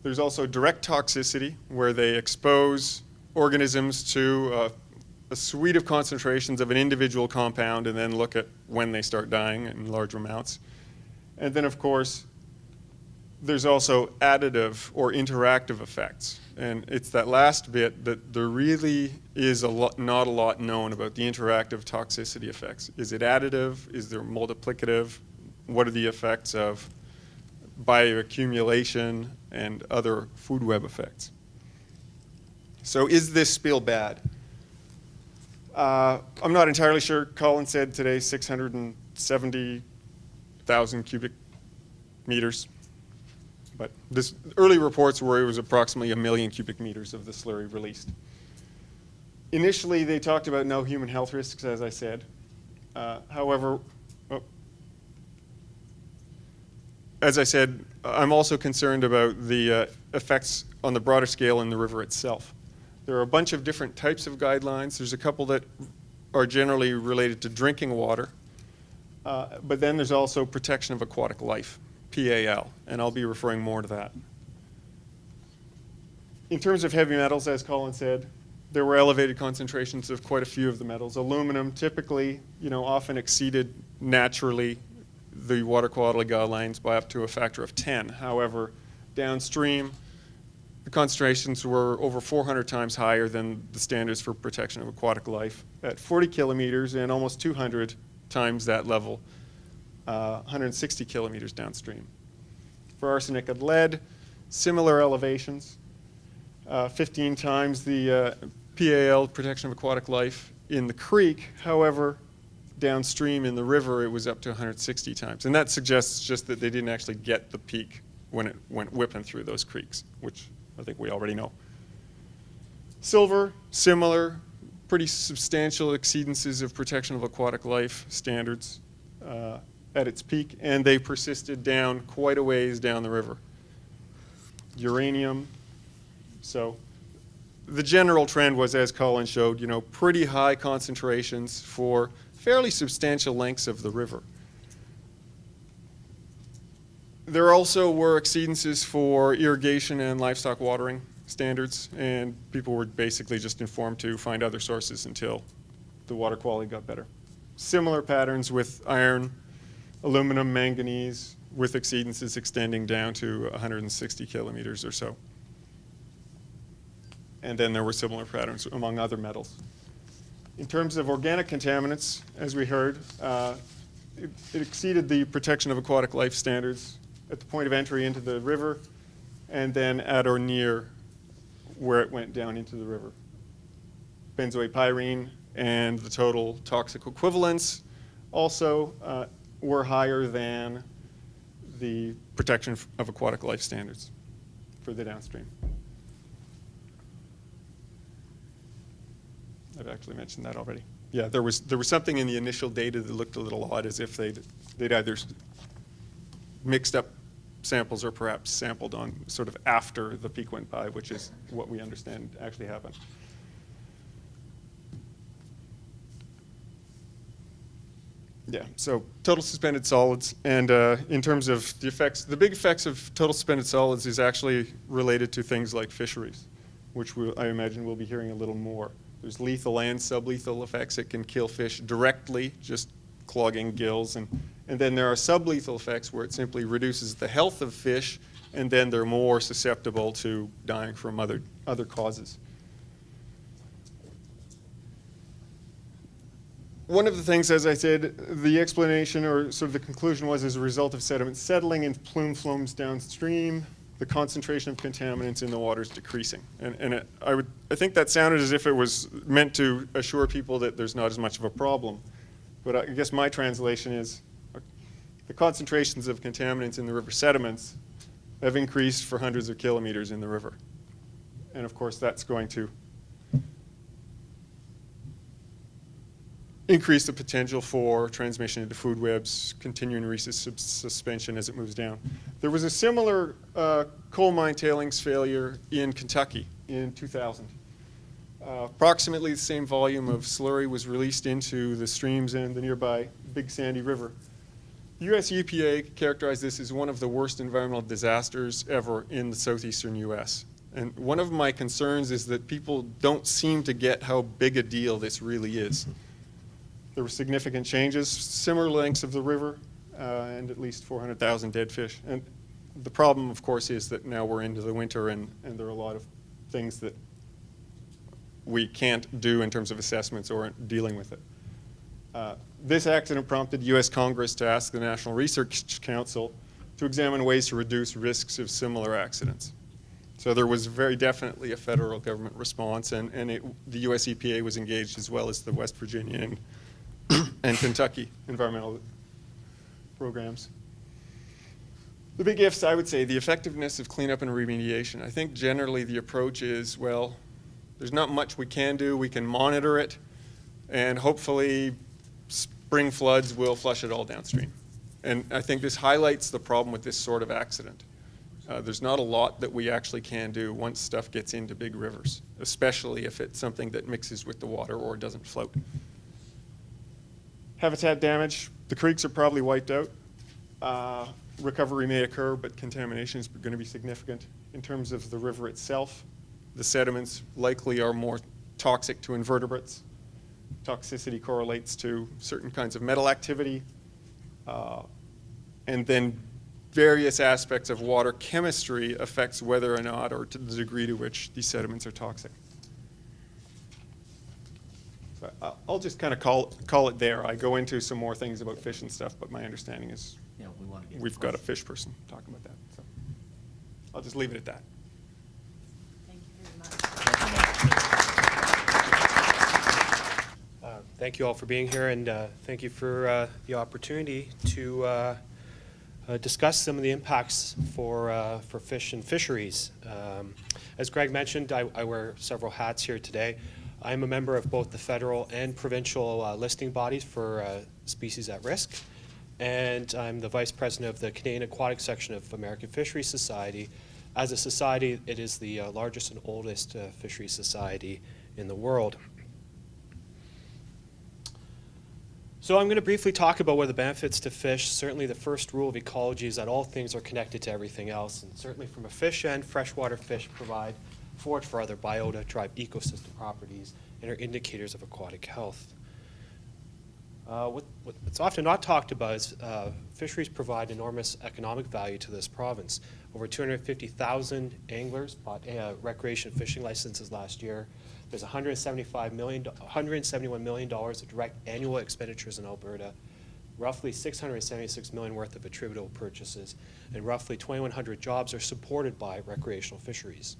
There's also direct toxicity, where they expose organisms to a suite of concentrations of an individual compound and then look at when they start dying in large amounts. And then, of course, there's also additive or interactive effects. And it's that last bit that there really is not a lot known about the interactive toxicity effects. Is it additive? Is there multiplicative? What are the effects of bioaccumulation and other food web effects? So is this spill bad? I'm not entirely sure. Colin said today 670,000 cubic meters. But this early reports were it was approximately 1 million cubic meters of the slurry released. Initially, they talked about no human health risks, as I said. However, as I said, I'm also concerned about the effects on the broader scale in the river itself. There are a bunch of different types of guidelines. There's a couple that are generally related to drinking water. But then there's also protection of aquatic life, PAL, and I'll be referring more to that. In terms of heavy metals, as Colin said, there were elevated concentrations of quite a few of the metals. Aluminum typically, often exceeded naturally the water quality guidelines by up to a factor of 10. However, downstream, the concentrations were over 400 times higher than the standards for protection of aquatic life at 40 kilometers and almost 200 times that level, 160 kilometers downstream. For arsenic and lead, similar elevations, 15 times the PAL, protection of aquatic life, in the creek. However, downstream in the river, it was up to 160 times. And that suggests just that they didn't actually get the peak when it went whipping through those creeks, which I think we already know. Silver, similar, pretty substantial exceedances of protection of aquatic life standards at its peak, and they persisted down quite a ways down the river. Uranium, so the general trend was, as Colin showed, pretty high concentrations for fairly substantial lengths of the river. There also were exceedances for irrigation and livestock watering standards, and people were basically just informed to find other sources until the water quality got better. Similar patterns with iron, aluminum, manganese, with exceedances extending down to 160 kilometers or so. And then there were similar patterns among other metals. In terms of organic contaminants, as we heard, it exceeded the protection of aquatic life standards at the point of entry into the river, and then at or near where it went down into the river. Benzoate pyrene and the total toxic equivalents also were higher than the protection of aquatic life standards for the downstream. I've actually mentioned that already. Yeah, there was something in the initial data that looked a little odd, as if they'd either mixed up samples or perhaps sampled on sort of after the peak went by, which is what we understand actually happened. Yeah, so total suspended solids, and in terms of the effects, the big effects of total suspended solids is actually related to things like fisheries, which I imagine we'll be hearing a little more There's lethal and sublethal effects. It can kill fish directly, just clogging gills. And then there are sublethal effects where it simply reduces the health of fish, and then they're more susceptible to dying from other causes. One of the things, as I said, the explanation or sort of the conclusion was as a result of sediment settling in plume flows downstream, the concentration of contaminants in the water is decreasing. And I think that sounded as if it was meant to assure people that there's not as much of a problem. But I guess my translation is the concentrations of contaminants in the river sediments have increased for hundreds of kilometers in the river. And of course, that's going to increase the potential for transmission into food webs, continuing suspension as it moves down. There was a similar coal mine tailings failure in Kentucky in 2000. Approximately the same volume of slurry was released into the streams in the nearby Big Sandy River. The US EPA characterized this as one of the worst environmental disasters ever in the southeastern US. And one of my concerns is that people don't seem to get how big a deal this really is. There were significant changes, similar lengths of the river, and at least 400,000 dead fish. And the problem, of course, is that now we're into the winter and there are a lot of things that we can't do in terms of assessments or dealing with it. This accident prompted US Congress to ask the National Research Council to examine ways to reduce risks of similar accidents. So there was very definitely a federal government response, and the US EPA was engaged as well as the West Virginia and Kentucky environmental programs. The big ifs, I would say, the effectiveness of cleanup and remediation. I think generally the approach is, well, there's not much we can do. We can monitor it, and hopefully spring floods will flush it all downstream. And I think this highlights the problem with this sort of accident. There's not a lot that we actually can do once stuff gets into big rivers, especially if it's something that mixes with the water or doesn't float. Habitat damage, the creeks are probably wiped out. Recovery may occur, but contamination is going to be significant. In terms of the river itself, the sediments likely are more toxic to invertebrates. Toxicity correlates to certain kinds of metal activity. And then various aspects of water chemistry affects whether or not, or to the degree to which these sediments are toxic. So I'll just kind of call it there. I go into some more things about fish and stuff, but my understanding is we've got a fish person talking about that. So I'll just leave it at that. Thank you very much. Thank you all for being here, and thank you for the opportunity to discuss some of the impacts for fish and fisheries. As Greg mentioned, I wear several hats here today. I'm a member of both the federal and provincial listing bodies for species at risk, and I'm the vice president of the Canadian Aquatic Section of American Fisheries Society. As a society, it is the largest and oldest fisheries society in the world. So I'm going to briefly talk about what are the benefits to fish. Certainly the first rule of ecology is that all things are connected to everything else, and certainly from a fish end, freshwater fish provide forage for other biota, drive ecosystem properties, and are indicators of aquatic health. What's often not talked about is fisheries provide enormous economic value to this province. Over 250,000 anglers bought recreation fishing licenses last year. There's $171 million of direct annual expenditures in Alberta, roughly $676 million worth of attributable purchases, and roughly 2,100 jobs are supported by recreational fisheries.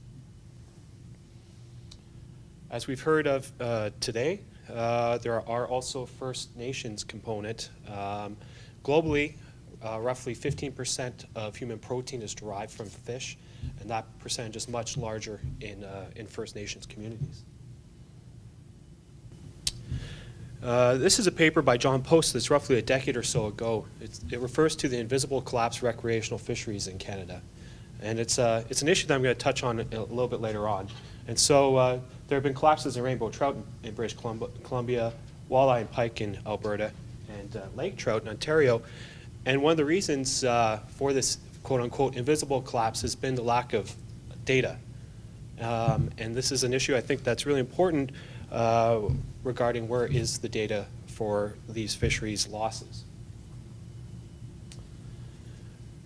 As we've heard of today, there are also First Nations component. Globally, roughly 15% of human protein is derived from fish, and that percentage is much larger in First Nations communities. This is a paper by John Post that's roughly a decade or so ago. It refers to the invisible collapse of recreational fisheries in Canada. And it's an issue that I'm going to touch on a little bit later on. And so there have been collapses in rainbow trout in British Columbia, walleye and pike in Alberta, and lake trout in Ontario. And one of the reasons for this quote-unquote invisible collapse has been the lack of data. And this is an issue I think that's really important regarding where is the data for these fisheries losses.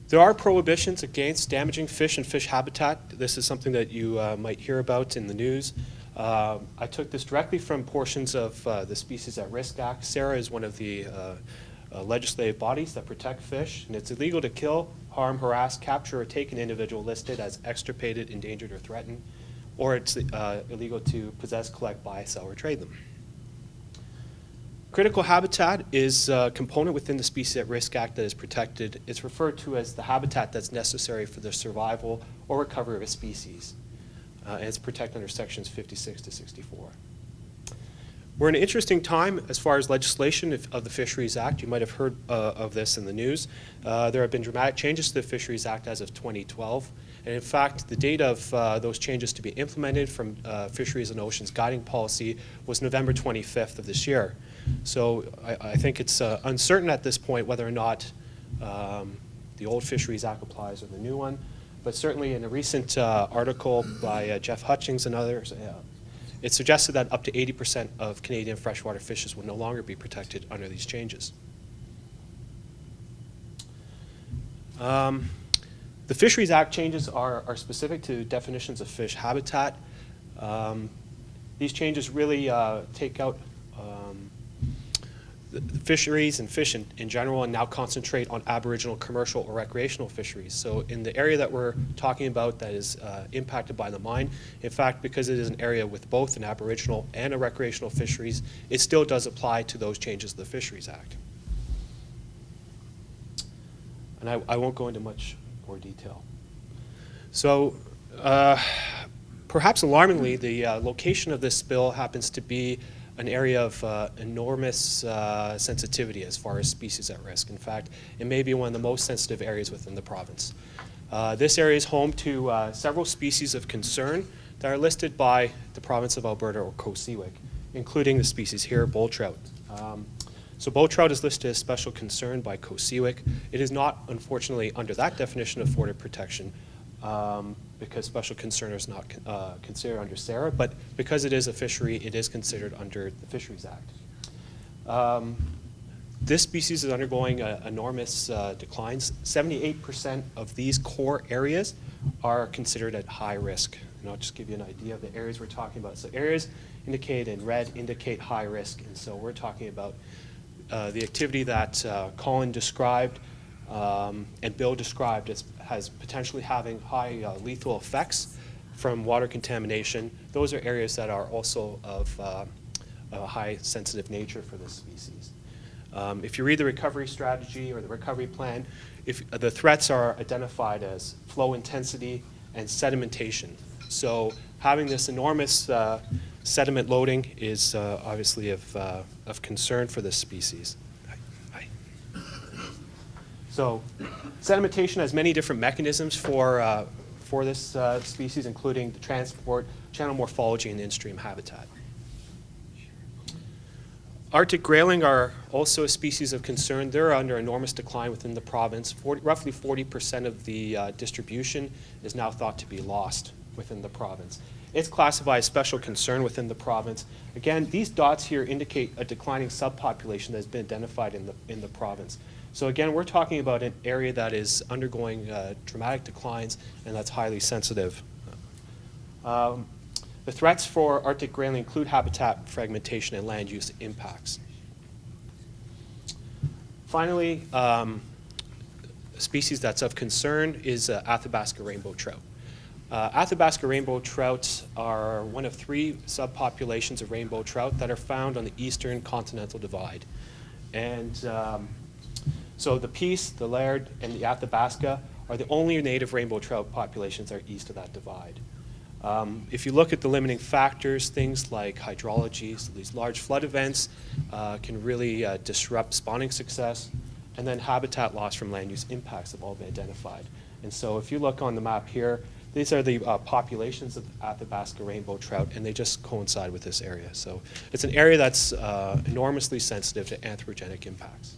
There are prohibitions against damaging fish and fish habitat. This is something that you might hear about in the news. I took this directly from portions of the Species at Risk Act. SARA is one of the legislative bodies that protect fish, and it's illegal to kill, harm, harass, capture, or take an individual listed as extirpated, endangered, or threatened, or it's illegal to possess, collect, buy, sell, or trade them. Critical habitat is a component within the Species at Risk Act that is protected. It's referred to as the habitat that's necessary for the survival or recovery of a species. And it's protected under sections 56 to 64. We're in an interesting time as far as legislation of the Fisheries Act. You might have heard of this in the news. There have been dramatic changes to the Fisheries Act as of 2012. And in fact, the date of those changes to be implemented from Fisheries and Oceans Guiding Policy was November 25th of this year. So I think it's uncertain at this point whether or not the old Fisheries Act applies or the new one. But certainly in a recent article by Jeff Hutchings and others, it suggested that up to 80% of Canadian freshwater fishes will no longer be protected under these changes. The Fisheries Act changes are specific to definitions of fish habitat. These changes really take out the fisheries and fish in general and now concentrate on Aboriginal commercial or recreational fisheries. So in the area that we're talking about that is impacted by the mine, in fact, because it is an area with both an Aboriginal and a recreational fisheries, it still does apply to those changes to the Fisheries Act. And I won't go into much more detail. So perhaps alarmingly, the location of this spill happens to be an area of enormous sensitivity as far as species at risk. In fact, it may be one of the most sensitive areas within the province. This area is home to several species of concern that are listed by the province of Alberta or COSEWIC, including the species here, bull trout. So bull trout is listed as special concern by COSEWIC. It is not, unfortunately, under that definition of afforded protection, because special concern is not considered under SARA, but because it is a fishery, it is considered under the Fisheries Act. This species is undergoing enormous declines. 78% of these core areas are considered at high risk. And I'll just give you an idea of the areas we're talking about. So areas indicated in red indicate high risk, and so we're talking about the activity that Colin described and Bill described as potentially having high lethal effects from water contamination. Those are areas that are also of a high sensitive nature for this species. If you read the recovery strategy or the recovery plan, if the threats are identified as flow intensity and sedimentation. So having this enormous sediment loading is obviously of concern for this species. So sedimentation has many different mechanisms for this species, including the transport, channel morphology, and in-stream habitat. Arctic grayling are also a species of concern. They're under enormous decline within the province. Roughly 40% of the distribution is now thought to be lost within the province. It's classified as special concern within the province. Again, these dots here indicate a declining subpopulation that has been identified in the province. So again, we're talking about an area that is undergoing dramatic declines and that's highly sensitive. The threats for Arctic grayling include habitat fragmentation and land use impacts. Finally, a species that's of concern is Athabasca rainbow trout. Athabasca rainbow trout are one of 3 subpopulations of rainbow trout that are found on the eastern continental divide. And so the Peace, the Laird, and the Athabasca are the only native rainbow trout populations that are east of that divide. If you look at the limiting factors, things like hydrology, so these large flood events can really disrupt spawning success, and then habitat loss from land use impacts have all been identified. And so if you look on the map here, these are the populations of Athabasca rainbow trout, and they just coincide with this area. So it's an area that's enormously sensitive to anthropogenic impacts.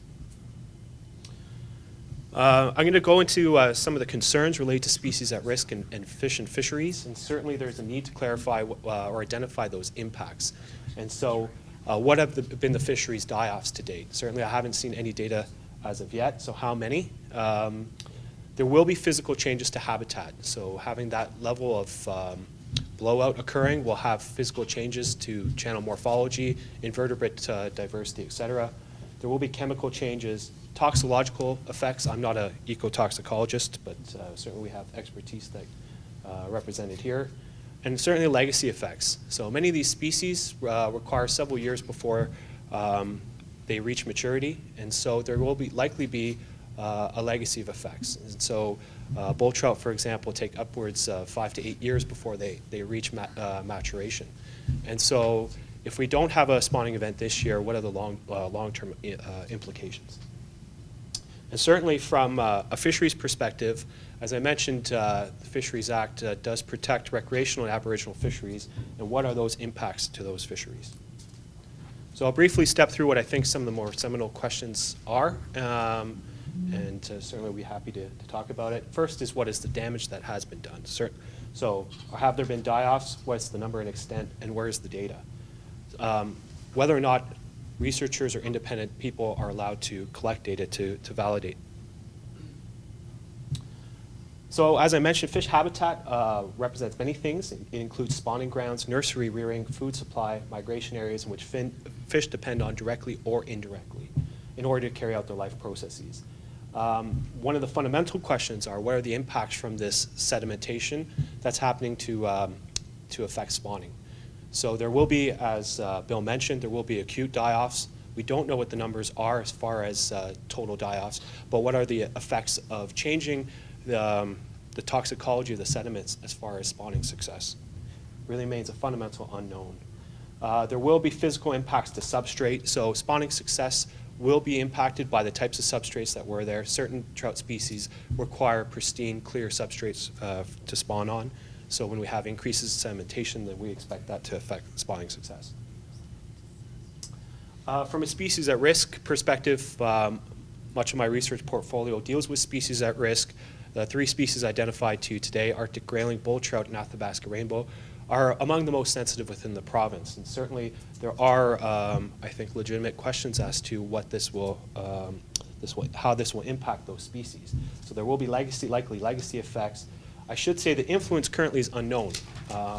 I'm going to go into some of the concerns related to species at risk and fish and fisheries, and certainly there's a need to clarify or identify those impacts. And so what have been the fisheries die-offs to date? Certainly I haven't seen any data as of yet, so how many? There will be physical changes to habitat. So having that level of blowout occurring will have physical changes to channel morphology, invertebrate diversity, et cetera. There will be chemical changes, toxicological effects. I'm not an ecotoxicologist, but certainly we have expertise that represented here. And certainly legacy effects. So many of these species require several years before they reach maturity, and so there will likely be a legacy of effects. And so bull trout, for example, take upwards 5 to 8 years before they reach maturation. And so if we don't have a spawning event this year, what are the long-term implications? And certainly from a fisheries perspective, as I mentioned, the Fisheries Act does protect recreational and aboriginal fisheries, and what are those impacts to those fisheries? So I'll briefly step through what I think some of the more seminal questions are, and certainly we'll be happy to talk about it. First is, what is the damage that has been done? So have there been die-offs? What's the number and extent, and where is the data? Whether or not researchers or independent people are allowed to collect data to validate. So as I mentioned, fish habitat represents many things. It includes spawning grounds, nursery rearing, food supply, migration areas in which fish depend on directly or indirectly in order to carry out their life processes. One of the fundamental questions are, what are the impacts from this sedimentation that's happening to affect spawning? So there will be, as Bill mentioned, there will be acute die-offs. We don't know what the numbers are as far as total die-offs, but what are the effects of changing the toxicology of the sediments as far as spawning success? Really remains a fundamental unknown. There will be physical impacts to substrate, so spawning success will be impacted by the types of substrates that were there. Certain trout species require pristine, clear substrates to spawn on. So when we have increases in sedimentation, then we expect that to affect spawning success. From a species at risk perspective, much of my research portfolio deals with species at risk. The 3 species identified to you today, Arctic grayling, bull trout, and Athabasca rainbow, are among the most sensitive within the province. And certainly there are, I think, legitimate questions as to what this will, how this will impact those species. So there will be likely legacy effects. I should say the influence currently is unknown.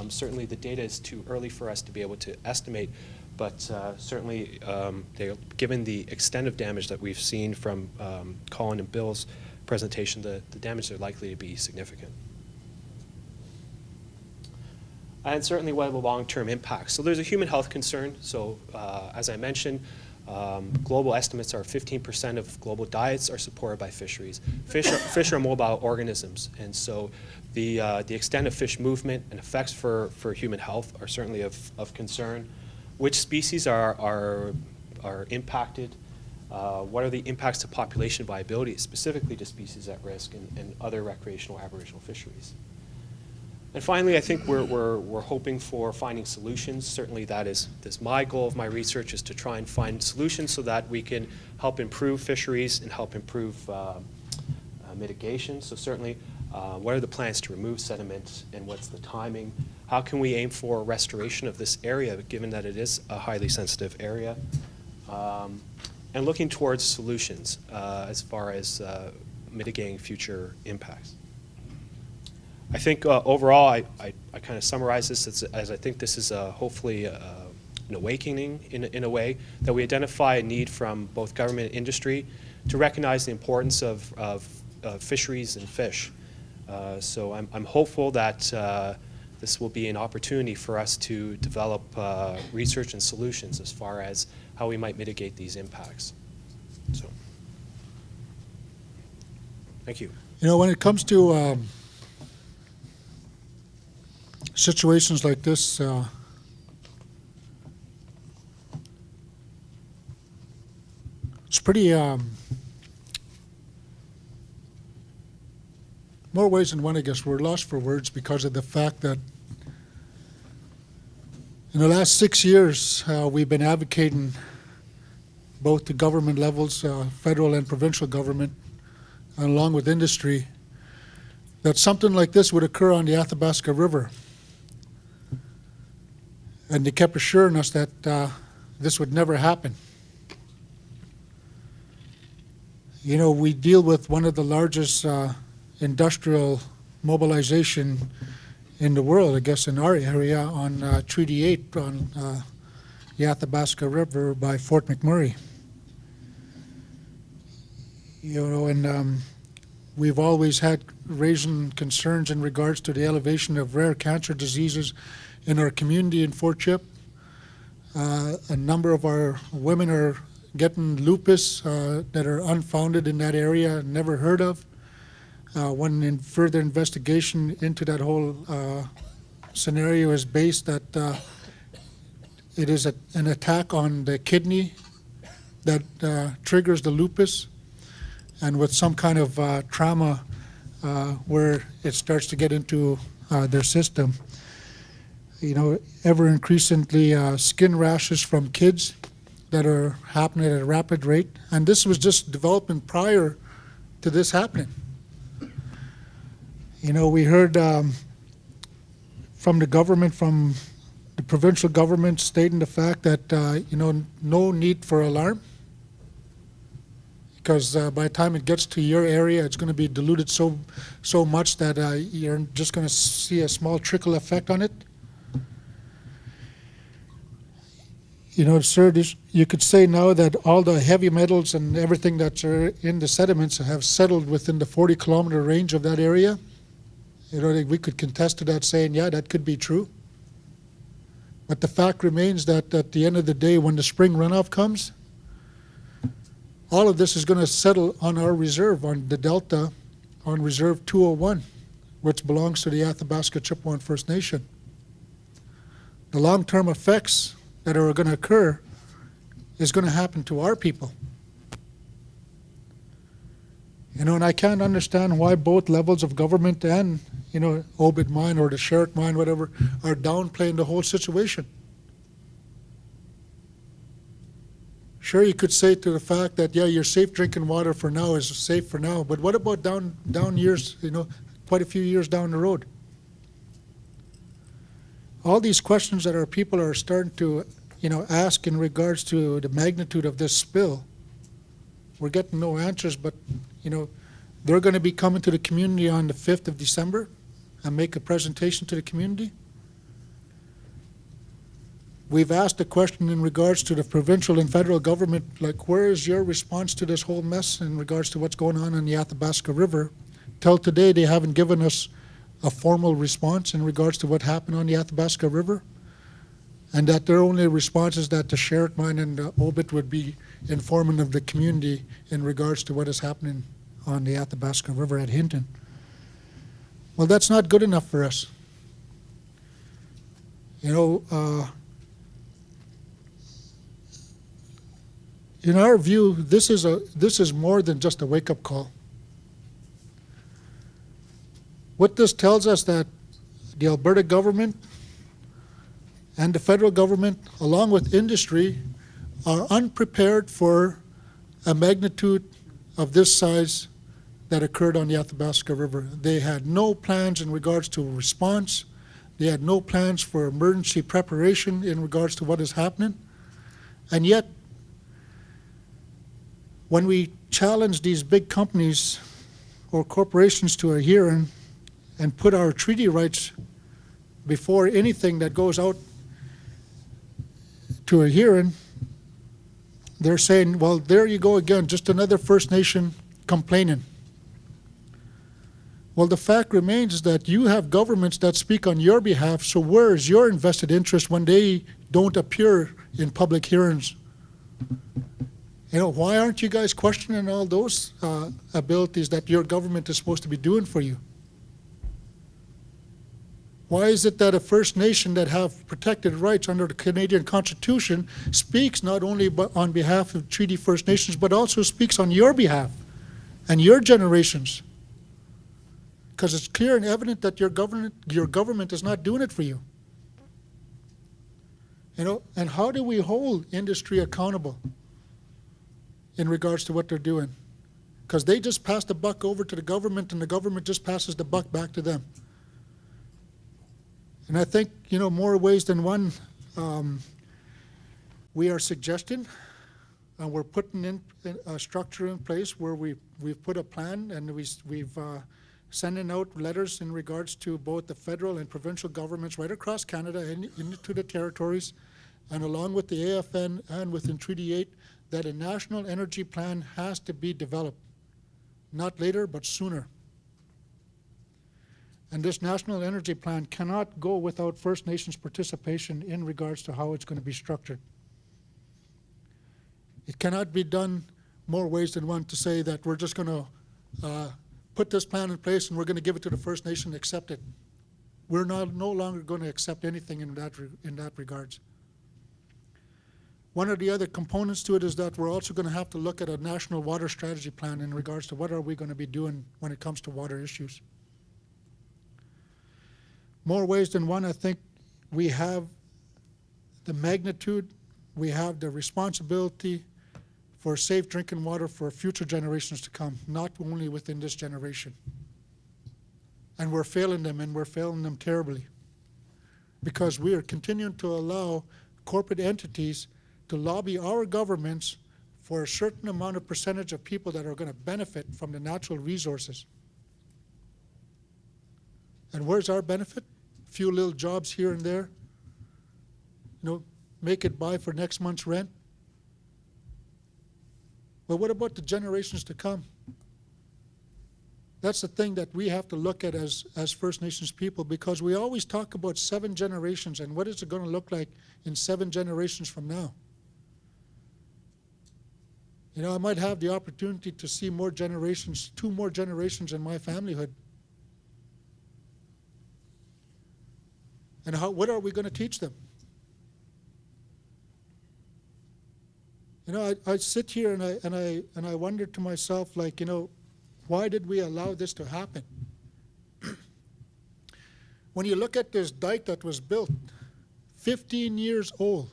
Certainly the data is too early for us to be able to estimate, but certainly given the extent of damage that we've seen from Colin and Bill's presentation, the damage are likely to be significant. And certainly what are the long-term impacts? So there's a human health concern. So as I mentioned, global estimates are 15% of global diets are supported by fisheries. Fish are mobile organisms, and so the extent of fish movement and effects for human health are certainly of concern. Which species are impacted? What are the impacts to population viability, specifically to species at risk and other recreational aboriginal fisheries? And finally, I think we're hoping for finding solutions. Certainly that's my goal of my research, is to try and find solutions so that we can help improve fisheries and help improve mitigation. So certainly, what are the plans to remove sediment, and what's the timing? How can we aim for restoration of this area, given that it is a highly sensitive area? And looking towards solutions as far as mitigating future impacts. I think overall, I kind of summarize this as I think this is hopefully an awakening in a way, that we identify a need from both government and industry to recognize the importance of fisheries and fish. So I'm hopeful that this will be an opportunity for us to develop research and solutions as far as how we might mitigate these impacts. So, thank you. You know, when it comes to situations like this, it's pretty, more ways than one, I guess. We're lost for words because of the fact that in the last 6 years, we've been advocating both the government levels, federal and provincial government, and along with industry, that something like this would occur on the Athabasca River. And they kept assuring us that this would never happen. You know, we deal with one of the largest industrial mobilization in the world, I guess in our area, on Treaty 8 on the Athabasca River by Fort McMurray. You know, and we've always had raising concerns in regards to the elevation of rare cancer diseases in our community in Fort Chip. A number of our women are getting lupus that are unfounded in that area, never heard of. One further investigation into that whole scenario is based that it is an attack on the kidney that triggers the lupus, and with some kind of trauma where it starts to get into their system. You know, ever increasingly skin rashes from kids that are happening at a rapid rate. And this was just developing prior to this happening. You know, we heard from the government, from the provincial government, stating the fact that, you know, no need for alarm, because by the time it gets to your area, it's going to be diluted so much that you're just going to see a small trickle effect on it. You know, sir, you could say now that all the heavy metals and everything that's in the sediments have settled within the 40-kilometer range of that area. You know, we could contest to that, saying, yeah, that could be true. But the fact remains that at the end of the day, when the spring runoff comes, all of this is going to settle on our reserve, on the Delta, on Reserve 201, which belongs to the Athabasca Chipewyan First Nation. The long-term effects that are going to occur is going to happen to our people. You know, and I can't understand why both levels of government and, you know, Obit Mine or the Sherrit Mine, whatever, are downplaying the whole situation. Sure, you could say to the fact that, yeah, your safe drinking water for now is safe for now, but what about down years, you know, quite a few years down the road? All these questions that our people are starting to, you know, ask in regards to the magnitude of this spill, we're getting no answers, but, you know, they're going to be coming to the community on the 5th of December and make a presentation to the community. We've asked a question in regards to the provincial and federal government, like, where is your response to this whole mess in regards to what's going on the Athabasca River? Till today, they haven't given us a formal response in regards to what happened on the Athabasca River, and that their only response is that the Sherrit Mine and the Obit would be informing of the community in regards to what is happening on the Athabasca River at Hinton. Well, that's not good enough for us. You know, in our view, this is more than just a wake-up call. What this tells us that the Alberta government and the federal government, along with industry, are unprepared for a magnitude of this size that occurred on the Athabasca River. They had no plans in regards to response. They had no plans for emergency preparation in regards to what is happening. And yet, when we challenge these big companies or corporations to a hearing and put our treaty rights before anything that goes out to a hearing, they're saying, well, there you go again, just another First Nation complaining. Well, the fact remains that you have governments that speak on your behalf, so where is your invested interest when they don't appear in public hearings? You know, why aren't you guys questioning all those abilities that your government is supposed to be doing for you? Why is it that a First Nation that have protected rights under the Canadian Constitution speaks not only on behalf of Treaty First Nations, but also speaks on your behalf and your generations? Because it's clear and evident that your government is not doing it for you. You know, and how do we hold industry accountable in regards to what they're doing? Because they just pass the buck over to the government, and the government just passes the buck back to them. And I think, you know, more ways than one, We are suggesting, and we're putting in a structure in place where we've put a plan, and we've sending out letters in regards to both the federal and provincial governments right across Canada and into the territories, and along with the AFN and within Treaty 8, that a national energy plan has to be developed. Not later, but sooner. And this national energy plan cannot go without First Nations participation in regards to how it's going to be structured. It cannot be done more ways than one to say that we're just going to put this plan in place and we're going to give it to the First Nation and accept it. We're no longer going to accept anything in that regards. One of the other components to it is that we're also going to have to look at a national water strategy plan in regards to what are we going to be doing when it comes to water issues. More ways than one, I think we have the magnitude, we have the responsibility for safe drinking water for future generations to come, not only within this generation. And we're failing them, and we're failing them terribly, because we are continuing to allow corporate entities to lobby our governments for a certain amount of percentage of people that are going to benefit from the natural resources. And where's our benefit? A few little jobs here and there, make it by for next month's rent. But what about the generations to come? That's the thing that we have to look at as First Nations people, because we always talk about 7 generations and what is it going to look like in 7 generations from now. I might have the opportunity to see more generations, 2 more generations in my familyhood. And what are we going to teach them? I sit here and I wonder to myself, why did we allow this to happen? When you look at this dike that was built, 15 years old,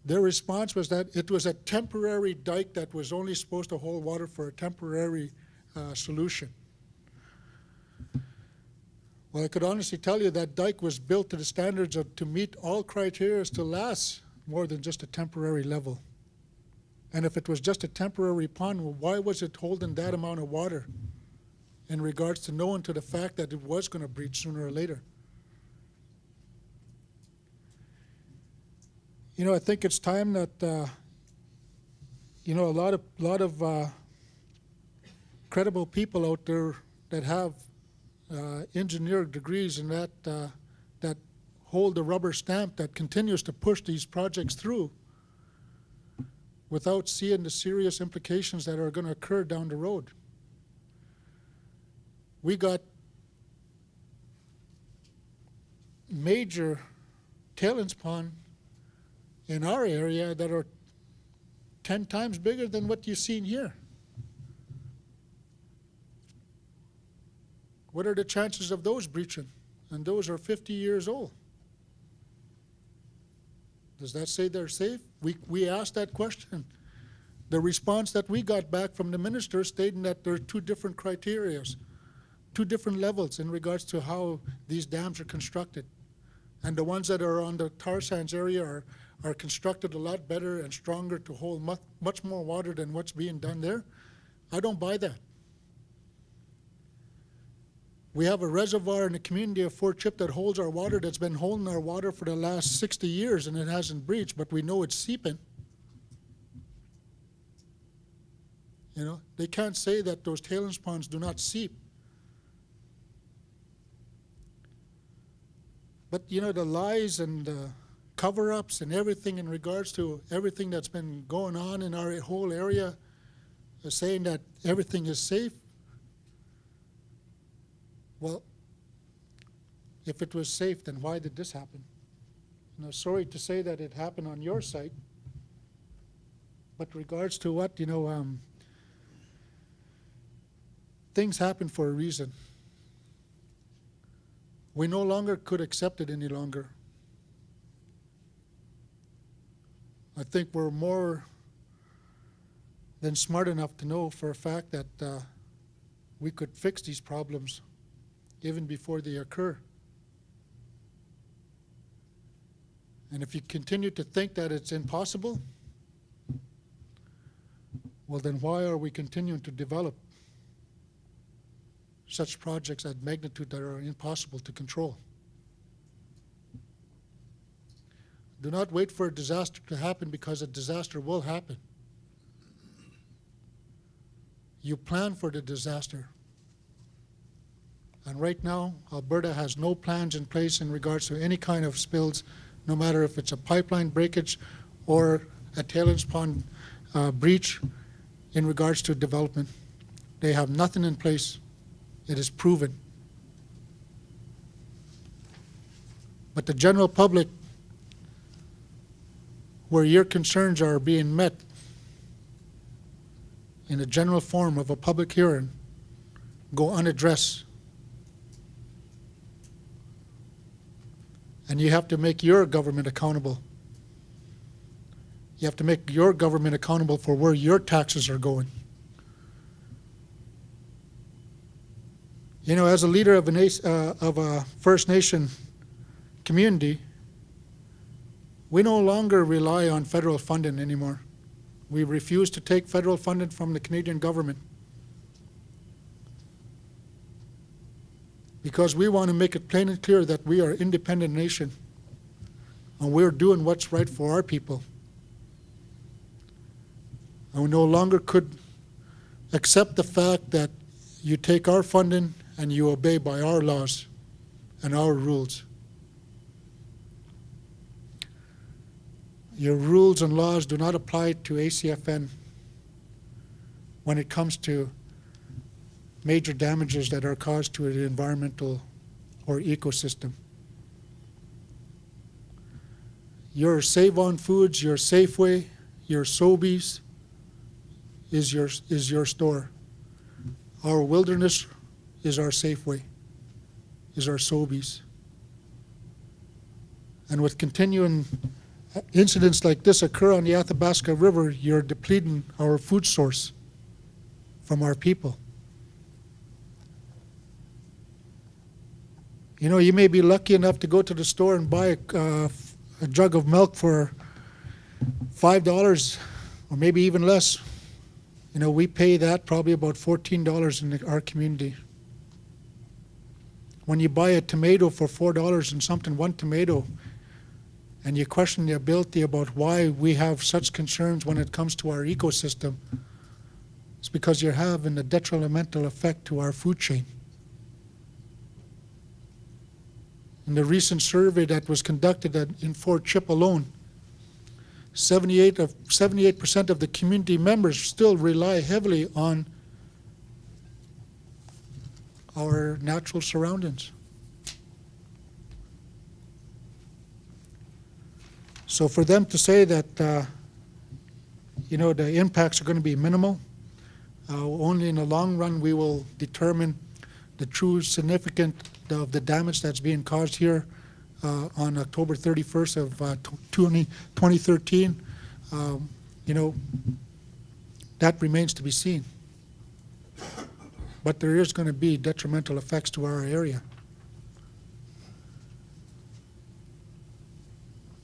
their response was that it was a temporary dike that was only supposed to hold water for a temporary solution. Well, I could honestly tell you that dike was built to the standards to meet all criteria to last more than just a temporary level. And if it was just a temporary pond, well, why was it holding that amount of water in regards to knowing to the fact that it was going to breach sooner or later? I think it's time that a lot of credible people out there that have engineer degrees and that hold the rubber stamp that continues to push these projects through without seeing the serious implications that are going to occur down the road. We got major tailings ponds in our area that are 10 times bigger than what you've seen here. What are the chances of those breaching? And those are 50 years old. Does that say they're safe? We asked that question. The response that we got back from the minister stating that there are 2 different criterias, 2 different levels in regards to how these dams are constructed. And the ones that are on the tar sands area are constructed a lot better and stronger to hold much more water than what's being done there. I don't buy that. We have a reservoir in the community of Fort Chip that holds our water, that's been holding our water for the last 60 years, and it hasn't breached, but we know it's seeping. They can't say that those tailings ponds do not seep. But, the lies and the cover-ups and everything in regards to everything that's been going on in our whole area, saying that everything is safe. Well, if it was safe, then why did this happen? Sorry to say that it happened on your site, but regards to what, things happen for a reason. We no longer could accept it any longer. I think we're more than smart enough to know for a fact that we could fix these problems even before they occur. And if you continue to think that it's impossible, well, then why are we continuing to develop such projects at magnitude that are impossible to control? Do not wait for a disaster to happen, because a disaster will happen. You plan for the disaster. And right now, Alberta has no plans in place in regards to any kind of spills, no matter if it's a pipeline breakage or a tailings pond breach in regards to development. They have nothing in place. It is proven. But the general public, where your concerns are being met in a general form of a public hearing, go unaddressed. And you have to make your government accountable. You have to make your government accountable for where your taxes are going. You know, as a leader of a First Nation community, we no longer rely on federal funding anymore. We refuse to take federal funding from the Canadian government, because we want to make it plain and clear that we are an independent nation and we're doing what's right for our people. And we no longer could accept the fact that you take our funding and you obey by our laws and our rules. Your rules and laws do not apply to ACFN when it comes to major damages that are caused to the environmental or ecosystem. Your Save-On Foods, your Safeway, your Sobeys is your store. Our wilderness is our Safeway, is our Sobeys. And with continuing incidents like this occur on the Athabasca River, you're depleting our food source from our people. You know, you may be lucky enough to go to the store and buy a jug of milk for $5 or maybe even less. You know, we pay that probably about $14 in our community. When you buy a tomato for $4 and something, one tomato, and you question the ability about why we have such concerns when it comes to our ecosystem, it's because you're having a detrimental effect to our food chain. In the recent survey that was conducted in Fort Chip alone, 78% of the community members still rely heavily on our natural surroundings. So for them to say that, you know, the impacts are going to be minimal, only in the long run we will determine the true significance of the damage that's being caused here on October 31st of 2013, you know, that remains to be seen. But there is going to be detrimental effects to our area.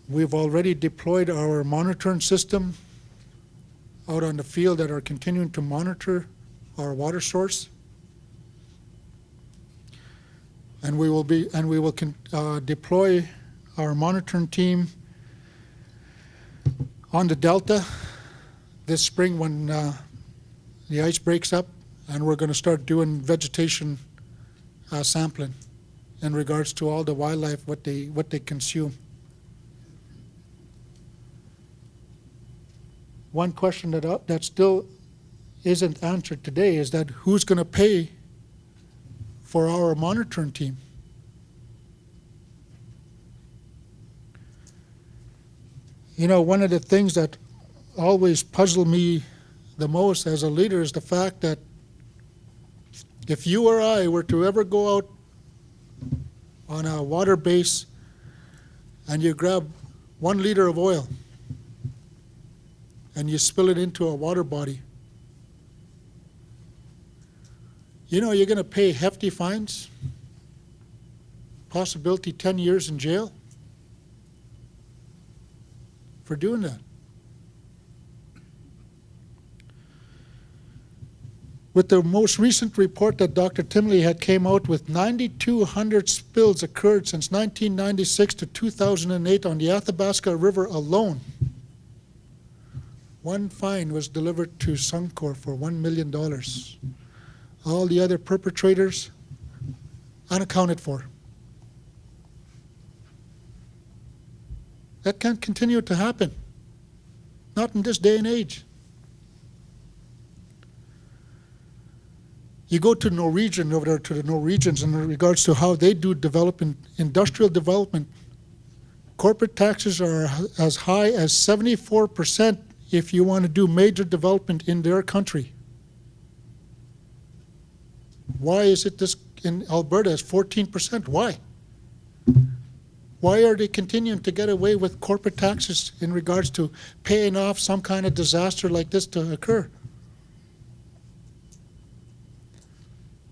We've already deployed our monitoring system out on the field that are continuing to monitor our water source. And we will deploy our monitoring team on the Delta this spring when the ice breaks up, and we're going to start doing vegetation sampling in regards to all the wildlife, what they consume. One question that still isn't answered today is that who's going to pay for our monitoring team? You know, one of the things that always puzzled me the most as a leader is the fact that if you or I were to ever go out on a water base and you grab 1 liter of oil and you spill it into a water body, you know you're going to pay hefty fines, possibility 10 years in jail. for doing that. With the most recent report that Dr. Timley had came out with, 9,200 spills occurred since 1996 to 2008 on the Athabasca River alone. One fine was delivered to Suncor for $1 million. All the other perpetrators unaccounted for. That can't continue to happen. Not in this day and age. You go to Norwegian over there, to the Norwegians, in regards to how they do development, industrial development. Corporate taxes are as high as 74% if you want to do major development in their country. Why is it this in Alberta is 14%? Why? Why are they continuing to get away with corporate taxes in regards to paying off some kind of disaster like this to occur?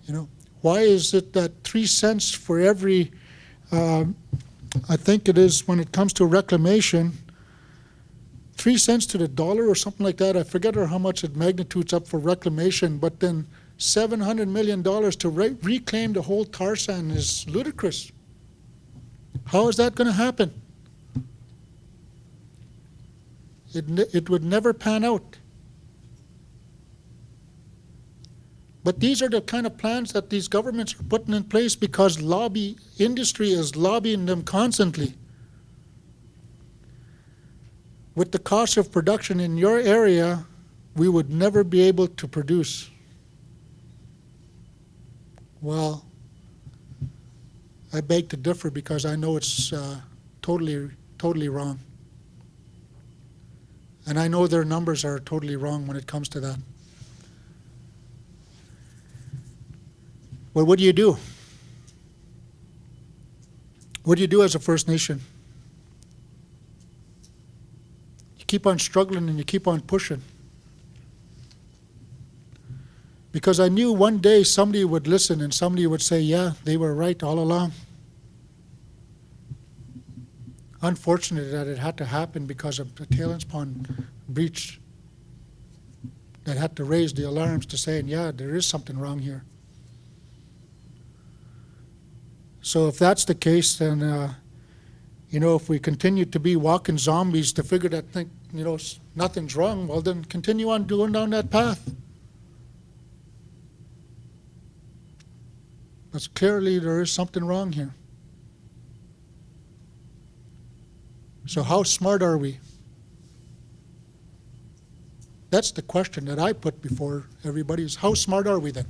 You know, why is it that 3 cents for every, I think it is when it comes to reclamation, 3 cents to the dollar or something like that. I forget how much the magnitude's up for reclamation, but then $700 million to reclaim the whole tar sand is ludicrous. How is that going to happen? It would never pan out. But these are the kind of plans that these governments are putting in place because industry is lobbying them constantly. With the cost of production in your area, we would never be able to produce. Well, I beg to differ because I know it's totally wrong. And I know their numbers are totally wrong when it comes to that. Well, what do you do? What do you do as a First Nation? You keep on struggling and you keep on pushing. Because I knew one day somebody would listen and somebody would say, yeah, they were right all along. Unfortunate that it had to happen because of the Tailings Pond breach that had to raise the alarms to saying, yeah, there is something wrong here. So if that's the case, then, if we continue to be walking zombies to figure that nothing's wrong, well, then continue on going down that path. But clearly there is something wrong here. So how smart are we? That's the question that I put before everybody is, how smart are we then?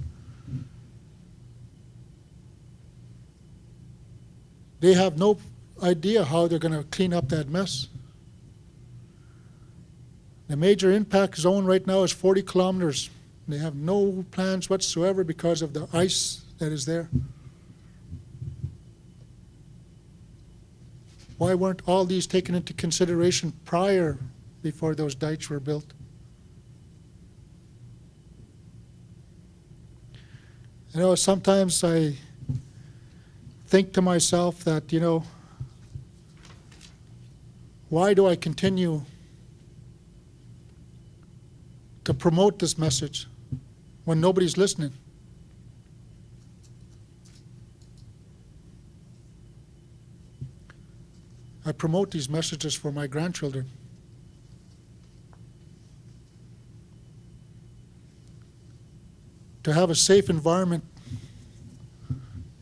They have no idea how they're going to clean up that mess. The major impact zone right now is 40 kilometers. They have no plans whatsoever because of the ice that is there. Why weren't all these taken into consideration before those dikes were built? Sometimes I think to myself that, why do I continue to promote this message when nobody's listening? I promote these messages for my grandchildren. To have a safe environment,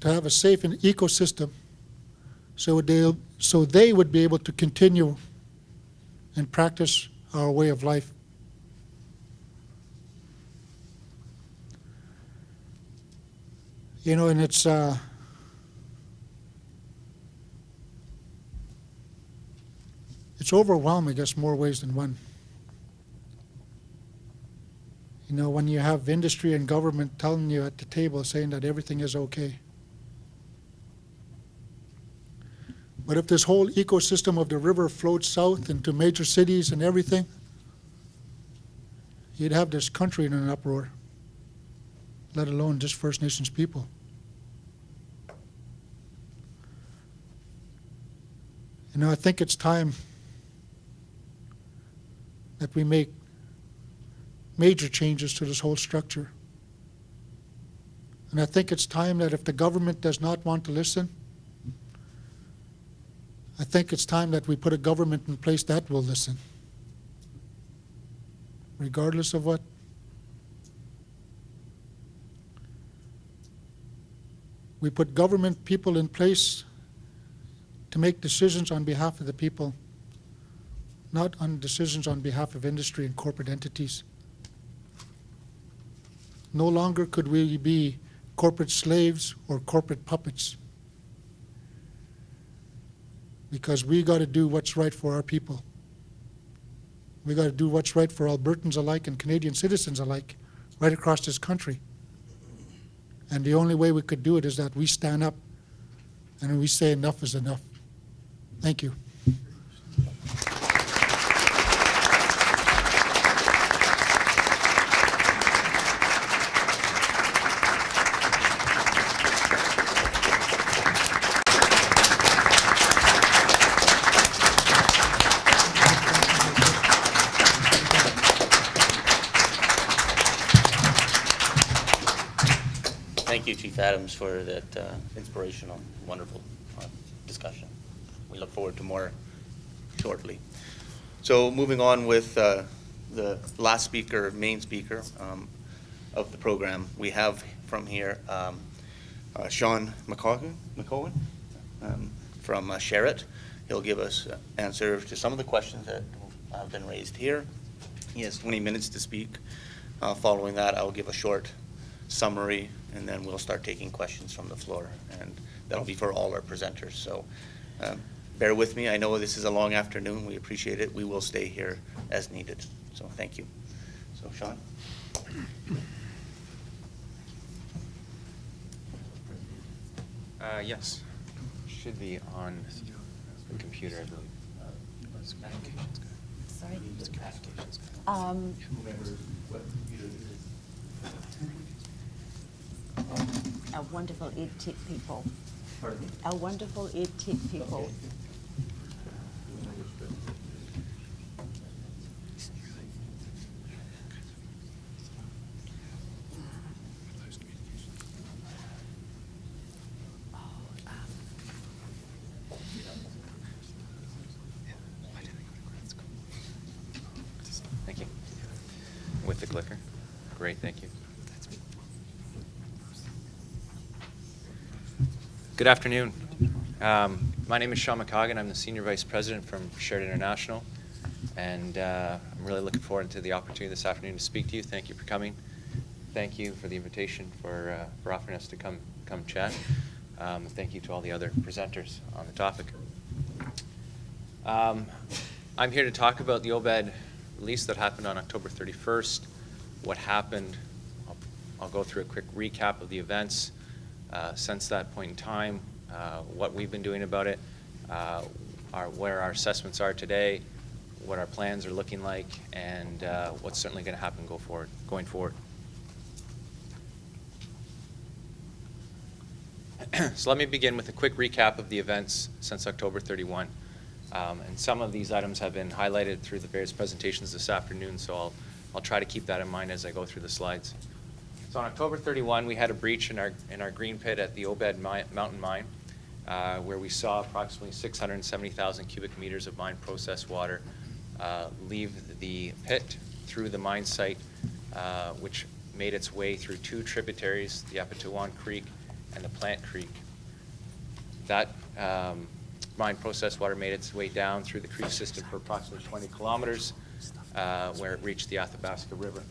to have a safe ecosystem, so they would be able to continue and practice our way of life. And it's overwhelming, I guess, more ways than one. When you have industry and government telling you at the table saying that everything is okay. But if this whole ecosystem of the river flowed south into major cities and everything, you'd have this country in an uproar, let alone just First Nations people. I think it's time that we make major changes to this whole structure. And I think it's time that if the government does not want to listen, I think it's time that we put a government in place that will listen, regardless of what. We put government people in place to make decisions on behalf of the people, not on decisions on behalf of industry and corporate entities. No longer could we be corporate slaves or corporate puppets, because we got to do what's right for our people. We got to do what's right for Albertans alike and Canadian citizens alike, right across this country. And the only way we could do it is that we stand up and we say enough is enough. Thank you. Thank you, Chief Adams, for that inspirational, wonderful discussion. We look forward to more shortly. So moving on with the last speaker, main speaker of the program, we have from here Sean McCowan from Sherrit. He'll give us answer to some of the questions that have been raised here. He has 20 minutes to speak. Following that, I'll give a short summary, and then we'll start taking questions from the floor, and that'll be for all our presenters. So bear with me. I know this is a long afternoon. We appreciate it. We will stay here as needed. So thank you. So Sean. Yes. Should be on the computer, I believe. Sorry. Our wonderful EdTech people. Our wonderful EdTech people. Thank you. With the clicker. Great, thank you. Good afternoon. My name is Sean McCoggin. I'm the Senior Vice President from Sherrit International, and I'm really looking forward to the opportunity this afternoon to speak to you. Thank you for coming. Thank you for the invitation, for offering us to come chat. Thank you to all the other presenters on the topic. I'm here to talk about the OBED release that happened on October 31st, what happened. I'll go through a quick recap of the events since that point in time, what we've been doing about it, where our assessments are today, what our plans are looking like, and what's certainly going to happen going forward. So let me begin with a quick recap of the events since October 31. And some of these items have been highlighted through the various presentations this afternoon, so I'll try to keep that in mind as I go through the slides. So on October 31, we had a breach in our green pit at the OBED mountain mine, where we saw approximately 670,000 cubic meters of mine process water leave the pit through the mine site, which made its way through two tributaries, the Chipewyan Creek and the Plant Creek. That mine process water made its way down through the creek system for approximately 20 kilometers, where it reached the Athabasca River.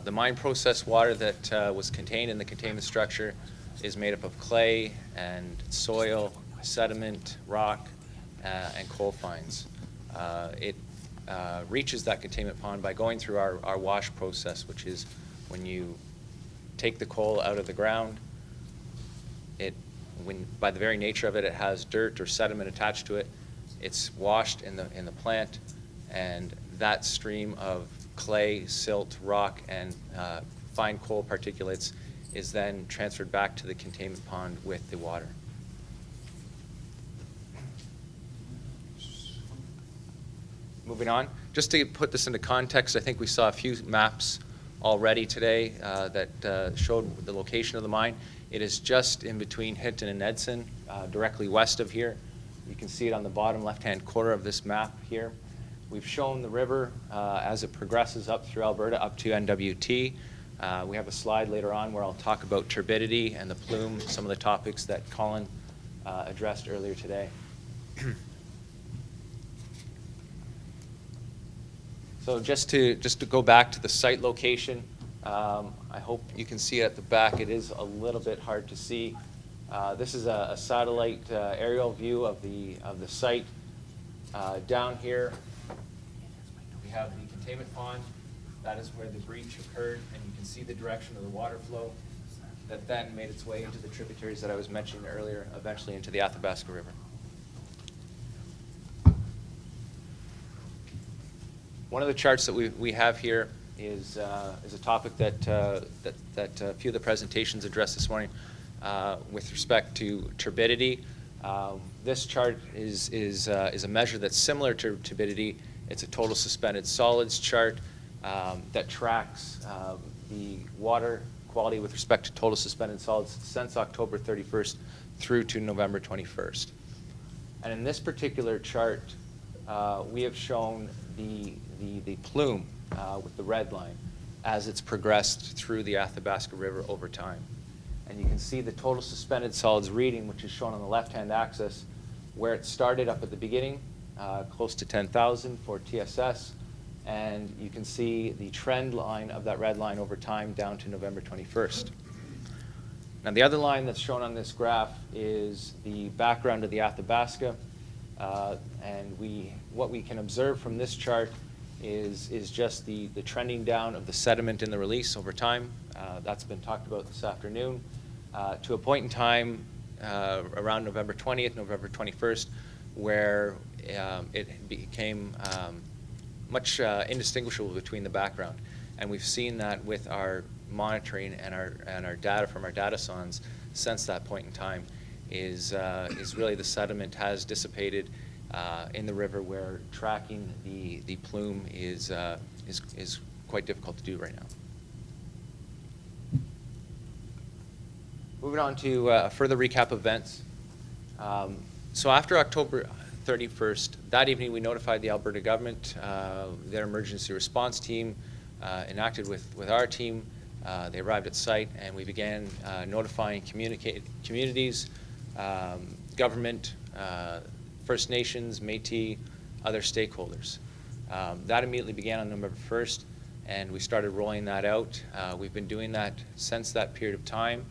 The mine process water that was contained in the containment structure is made up of clay and soil, sediment, rock, and coal fines. It reaches that containment pond by going through our wash process, which is when you take the coal out of the ground. By the very nature of it, it has dirt or sediment attached to it. It's washed in the plant, and that stream of clay, silt, rock, and fine coal particulates is then transferred back to the containment pond with the water. Moving on, just to put this into context, I think we saw a few maps already today that showed the location of the mine. It is just in between Hinton and Edson, directly west of here. You can see it on the bottom left-hand corner of this map here. We've shown the river as it progresses up through Alberta up to NWT. We have a slide later on where I'll talk about turbidity and the plume, some of the topics that Colin addressed earlier today. So just to go back to the site location, I hope you can see it at the back. It is a little bit hard to see. This is a satellite aerial view of the site. Down here, we have the containment pond. That is where the breach occurred, and you can see the direction of the water flow that then made its way into the tributaries that I was mentioning earlier, eventually into the Athabasca River. One of the charts that we have here is a topic that a few of the presentations addressed this morning with respect to turbidity. This chart is a measure that's similar to turbidity. It's a total suspended solids chart that tracks the water quality with respect to total suspended solids since October 31st through to November 21st. And in this particular chart, we have shown the plume with the red line as it's progressed through the Athabasca River over time. And you can see the total suspended solids reading, which is shown on the left-hand axis, where it started up at the beginning, close to 10,000 for TSS, and you can see the trend line of that red line over time down to November 21st. Now the other line that's shown on this graph is the background of the Athabasca, and what we can observe from this chart is just the trending down of the sediment in the release over time. That's been talked about this afternoon, to a point in time around November 20th, November 21st, where it became much indistinguishable between the background. And we've seen that with our monitoring and our data from our data sondes since that point in time is really the sediment has dissipated in the river, where tracking the plume is quite difficult to do right now. Moving on to a further recap of events. So after October 31st, that evening we notified the Alberta government. Their emergency response team enacted with our team. They arrived at site, and we began notifying communities, government, First Nations, Métis, other stakeholders. That immediately began on November 1st, and we started rolling that out. We've been doing that since that period of time.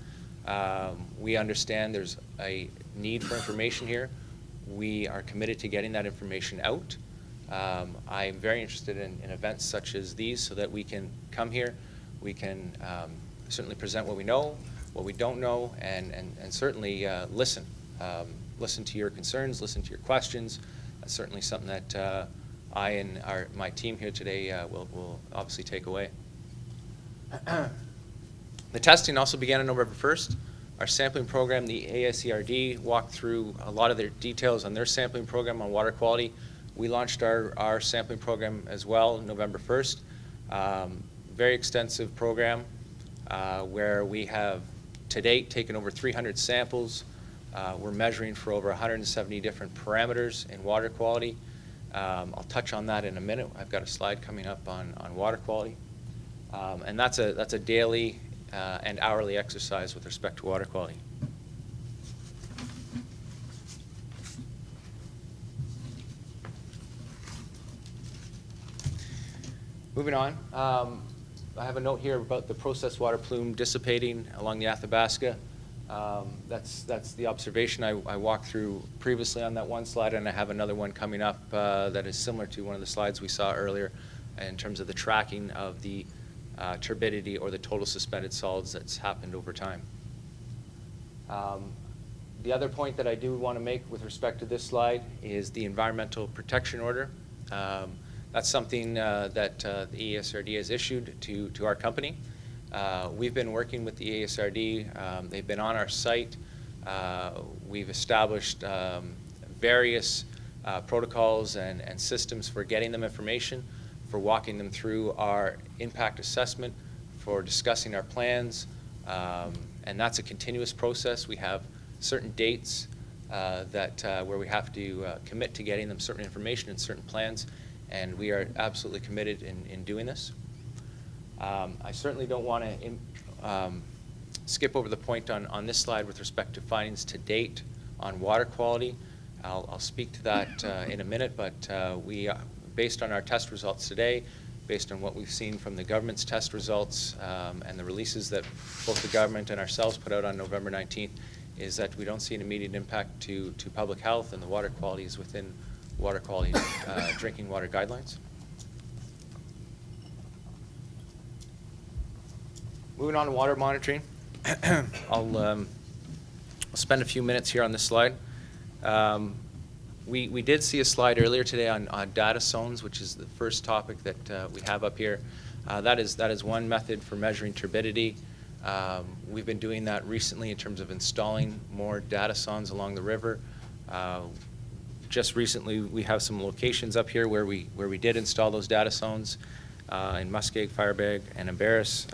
We understand there's a need for information here. We are committed to getting that information out. I'm very interested in events such as these so that we can come here, we can certainly present what we know, what we don't know, and certainly listen. Listen to your concerns, listen to your questions. That's certainly something that I and my team here today will obviously take away. The testing also began on November 1st. Our sampling program, the ASERD, walked through a lot of their details on their sampling program on water quality. We launched our sampling program as well November 1st. Very extensive program where we have to date taken over 300 samples. We're measuring for over 170 different parameters in water quality. I'll touch on that in a minute. I've got a slide coming up on water quality. And that's a daily and hourly exercise with respect to water quality. Moving on, I have a note here about the processed water plume dissipating along the Athabasca. That's the observation I walked through previously on that one slide, and I have another one coming up that is similar to one of the slides we saw earlier in terms of the tracking of the turbidity or the total suspended solids that's happened over time. The other point that I do want to make with respect to this slide is the Environmental Protection Order. That's something that the ASRD has issued to our company. We've been working with the ASRD. They've been on our site. We've established various protocols and systems for getting them information, for walking them through our impact assessment, for discussing our plans, and that's a continuous process. We have certain dates where we have to commit to getting them certain information and certain plans, and we are absolutely committed in doing this. I certainly don't want to skip over the point on this slide with respect to findings to date on water quality. I'll speak to that in a minute, but based on our test results today, based on what we've seen from the government's test results and the releases that both the government and ourselves put out on November 19th, is that we don't see an immediate impact to public health, and the water quality is within water quality drinking water guidelines. Moving on to water monitoring, I'll spend a few minutes here on this slide. We did see a slide earlier today on data zones, which is the first topic that we have up here. That is one method for measuring turbidity. We've been doing that recently in terms of installing more data zones along the river. Just recently, we have some locations up here where we did install those data zones in Muskeg, Firebag, and Embarrass,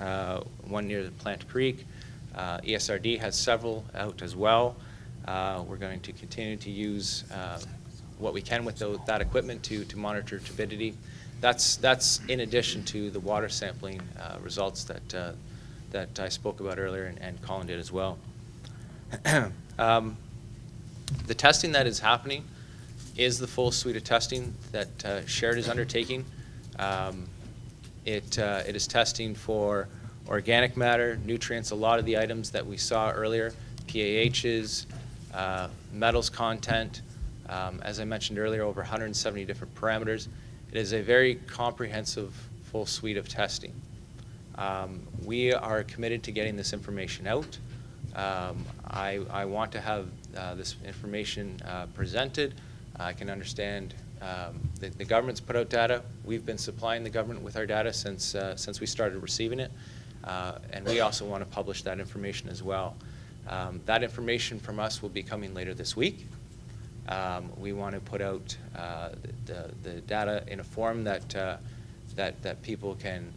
one near the Plant Creek. ESRD has several out as well. We're going to continue to use what we can with that equipment to monitor turbidity. That's in addition to the water sampling results that I spoke about earlier and Colin did as well. The testing that is happening is the full suite of testing that Sherrit is undertaking. It is testing for organic matter, nutrients, a lot of the items that we saw earlier, PAHs, metals content, as I mentioned earlier, over 170 different parameters. It is a very comprehensive full suite of testing. We are committed to getting this information out. I want to have this information presented. I can understand the government's put out data. We've been supplying the government with our data since we started receiving it, and we also want to publish that information as well. That information from us will be coming later this week. We want to put out the data in a form that people can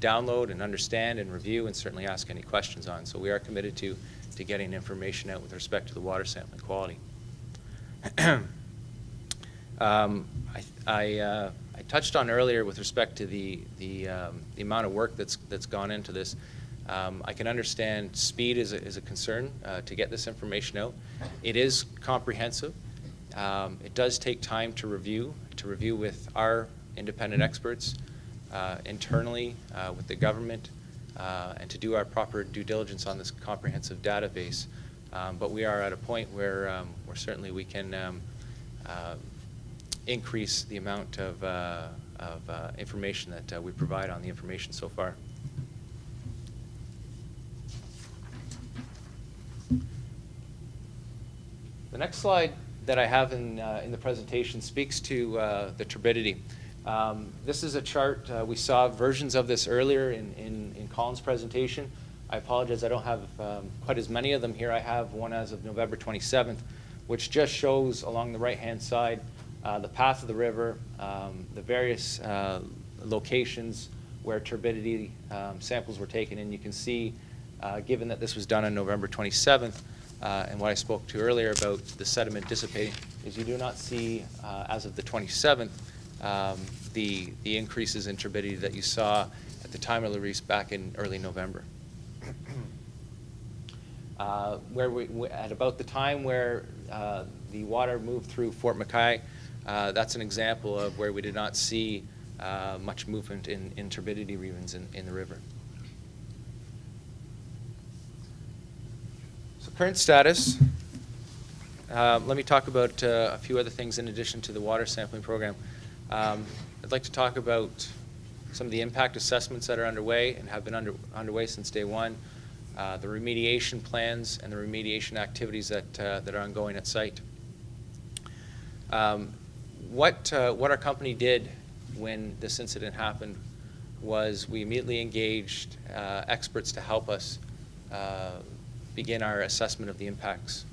download and understand and review and certainly ask any questions on. So we are committed to getting information out with respect to the water sampling quality. I touched on earlier with respect to the amount of work that's gone into this. I can understand speed is a concern to get this information out. It is comprehensive. It does take time to review with our independent experts internally with the government and to do our proper due diligence on this comprehensive database. But we are at a point where certainly we can increase the amount of information that we provide on the information so far. The next slide that I have in the presentation speaks to the turbidity. This is a chart. We saw versions of this earlier in Colin's presentation. I apologize, I don't have quite as many of them here. I have one as of November 27th, which just shows along the right-hand side the path of the river, the various locations where turbidity samples were taken. And you can see, given that this was done on November 27th, and what I spoke to earlier about the sediment dissipating, is you do not see, as of the 27th, the increases in turbidity that you saw at the time of the release back in early November. At about the time where the water moved through Fort Makere, that's an example of where we did not see much movement in turbidity regions in the river. So current status, let me talk about a few other things in addition to the water sampling program. I'd like to talk about some of the impact assessments that are underway and have been underway since day one, the remediation plans and the remediation activities that are ongoing at site. What our company did when this incident happened was we immediately engaged experts to help us begin our assessment of the impacts.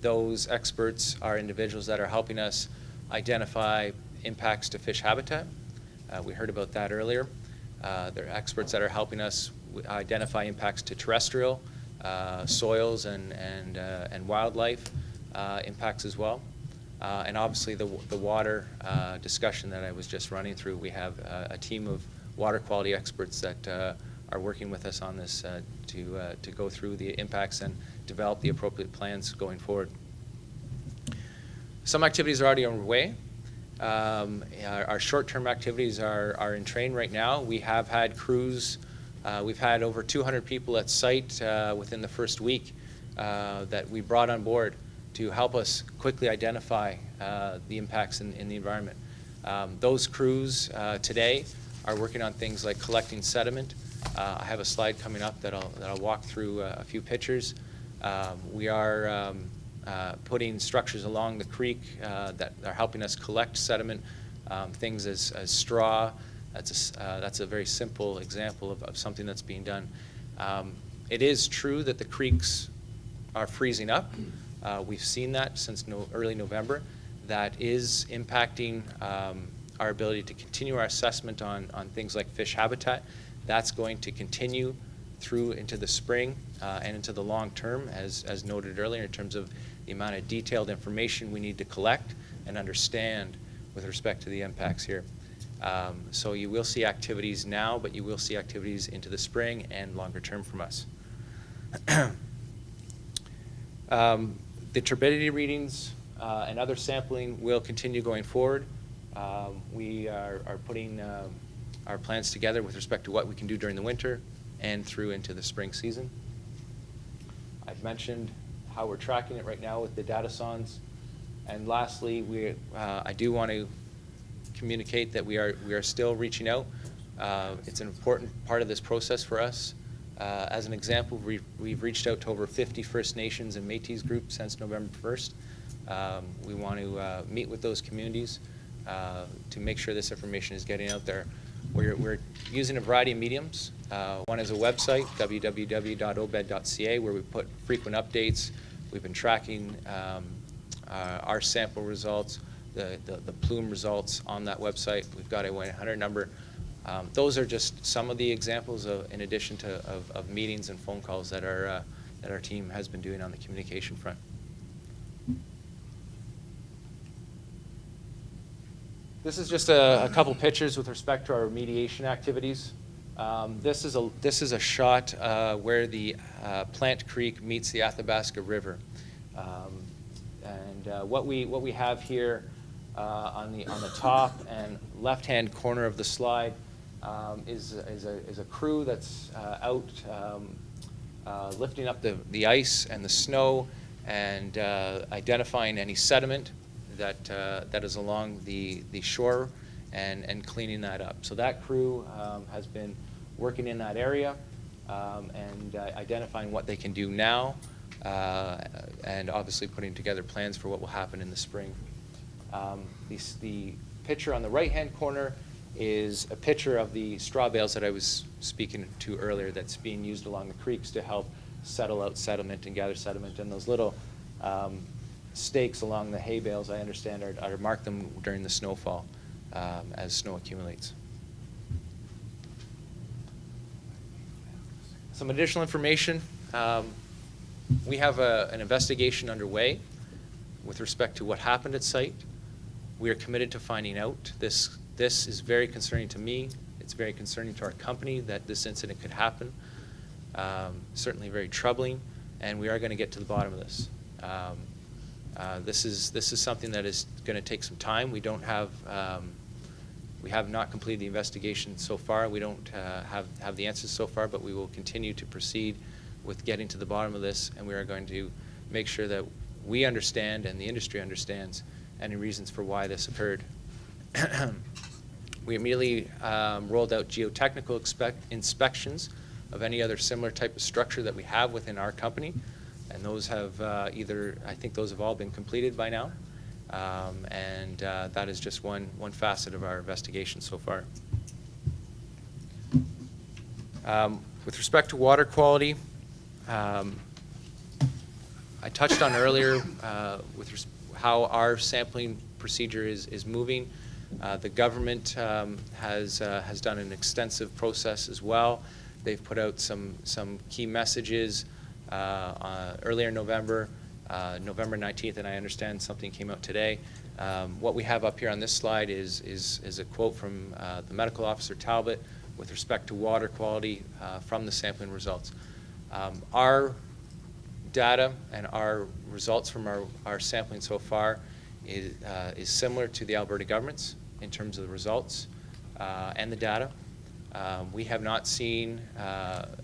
Those experts are individuals that are helping us identify impacts to fish habitat. We heard about that earlier. They're experts that are helping us identify impacts to terrestrial, soils and wildlife impacts as well. And obviously the water discussion that I was just running through, we have a team of water quality experts that are working with us on this to go through the impacts and develop the appropriate plans going forward. Some activities are already underway. Our short-term activities are in train right now. We have had crews. We've had over 200 people at site within the first week that we brought on board to help us quickly identify the impacts in the environment. Those crews today are working on things like collecting sediment. I have a slide coming up that I'll walk through a few pictures. We are putting structures along the creek that are helping us collect sediment, things as straw. That's a very simple example of something that's being done. It is true that the creeks are freezing up. We've seen that since early November. That is impacting our ability to continue our assessment on things like fish habitat. That's going to continue through into the spring and into the long term, as noted earlier, in terms of the amount of detailed information we need to collect and understand with respect to the impacts here. So you will see activities now, but you will see activities into the spring and longer term from us. The turbidity readings and other sampling will continue going forward. We are putting our plans together with respect to what we can do during the winter and through into the spring season. I've mentioned how we're tracking it right now with the data sondes. And lastly, I do want to communicate that we are still reaching out. It's an important part of this process for us. As an example, we've reached out to over 50 First Nations and Métis groups since November 1st. We want to meet with those communities to make sure this information is getting out there. We're using a variety of mediums. One is a website, www.obed.ca, where we put frequent updates. We've been tracking our sample results, the plume results on that website. We've got a 1-800 number. Those are just some of the examples in addition to of meetings and phone calls that our team has been doing on the communication front. This is just a couple pictures with respect to our remediation activities. This is a shot where the Plant Creek meets the Athabasca River, and what we have here on the top and left-hand corner of the slide is a crew that's out lifting up the ice and the snow and identifying any sediment that is along the shore and cleaning that up. So that crew has been working in that area and identifying what they can do now and obviously putting together plans for what will happen in the spring. The picture on the right-hand corner is a picture of the straw bales that I was speaking to earlier that's being used along the creeks to help settle out sediment and gather sediment. And those little stakes along the hay bales, I understand, are mark them during the snowfall as snow accumulates. Some additional information. We have an investigation underway with respect to what happened at site. We are committed to finding out. This is very concerning to me. It's very concerning to our company that this incident could happen. Certainly very troubling, and we are going to get to the bottom of this. This is something that is going to take some time. We have not completed the investigation so far. We don't have the answers so far, but we will continue to proceed with getting to the bottom of this, and we are going to make sure that we understand and the industry understands any reasons for why this occurred. We immediately rolled out geotechnical inspections of any other similar type of structure that we have within our company, and those have I think those have all been completed by now, and that is just one facet of our investigation so far. With respect to water quality, I I touched on earlier how our sampling procedure is moving. The government has done an extensive process as well. They've put out some key messages earlier in November, November 19th, and I understand something came out today. What we have up here on this slide is a quote from the medical officer Talbot with respect to water quality from the sampling results. Our data and our results from our sampling so far is similar to the Alberta government's in terms of the results and the data. We have not seen,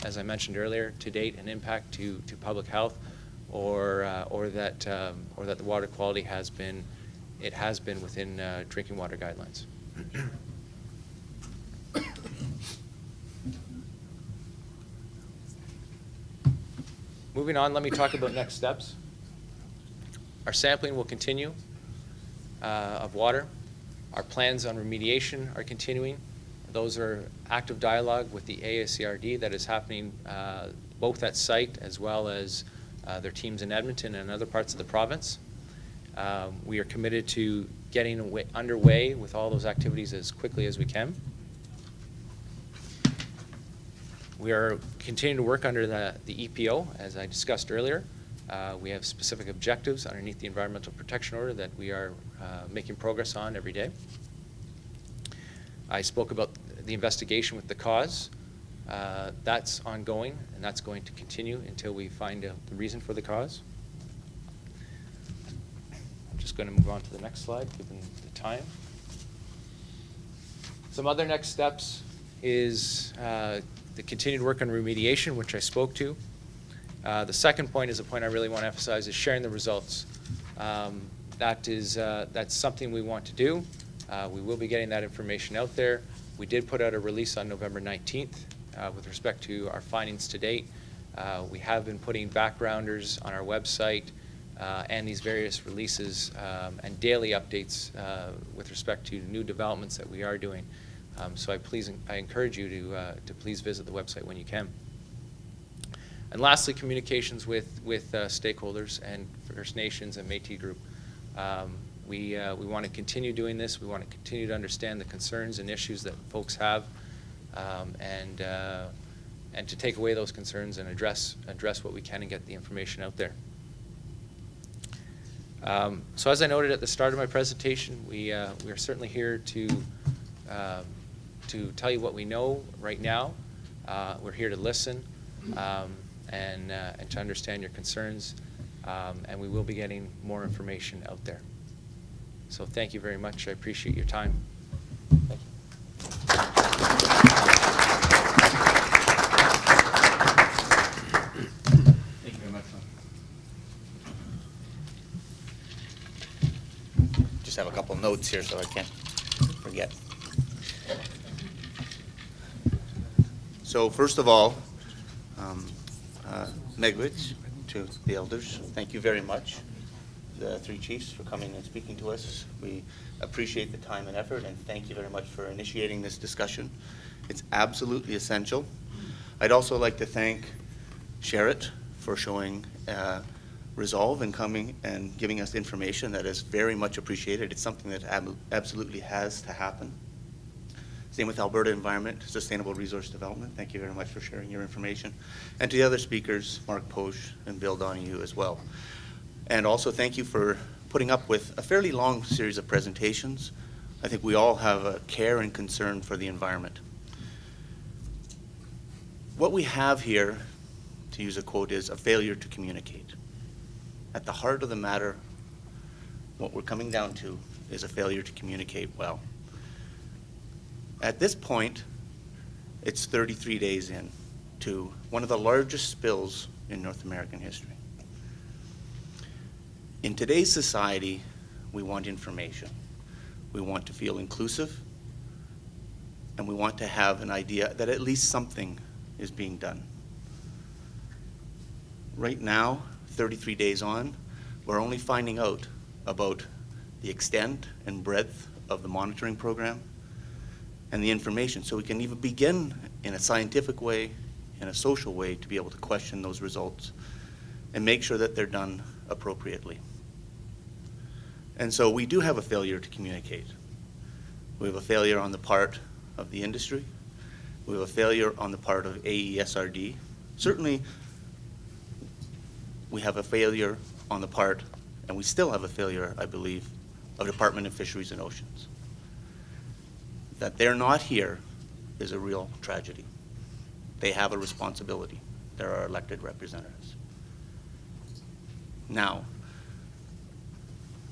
as I mentioned earlier, to date an impact to public health or that the water quality has been within drinking water guidelines. Moving on, let me talk about next steps. Our sampling will continue of water. Our plans on remediation are continuing. Those are active dialogue with the ASCRD that is happening both at site as well as their teams in Edmonton and other parts of the province. We are committed to getting underway with all those activities as quickly as we can. We are continuing to work under the EPO, as I discussed earlier. We have specific objectives underneath the Environmental Protection Order that we are making progress on every day. I spoke about the investigation with the cause. That's ongoing, and that's going to continue until we find out the reason for the cause. I'm just going to move on to the next slide, given the time. Some other next steps is the continued work on remediation, which I spoke to. The second point is a point I really want to emphasize, is sharing the results. That's something we want to do. We will be getting that information out there. We did put out a release on November 19th with respect to our findings to date. We have been putting backgrounders on our website and these various releases and daily updates with respect to new developments that we are doing. So I encourage you to please visit the website when you can. And lastly, communications with stakeholders and First Nations and Métis group. We want to continue doing this. We want to continue to understand the concerns and issues that folks have, and to take away those concerns and address what we can and get the information out there. So as I noted at the start of my presentation, we are certainly here to tell you what we know right now. We're here to listen and to understand your concerns, and we will be getting more information out there. So thank you very much. I appreciate your time. Thank you. Thank you very much. Just have a couple notes here so I can't forget. So first of all, Megwitch, to the elders, thank you very much. The three chiefs for coming and speaking to us. We appreciate the time and effort, and thank you very much for initiating this discussion. It's absolutely essential. I'd also like to thank Sherrit for showing resolve and coming and giving us information that is very much appreciated. It's something that absolutely has to happen. Same with Alberta Environment, Sustainable Resource Development. Thank you very much for sharing your information. And to the other speakers, Mark Posch and Bill Donahue as well. And also thank you for putting up with a fairly long series of presentations. I think we all have a care and concern for the environment. What we have here, to use a quote, is a failure to communicate. At the heart of the matter, what we're coming down to is a failure to communicate well. At this point, it's 33 days in to one of the largest spills in North American history. In today's society, we want information. We want to feel inclusive, and we want to have an idea that at least something is being done. Right now, 33 days on, we're only finding out about the extent and breadth of the monitoring program and the information, so we can even begin in a scientific way, in a social way, to be able to question those results and make sure that they're done appropriately. And so we do have a failure to communicate. We have a failure on the part of the industry. We have a failure on the part of AESRD. Certainly, we have a failure on the part, and we still have a failure, I believe, of Department of Fisheries and Oceans. That they're not here is a real tragedy. They have a responsibility. They're our elected representatives. Now,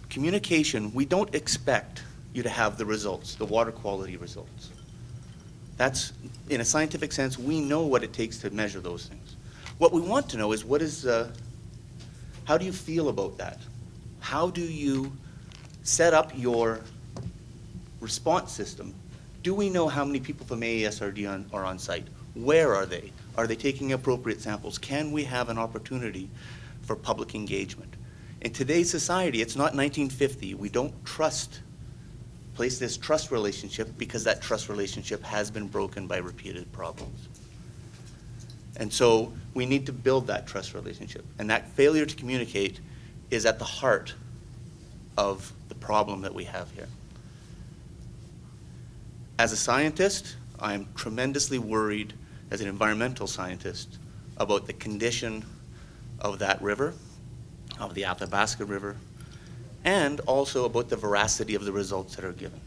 communication, we don't expect you to have the results, the water quality results. That's, in a scientific sense, we know what it takes to measure those things. What we want to know is how do you feel about that? How do you set up your response system? Do we know how many people from AESRD are on site? Where are they? Are they taking appropriate samples? Can we have an opportunity for public engagement? In today's society, it's not 1950. We don't place this trust relationship because that trust relationship has been broken by repeated problems. And so we need to build that trust relationship. And that failure to communicate is at the heart of the problem that we have here. As a scientist, I'm tremendously worried, as an environmental scientist, about the condition of that river, of the Athabasca River, and also about the veracity of the results that are given.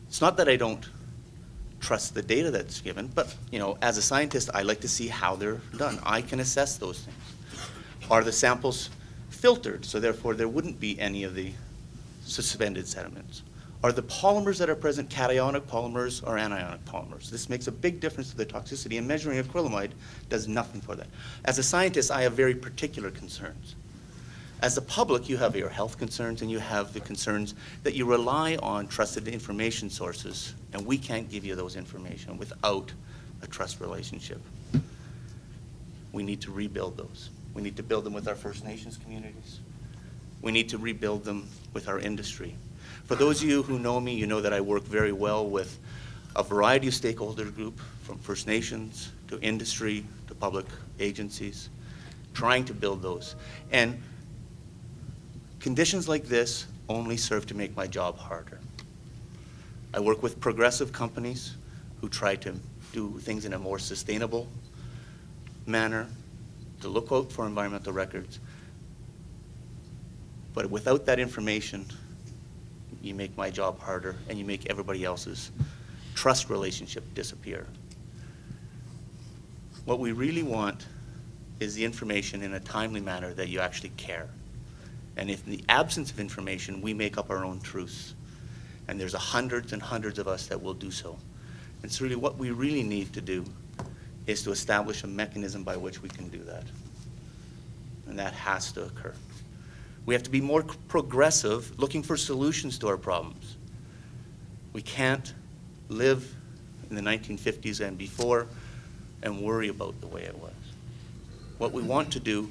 It's not that I don't trust the data that's given, but as a scientist, I like to see how they're done. I can assess those things. Are the samples filtered, so therefore there wouldn't be any of the suspended sediments? Are the polymers that are present cationic polymers or anionic polymers? This makes a big difference to the toxicity, and measuring acrylamide does nothing for that. As a scientist, I have very particular concerns. As the public, you have your health concerns, and you have the concerns that you rely on trusted information sources, and we can't give you those information without a trust relationship. We need to rebuild those. We need to build them with our First Nations communities. We need to rebuild them with our industry. For those of you who know me, you know that I work very well with a variety of stakeholder groups, from First Nations to industry to public agencies, trying to build those. And conditions like this only serve to make my job harder. I work with progressive companies who try to do things in a more sustainable manner, to look out for environmental records. But without that information, you make my job harder, and you make everybody else's trust relationship disappear. What we really want is the information in a timely manner that you actually care. And if in the absence of information, we make up our own truths. And there's hundreds and hundreds of us that will do so. And so really what we really need to do is to establish a mechanism by which we can do that. And that has to occur. We have to be more progressive, looking for solutions to our problems. We can't live in the 1950s and before and worry about the way it was. What we want to do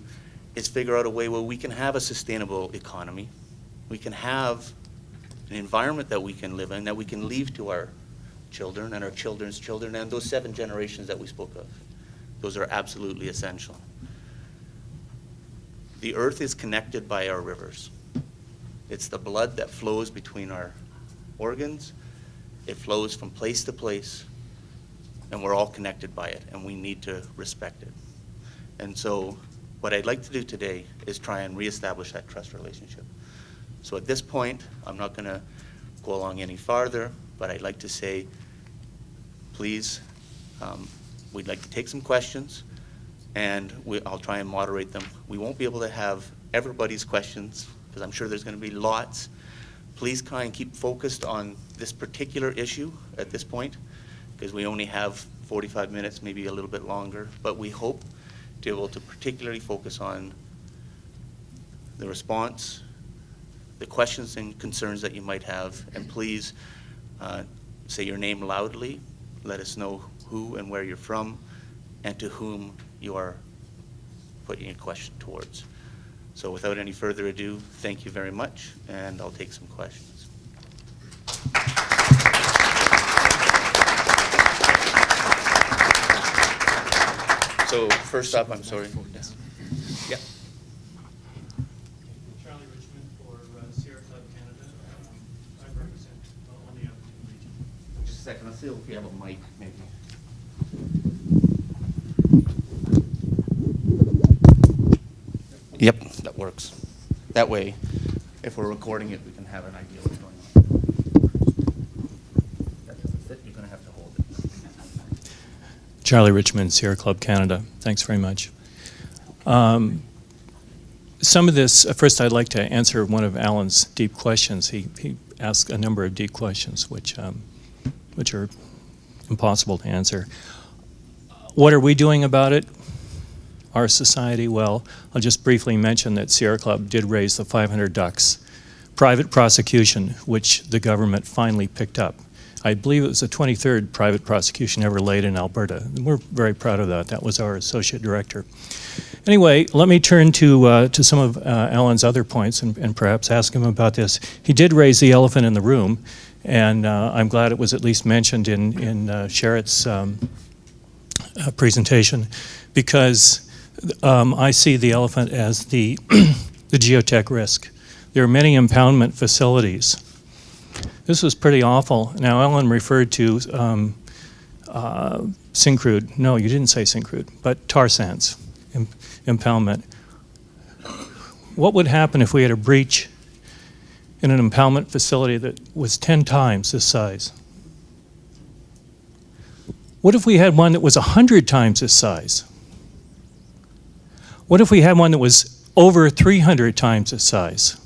is figure out a way where we can have a sustainable economy. We can have an environment that we can live in, that we can leave to our children and our children's children and those 7 generations that we spoke of. Those are absolutely essential. The earth is connected by our rivers. It's the blood that flows between our organs. It flows from place to place, and we're all connected by it, and we need to respect it. And so what I'd like to do today is try and reestablish that trust relationship. So at this point, I'm not going to go along any farther, but I'd like to say, please, we'd like to take some questions, and I'll try and moderate them. We won't be able to have everybody's questions, because I'm sure there's going to be lots. Please try and keep focused on this particular issue at this point, because we only have 45 minutes, maybe a little bit longer, but we hope to be able to particularly focus on the response, the questions and concerns that you might have, and please say your name loudly. Let us know who and where you're from, and to whom you are putting a question towards. So without any further ado, thank you very much, and I'll take some questions. So first up, I'm sorry. Yeah. Phil, if you have a mic, maybe. Yep, that works. That way, if we're recording it, we can have an idea what's going on. That doesn't fit, you're going to have to hold it. Charlie Richmond, Sierra Club Canada. Thanks very much. Some of this, first I'd like to answer one of Allan's deep questions. He asked a number of deep questions, which are impossible to answer. What are we doing about it? Our society? Well, I'll just briefly mention that Sierra Club did raise the 500 ducks private prosecution, which the government finally picked up. I believe it was the 23rd private prosecution ever laid in Alberta. And we're very proud of that. That was our associate director. Anyway, let me turn to some of Allan's other points and perhaps ask him about this. He did raise the elephant in the room, and I'm glad it was at least mentioned in Sherritt's presentation, because I see the elephant as the geotech risk. There are many impoundment facilities. This was pretty awful. Now, Allan referred to Syncrude. No, you didn't say Syncrude, but tar sands impoundment. What would happen if we had a breach in an impoundment facility that was 10 times this size? What if we had one that was 100 times this size? What if we had one that was over 300 times this size?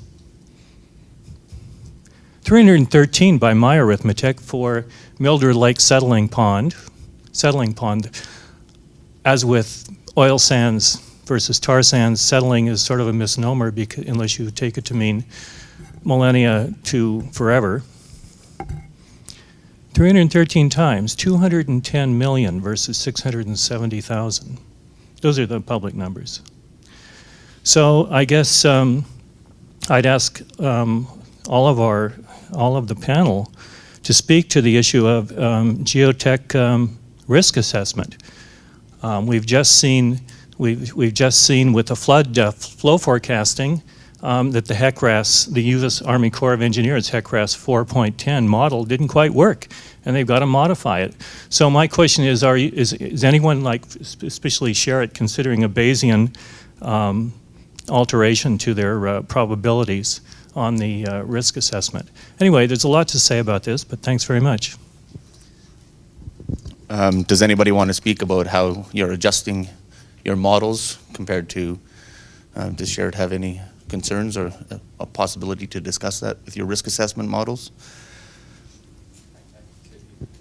313 by my arithmetic for Mildred Lake settling pond. As with oil sands versus tar sands, settling is sort of a misnomer because, unless you take it to mean millennia to forever. 313 times, 210 million versus 670,000. Those are the public numbers. So I guess I'd ask all of the panel to speak to the issue of geotech risk assessment. We've just seen with the flood flow forecasting that the HECRAS, the U.S. Army Corps of Engineers HECRAS 4.10 model didn't quite work, and they've got to modify it. So my question is, is anyone, like especially Sherrit, considering a Bayesian alteration to their probabilities on the risk assessment? Anyway, there's a lot to say about this, but thanks very much. Does anybody want to speak about how you're adjusting your models compared to, does Sherrit have any concerns or a possibility to discuss that with your risk assessment models?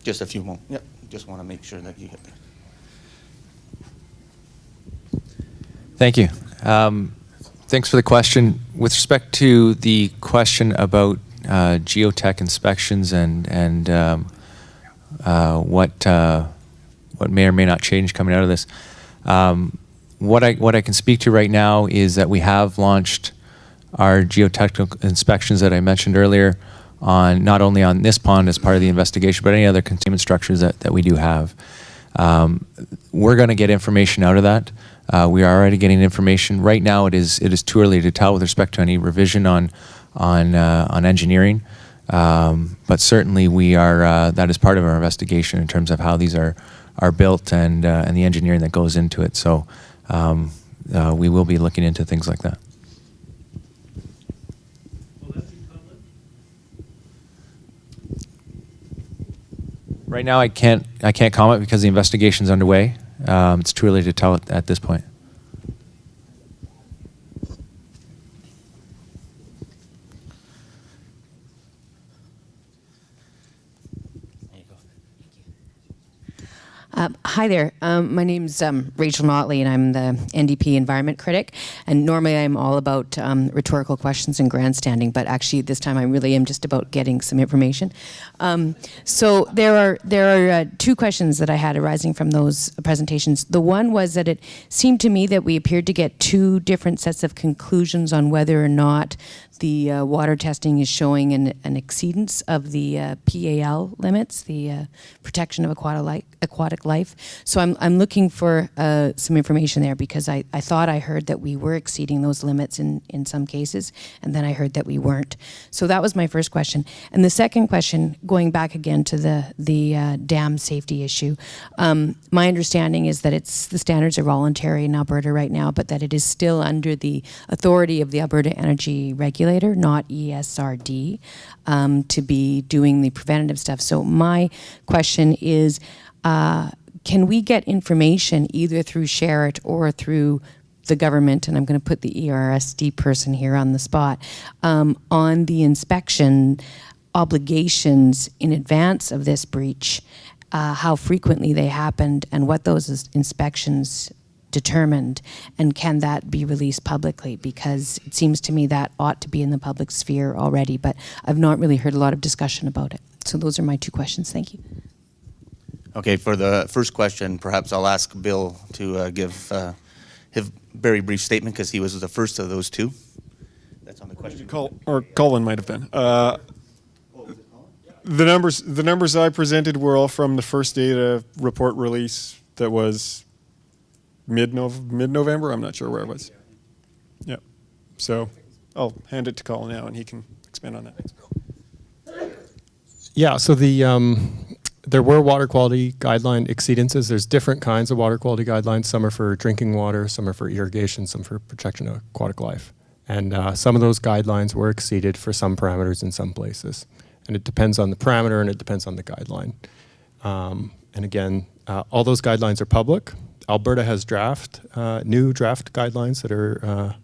Just a few more. Yep, just want to make sure that you get there. Thank you. Thanks for the question. With respect to the question about geotech inspections and what may or may not change coming out of this, what I can speak to right now is that we have launched our geotechnical inspections that I mentioned earlier on not only on this pond as part of the investigation, but any other containment structures that we do have. We're going to get information out of that. We are already getting information. Right now, it is too early to tell with respect to any revision on engineering. But certainly, we are that is part of our investigation in terms of how these are built and the engineering that goes into it. So we will be looking into things like that. Right now, I can't comment because the investigation's underway. It's too early to tell at this point. Hi there. My name's Rachel Notley, and I'm the NDP Environment Critic. And normally I'm all about rhetorical questions and grandstanding, but actually this time I really am just about getting some information. So there are two questions that I had arising from those presentations. The one was that it seemed to me that we appeared to get two different sets of conclusions on whether or not the water testing is showing an exceedance of the PAL limits, the protection of aquatic life. So I'm looking for some information there, because I thought I heard that we were exceeding those limits in some cases, and then I heard that we weren't. So that was my first question. And the second question, going back again to the dam safety issue, my understanding is that the standards are voluntary in Alberta right now, but that it is still under the authority of the Alberta Energy Regulator, not ESRD, to be doing the preventative stuff. So my question is, can we get information either through Sherrit or through the government, and I'm going to put the ERSD person here on the spot, on the inspection obligations in advance of this breach, how frequently they happened, and what those inspections determined, and can that be released publicly? Because it seems to me that ought to be in the public sphere already, but I've not really heard a lot of discussion about it. So those are my two questions. Thank you. Okay, for the first question, perhaps I'll ask Bill to give his very brief statement, because he was the first of those two. That's on the question. Or Colin might have been. The numbers I presented were all from the first data report release that was mid-November. I'm not sure where it was. Yeah. So I'll hand it to Colin now, and he can expand on that. Yeah. So there were water quality guideline exceedances. There's different kinds of water quality guidelines. Some are for drinking water, some are for irrigation, some for protection of aquatic life. And some of those guidelines were exceeded for some parameters in some places. And it depends on the parameter, and it depends on the guideline. And again, all those guidelines are public. Alberta has new draft guidelines that are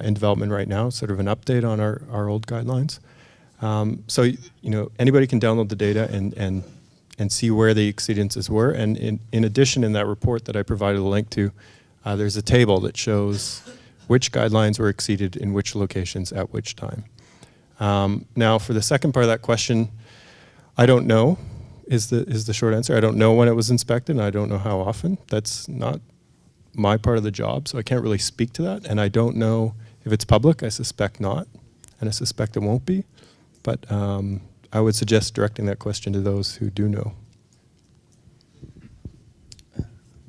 in development right now, sort of an update on our old guidelines. So anybody can download the data and see where the exceedances were. And in addition, in that report that I provided a link to, there's a table that shows which guidelines were exceeded in which locations at which time. Now, for the second part of that question, I don't know. Is the short answer. I don't know when it was inspected, and I don't know how often. That's not my part of the job, so I can't really speak to that. And I don't know if it's public. I suspect not, and I suspect it won't be. But I would suggest directing that question to those who do know.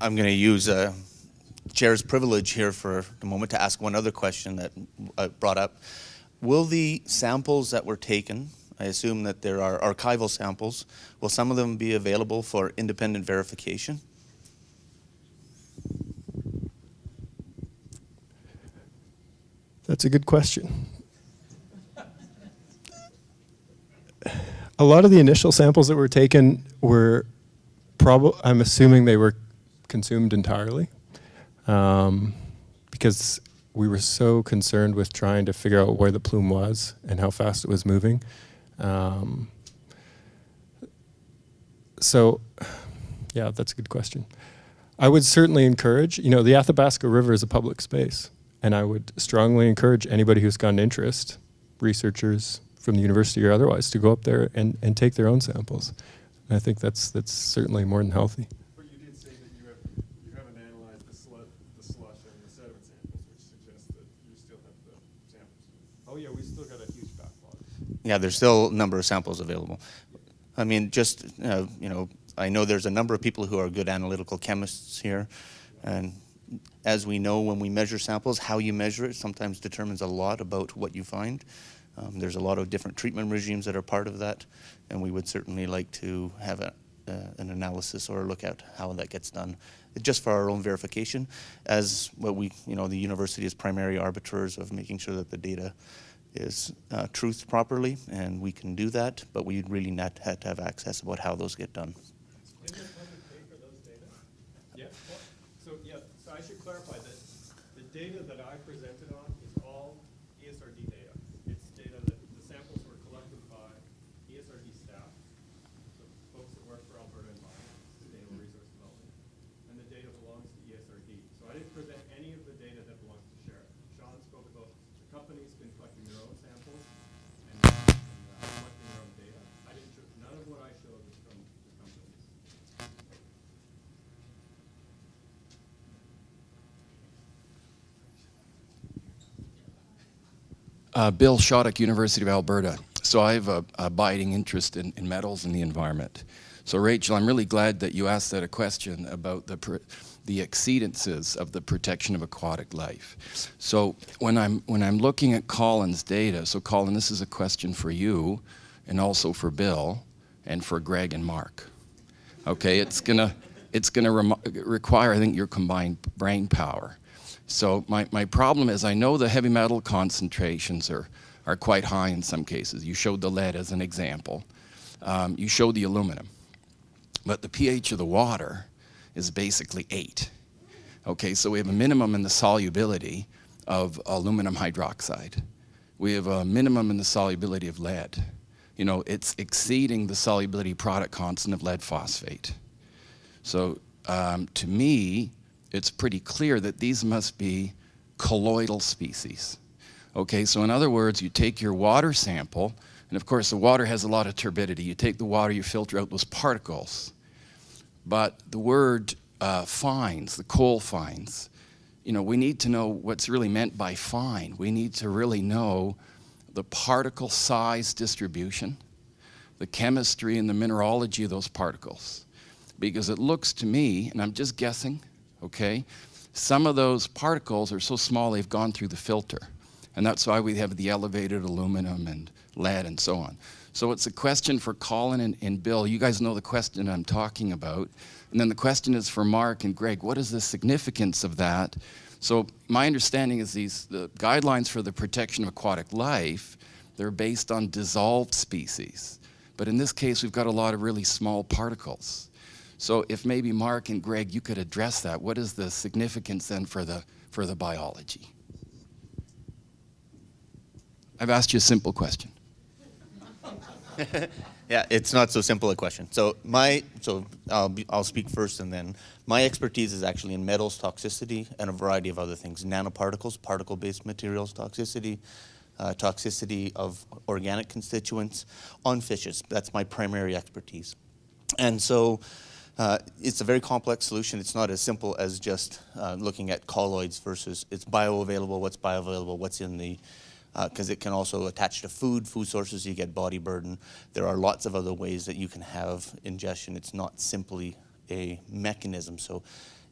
I'm going to use Chair's privilege here for the moment to ask one other question that I brought up. Will the samples that were taken, I assume that there are archival samples, will some of them be available for independent verification? That's a good question. A lot of the initial samples that were taken were I'm assuming they were consumed entirely, because we were so concerned with trying to figure out where the plume was and how fast it was moving. So, yeah, that's a good question. I would certainly encourage, the Athabasca River is a public space, and I would strongly encourage anybody who's got an interest, researchers from the university or otherwise, to go up there and take their own samples. And I think that's certainly more than healthy. But you did say that you haven't analyzed the slush and the sediment samples, which suggests that you still have the samples. Oh yeah, we still got a huge backlog. Yeah, there's still a number of samples available. I mean, just, I know there's a number of people who are good analytical chemists here, and as we know, when we measure samples, how you measure it sometimes determines a lot about what you find. There's a lot of different treatment regimes that are part of that, and we would certainly like to have an analysis or look at how that gets done, just for our own verification, as what the university is primary arbiters of making sure that the data is truthed properly, and we can do that, but we really not have to have access about how those get done. Is there public pay for those data? Yeah. So I should clarify that the data that I presented on is all ESRD data. It's data that the samples were collected by ESRD staff, so folks that work for Alberta Environment, Sustainable Resource Development, and the data belongs to ESRD. So I didn't present any of the data that belongs to Sherrit. Sean spoke about the companies been collecting their own samples and collecting their own data. None of what I showed was from the companies. Bill Shoddock, University of Alberta. So I have a abiding interest in metals and the environment. So Rachel, I'm really glad that you asked that a question about the exceedances of the protection of aquatic life. So when I'm looking at Colin's data, so Colin, this is a question for you, and also for Bill, and for Greg and Mark. Okay, it's gonna require, I think, your combined brain power. So my problem is I know the heavy metal concentrations are quite high in some cases. You showed the lead as an example. You showed the aluminum. But the pH of the water is basically 8. Okay, so we have a minimum in the solubility of aluminum hydroxide. We have a minimum in the solubility of lead. You know, it's exceeding the solubility product constant of lead phosphate. So to me, it's pretty clear that these must be colloidal species. Okay, so in other words, you take your water sample, and of course the water has a lot of turbidity. You take the water, you filter out those particles. But the word fines, the coal fines, you know, we need to know what's really meant by fine. We need to really know the particle size distribution, the chemistry and the mineralogy of those particles. Because it looks to me, and I'm just guessing, okay, some of those particles are so small they've gone through the filter. And that's why we have the elevated aluminum and lead and so on. So it's a question for Colin and Bill. You guys know the question I'm talking about. And then the question is for Mark and Greg. What is the significance of that? So my understanding is the guidelines for the protection of aquatic life, they're based on dissolved species. But in this case, we've got a lot of really small particles. So if maybe Mark and Greg, you could address that. What is the significance then for the biology? I've asked you a simple question. Yeah, it's not so simple a question. So I'll speak first, and then my expertise is actually in metals toxicity and a variety of other things: nanoparticles, particle-based materials toxicity, toxicity of organic constituents on fishes. That's my primary expertise. And so it's a very complex solution. It's not as simple as just looking at colloids versus it's bioavailable, what's in the because it can also attach to food sources. You get body burden. There are lots of other ways that you can have ingestion. It's not simply a mechanism. So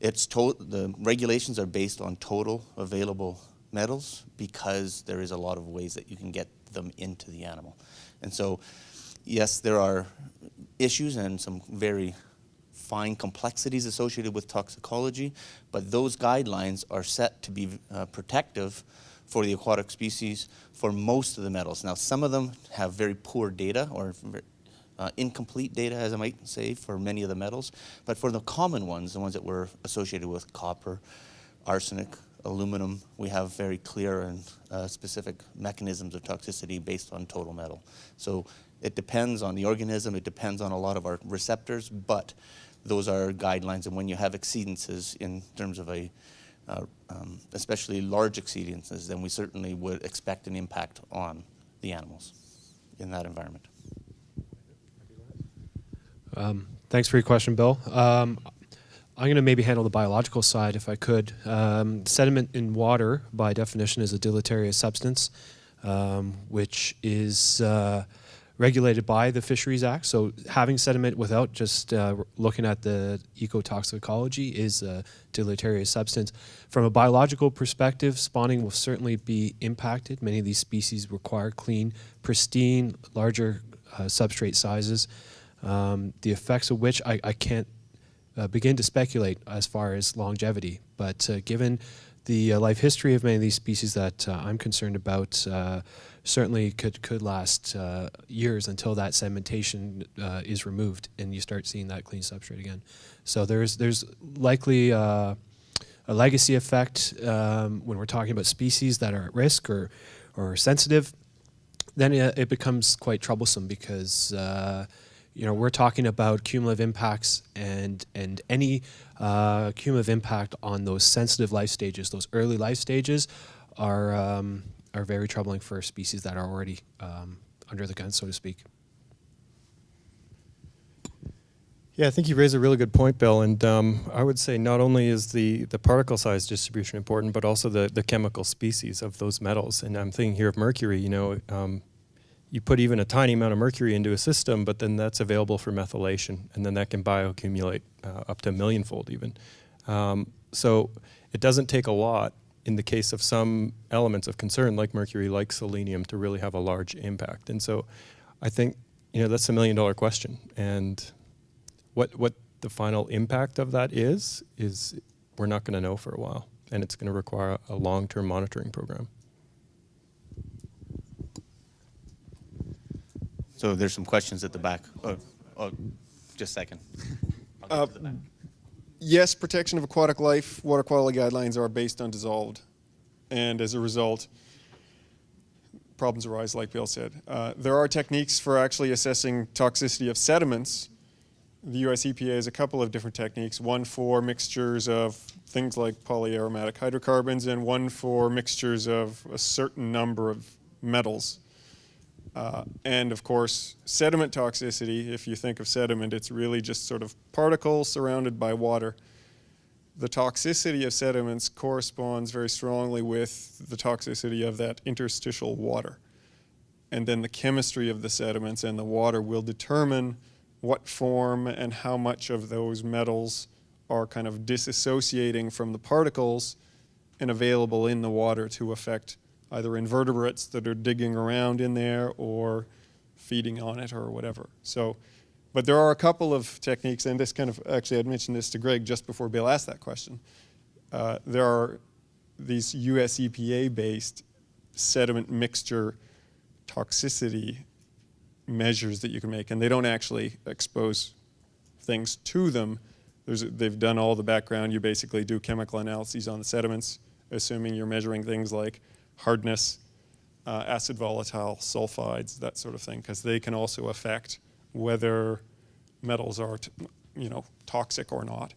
the regulations are based on total available metals because there is a lot of ways that you can get them into the animal. And so, yes, there are issues and some very fine complexities associated with toxicology, but those guidelines are set to be protective for the aquatic species for most of the metals. Now, some of them have very poor data or incomplete data, as I might say, for many of the metals. But for the common ones, the ones that were associated with copper, arsenic, aluminum, we have very clear and specific mechanisms of toxicity based on total metal. So it depends on the organism, it depends on a lot of our receptors, but those are guidelines. And when you have exceedances in terms of especially large exceedances, then we certainly would expect an impact on the animals in that environment. Thanks for your question, Bill. I'm going to maybe handle the biological side if I could. Sediment in water, by definition, is a deleterious substance, which is regulated by the Fisheries Act. So having sediment without just looking at the ecotoxicology is a deleterious substance. From a biological perspective, spawning will certainly be impacted. Many of these species require clean, pristine, larger substrate sizes, the effects of which I can't begin to speculate as far as longevity. But given the life history of many of these species that I'm concerned about, certainly could last years until that sedimentation is removed and you start seeing that clean substrate again. So there's likely a legacy effect when we're talking about species that are at risk or sensitive. Then it becomes quite troublesome because we're talking about cumulative impacts, and any cumulative impact on those sensitive life stages, those early life stages, are very troubling for species that are already under the gun, so to speak. Yeah, I think you raised a really good point, Bill. And I would say not only is the particle size distribution important, but also the chemical species of those metals. And I'm thinking here of mercury. you put even a tiny amount of mercury into a system, but then that's available for methylation, and then that can bioaccumulate up to a millionfold even. So it doesn't take a lot in the case of some elements of concern like mercury, like selenium, to really have a large impact. And so I think, that's $1 million question. And what the final impact of that is we're not going to know for a while. And it's going to require a long-term monitoring program. So there's some questions at the back. Oh, just a second. I'll get to the back. Yes, protection of aquatic life, water quality guidelines are based on dissolved. And as a result, problems arise, like Bill said. There are techniques for actually assessing toxicity of sediments. The US EPA has a couple of different techniques, one for mixtures of things like polyaromatic hydrocarbons and one for mixtures of a certain number of metals. And of course, sediment toxicity, if you think of sediment, it's really just sort of particles surrounded by water. The toxicity of sediments corresponds very strongly with the toxicity of that interstitial water. And then the chemistry of the sediments and the water will determine what form and how much of those metals are kind of disassociating from the particles and available in the water to affect either invertebrates that are digging around in there or feeding on it or whatever. So, but there are a couple of techniques, and this kind of, actually I'd mentioned this to Greg just before Bill asked that question. There are these US EPA-based sediment mixture toxicity measures that you can make, and they don't actually expose things to them. They've done all the background. You basically do chemical analyses on the sediments, assuming you're measuring things like hardness, acid volatile, sulfides, that sort of thing, because they can also affect whether metals are toxic or not.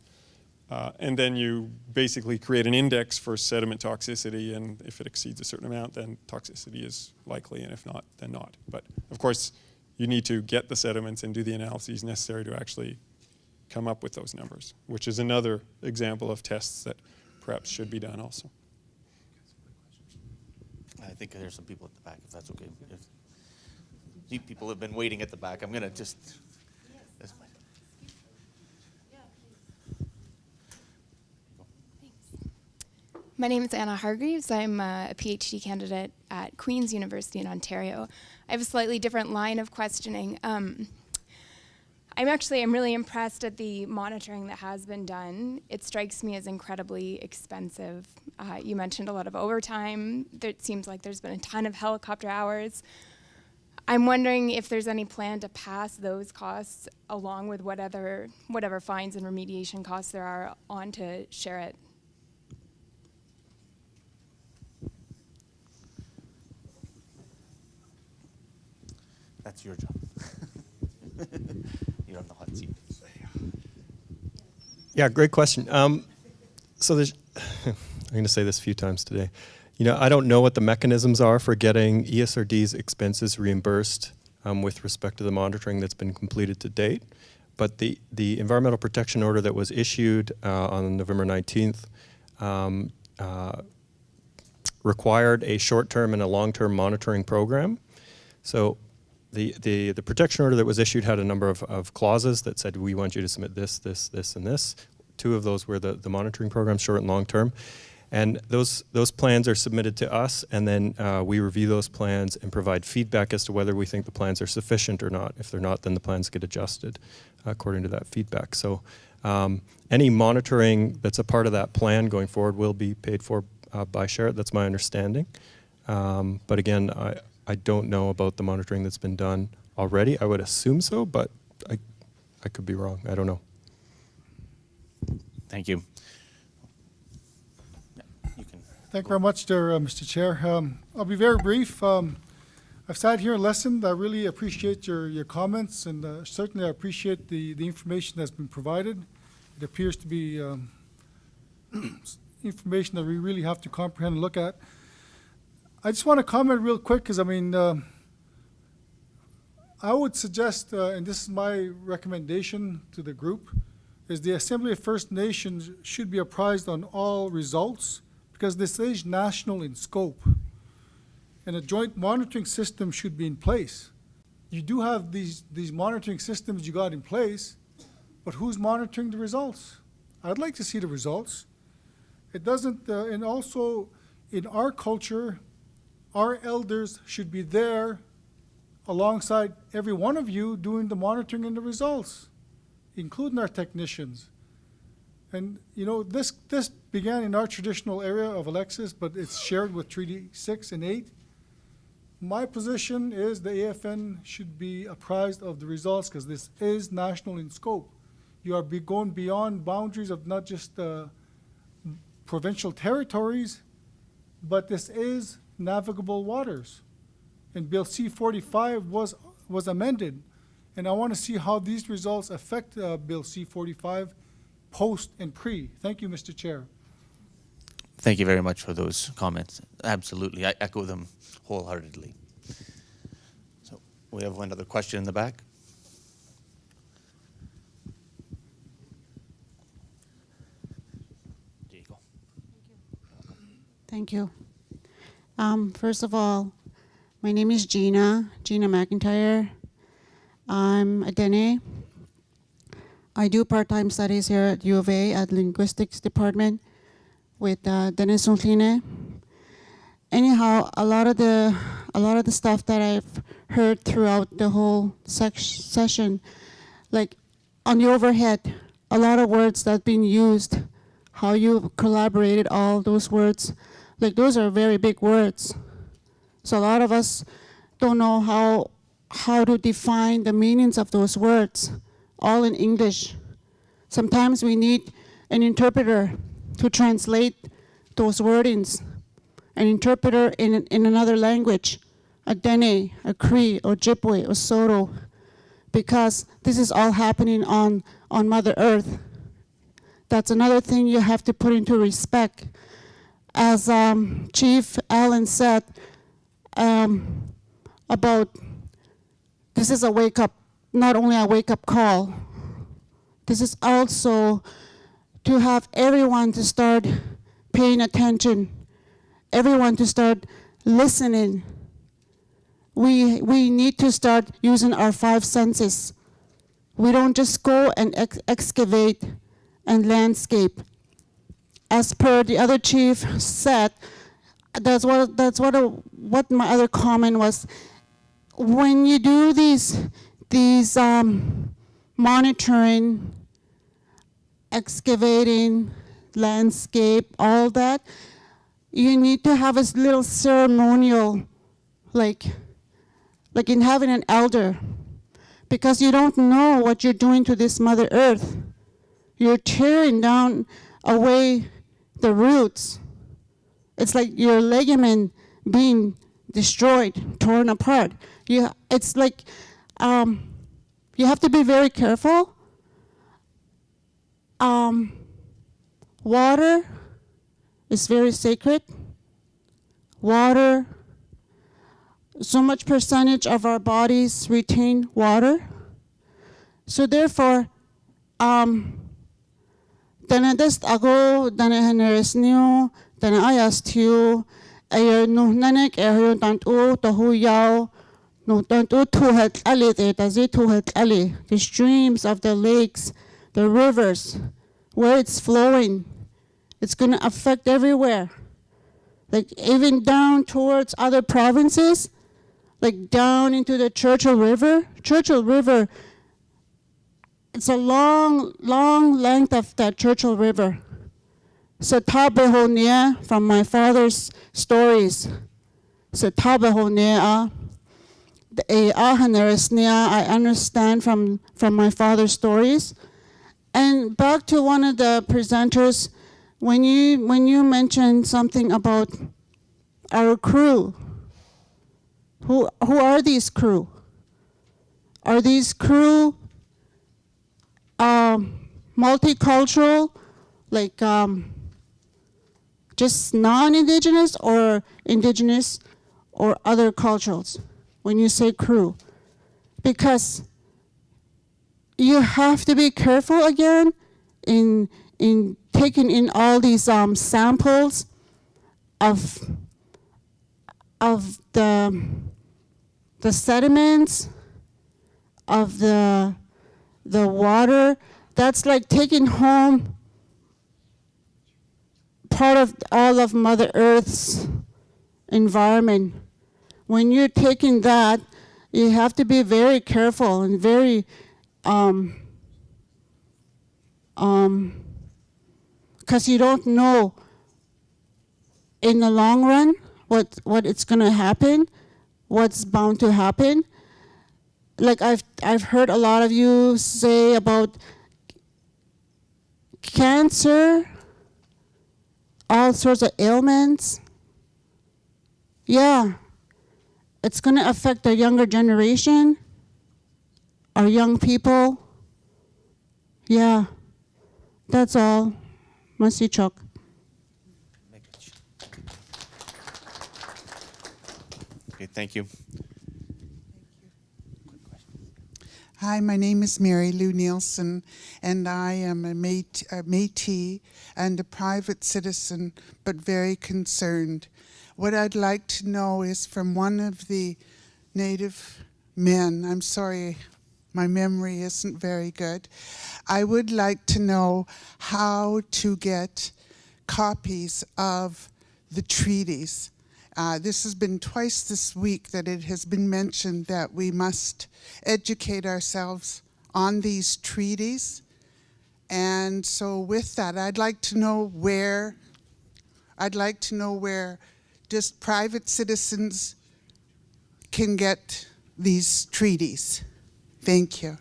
And then you basically create an index for sediment toxicity, and if it exceeds a certain amount, then toxicity is likely, and if not, then not. But of course, you need to get the sediments and do the analyses necessary to actually come up with those numbers, which is another example of tests that perhaps should be done also. I think there's some people at the back, if that's okay. If people have been waiting at the back. I'm going to just... My name is Anna Hargreaves. I'm a PhD candidate at Queen's University in Ontario. I have a slightly different line of questioning. I'm really impressed at the monitoring that has been done. It strikes me as incredibly expensive. You mentioned a lot of overtime. It seems like there's been a ton of helicopter hours. I'm wondering if there's any plan to pass those costs along with whatever fines and remediation costs there are onto Sherrit. That's your job. You're on the hot seat. Yeah, great question. So there's, I'm going to say this a few times today. I don't know what the mechanisms are for getting ESRD's expenses reimbursed with respect to the monitoring that's been completed to date. But the environmental protection order that was issued on November 19th required a short-term and a long-term monitoring program. So the protection order that was issued had a number of clauses that said, we want you to submit this, this, this, and this. Two of those were the monitoring program, short and long-term. And those plans are submitted to us, and then we review those plans and provide feedback as to whether we think the plans are sufficient or not. If they're not, then the plans get adjusted according to that feedback. So any monitoring that's a part of that plan going forward will be paid for by Sherrit. That's my understanding. But again, I don't know about the monitoring that's been done already. I would assume so, but I could be wrong. I don't know. Thank you. Thank you very much there, Mr. Chair. I'll be very brief. I've sat here and listened. I really appreciate your comments, and certainly I appreciate the information that's been provided. It appears to be information that we really have to comprehend and look at. I just want to comment real quick because, I would suggest, and this is my recommendation to the group, is the Assembly of First Nations should be apprised on all results because this is national in scope. and a joint monitoring system should be in place. You do have these monitoring systems you got in place, but who's monitoring the results? I'd like to see the results. It doesn't, and also in our culture, our elders should be there alongside every one of you doing the monitoring and the results, including our technicians. And you know, this began in our traditional area of Alexis, but it's shared with Treaty 6 and 8. My position is the AFN should be apprised of the results because this is national in scope. You are going beyond boundaries of not just provincial territories, but this is navigable waters. And Bill C-45 was amended, and I want to see how these results affect Bill C-45 post and pre. Thank you, Mr. Chair. Thank you very much for those comments. Absolutely, I echo them wholeheartedly. So we have one other question in the back. There you go. Thank you. First of all, my name is Gina McIntyre. I'm a Dene. I do part-time studies here at U of A at Linguistics Department with Dene Sontline. Anyhow, a lot of the stuff that I've heard throughout the whole session, like on the overhead, a lot of words that have been used, how you collaborated all those words, like those are very big words. So a lot of us don't know how to define the meanings of those words, all in English. Sometimes we need an interpreter to translate those wordings, an interpreter in another language, a Dene, a Cree, or Chipewyan, or Soro, because this is all happening on Mother Earth. That's another thing you have to put into respect. As Chief Allan said, about this is a wake-up, not only a wake-up call, this is also to have everyone to start paying attention, everyone to start listening. We need to start using our 5 senses. We don't just go and excavate and landscape. As per the other chief said, that's what my other comment was. When you do these monitoring, excavating, landscape, all that, you need to have a little ceremonial, like in having an elder, because you don't know what you're doing to this Mother Earth. You're tearing down away the roots. It's like your ligament being destroyed, torn apart. It's like you have to be very careful. Water is very sacred. Water, so much percentage of our bodies retain water. So therefore, dana dest ago, dana haneres new, dana ayast you, ayer no nanek ayer tantu tohu yao, no tantu tuhet ali te tazi tuhet ali. The streams of the lakes, the rivers, where it's flowing, it's going to affect everywhere. Like even down towards other provinces, like down into the Churchill River. Churchill River, it's a long length of that Churchill River. So Tabehonia, from my father's stories, so Tabehonia, I understand from my father's stories. And back to one of the presenters, when you mentioned something about our crew, who are these crew? Are these crew multicultural, like just non-Indigenous or Indigenous or other cultures when you say crew? Because you have to be careful again in taking in all these samples of of the sediments, of the water, that's like taking home part of all of Mother Earth's environment. When you're taking that, you have to be very careful and very, because you don't know in the long run what it's gonna happen, what's bound to happen. Like I've heard a lot of you say about cancer, all sorts of ailments. Yeah, it's gonna affect the younger generation, our young people. Yeah, that's all. Merci, Chuck. Okay, thank you. Hi, my name is Mary Lou Nielsen, and I am a Métis and a private citizen, but very concerned. What I'd like to know is from one of the Native men. I'm sorry, my memory isn't very good. I would like to know how to get copies of the treaties. This has been twice this week that it has been mentioned that we must educate ourselves on these treaties. And so with that, I'd like to know where just private citizens can get these treaties. Thank you.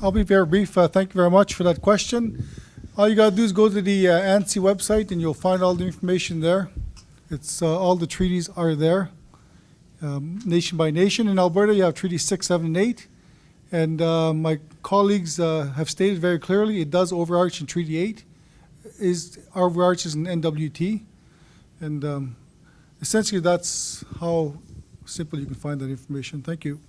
I'll be very brief. Thank you very much for that question. All you got to do is go to the ANSI website and you'll find all the information there. It's all the treaties are there, nation by nation. In Alberta, you have Treaties 6, 7, and 8. And my colleagues have stated very clearly it does overarch in Treaty 8, overarches in NWT. And essentially, that's how simple you can find that information. Thank you.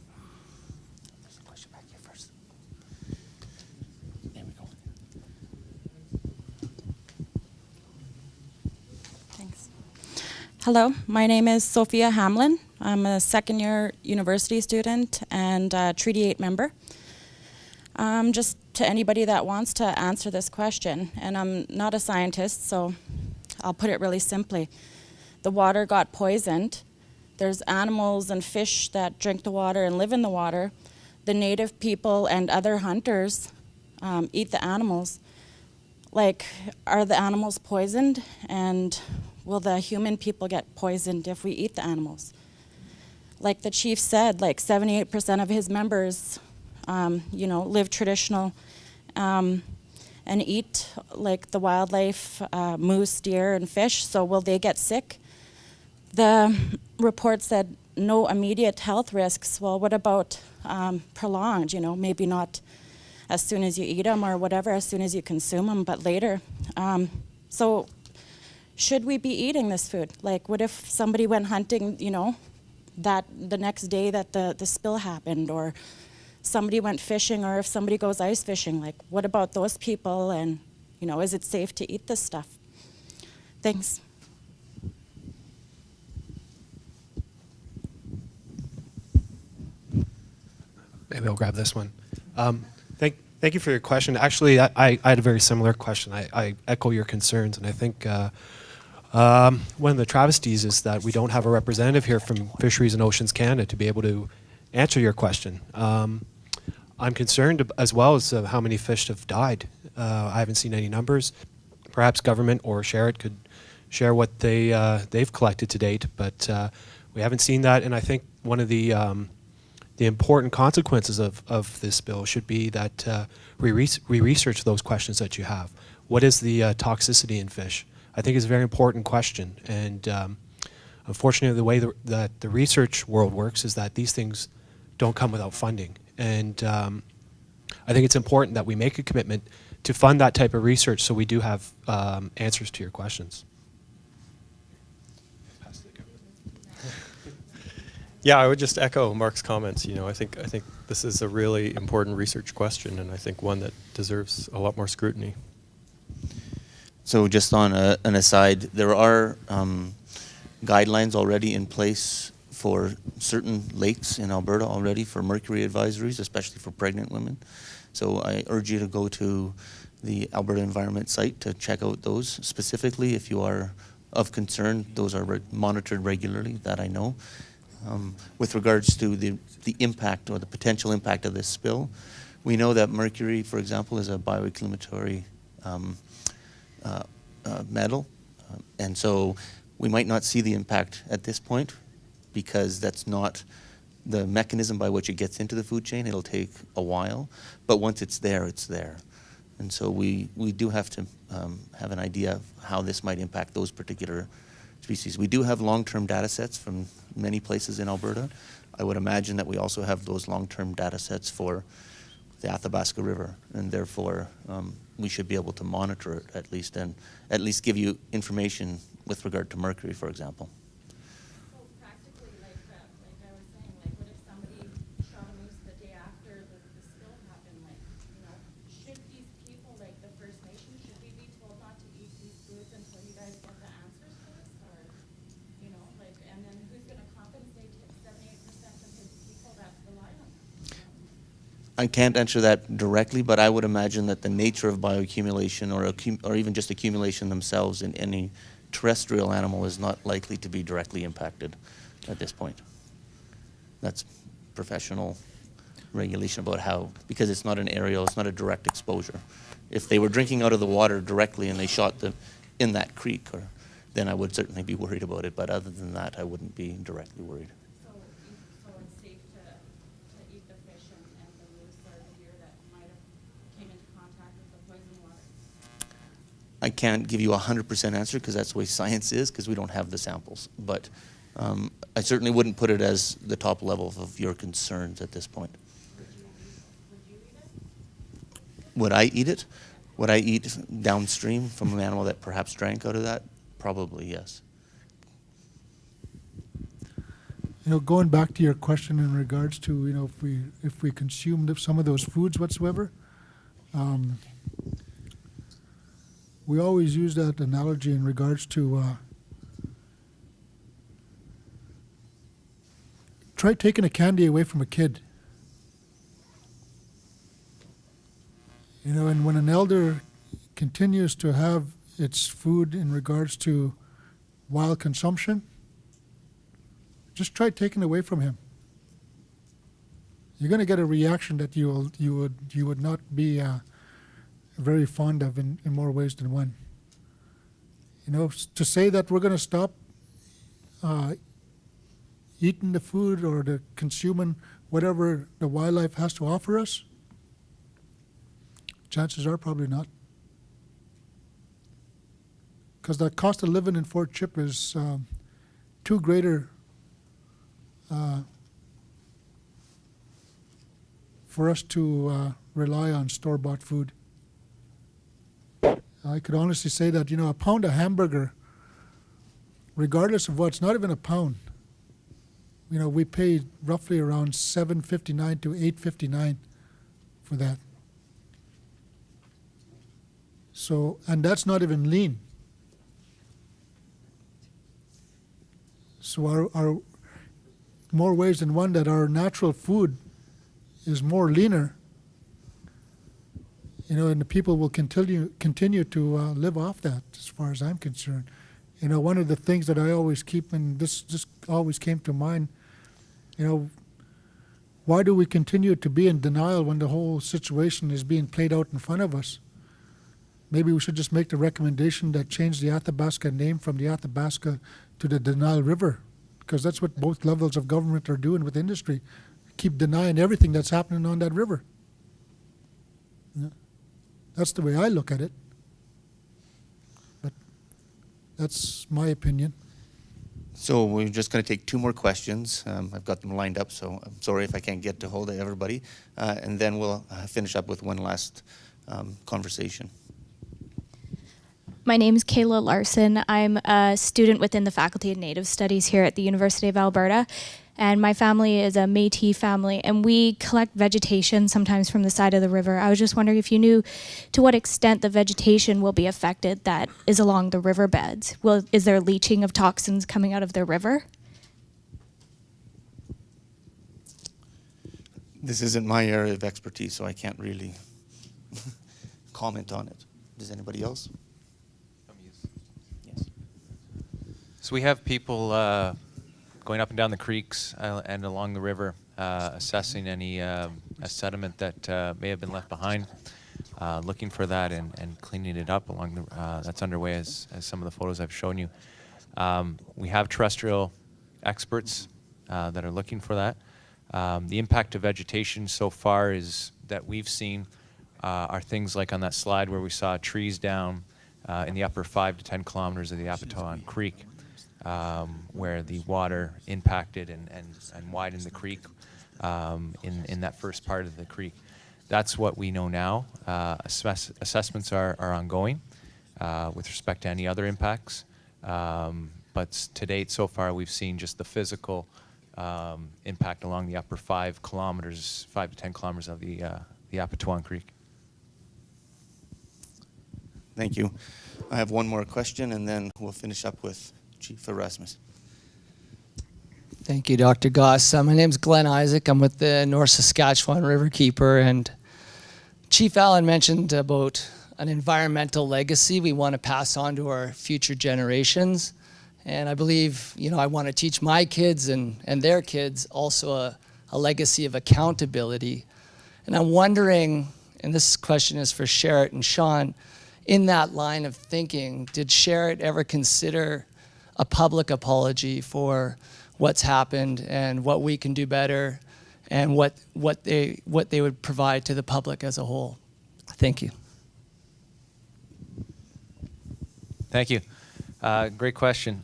Hello, my name is Sophia Hamlin. I'm a second-year university student and a Treaty 8 member. Just to anybody that wants to answer this question, and I'm not a scientist, so I'll put it really simply. The water got poisoned. There's animals and fish that drink the water and live in the water. The native people and other hunters eat the animals. Like, are the animals poisoned? And will the human people get poisoned if we eat the animals? Like the chief said, like 78% of his members, live traditional and eat like the wildlife, moose, deer, and fish. So will they get sick? The report said no immediate health risks. Well, what about prolonged? Maybe not as soon as you eat them or whatever, as soon as you consume them, but later. So should we be eating this food? Like, what if somebody went hunting, that the next day that the spill happened, or somebody went fishing, or if somebody goes ice fishing, like, what about those people? And, is it safe to eat this stuff? Thanks. Maybe I'll grab this one. Thank you for your question. Actually, I had a very similar question. I echo your concerns, and I think one of the travesties is that we don't have a representative here from Fisheries and Oceans Canada to be able to answer your question. I'm concerned as well as how many fish have died. I haven't seen any numbers. Perhaps government or Sherrit could share what they've collected to date, but we haven't seen that. And I think one of the important consequences of this bill should be that we research those questions that you have. What is the toxicity in fish? I think it's a very important question, and unfortunately the way that the research world works is that these things don't come without funding. And I think it's important that we make a commitment to fund that type of research so we do have answers to your questions. Yeah, I would just echo Mark's comments. I think this is a really important research question, and I think one that deserves a lot more scrutiny. So just on an aside, there are guidelines already in place for certain lakes in Alberta already for mercury advisories, especially for pregnant women. So I urge you to go to the Alberta Environment site to check out those specifically if you are of concern. Those are monitored regularly, that I know. With regards to the impact or the potential impact of this spill, we know that mercury, for example, is a bioaccumulatory metal, and so we might not see the impact at this point because that's not the mechanism by which it gets into the food chain. It'll take a while, but once it's there, it's there. And so we do have to have an idea of how this might impact those particular species. We do have long-term data sets from many places in Alberta. I would imagine that we also have those long-term data sets for the Athabasca River, and therefore we should be able to monitor it at least, and at least give you information with regard to mercury, for example. So practically, like I was saying, like what if somebody shot a moose the day after the spill happened? Like, you know, should these people, like the First Nation, should we be told not to eat these foods until you guys get the answers to this? Or, you know, like, and then who's going to compensate 78% of his people that rely on them? I can't answer that directly, but I would imagine that the nature of bioaccumulation or even just accumulation themselves in any terrestrial animal is not likely to be directly impacted at this point. That's professional regulation about how, because it's not an aerial, it's not a direct exposure. If they were drinking out of the water directly and they shot them in that creek, then I would certainly be worried about it, but other than that, I wouldn't be directly worried. So it's safe to eat the fish and the moose or the deer that might have came into contact with the poison water? I can't give you a 100% answer because that's the way science is, because we don't have the samples. But I certainly wouldn't put it as the top level of your concerns at this point. Would I eat it? Would I eat downstream from an animal that perhaps drank out of that? Probably, yes. You know, going back to your question in regards to, you know, if we consumed some of those foods whatsoever, we always use that analogy in regards to try taking a candy away from a kid. You know, and when an elder continues to have its food in regards to wild consumption, just try taking it away from him. You're going to get a reaction that you would not be very fond of in more ways than one. You know, to say that we're going to stop eating the food or the consuming whatever the wildlife has to offer us, chances are probably not. Because the cost of living in Fort Chip is too greater for us to rely on store-bought food. I could honestly say that, you know, a pound of hamburger, regardless of what, it's not even a pound. You know, we pay roughly around $7.59 to $8.59 for that. So, and that's not even lean. So our more ways than one that our natural food is more leaner, you know, and the people will continue to live off that, as far as I'm concerned. You know, one of the things that I always keep, and this just always came to mind, you know, why do we continue to be in denial when the whole situation is being played out in front of us? Maybe we should just make the recommendation that change the Athabasca name from the Athabasca to the Denial River, because that's what both levels of government are doing with industry. Keep denying everything that's happening on that river. Yeah. That's the way I look at it. But that's my opinion. So we're just going to take two more questions. I've got them lined up, so I'm sorry if I can't get to hold of everybody. And then we'll finish up with one last conversation. My name is Kayla Larson. I'm a student within the Faculty of Native Studies here at the University of Alberta. And my family is a Métis family, and we collect vegetation sometimes from the side of the river. I was just wondering if you knew to what extent the vegetation will be affected that is along the riverbeds. Is there leaching of toxins coming out of the river? This isn't my area of expertise, so I can't really comment on it. Does anybody else? Yes. So we have people going up and down the creeks and along the river, assessing any sediment that may have been left behind, looking for that and cleaning it up along the. That's underway as some of the photos I've shown you. We have terrestrial experts that are looking for that. The impact of vegetation so far is that we've seen are things like on that slide where we saw trees down in the upper 5 to 10 kilometers of the Apatowan Creek, where the water impacted and widened the creek in that first part of the creek. That's what we know now. Assessments are ongoing with respect to any other impacts. But to date, so far, we've seen just the physical impact along the upper 5 to 10 kilometers of the Apatowan Creek. Thank you. I have one more question, and then we'll finish up with Chief Erasmus. Thank you, Dr. Goss. My name's Glenn Isaac. I'm with the North Saskatchewan Riverkeeper, and Chief Allan mentioned about an environmental legacy we want to pass on to our future generations. And I believe, I want to teach my kids and their kids also a legacy of accountability. And I'm wondering, and this question is for Sherrit and Sean, in that line of thinking, did Sherrit ever consider a public apology for what's happened and what we can do better and what they would provide to the public as a whole? Thank you. Thank you. Great question.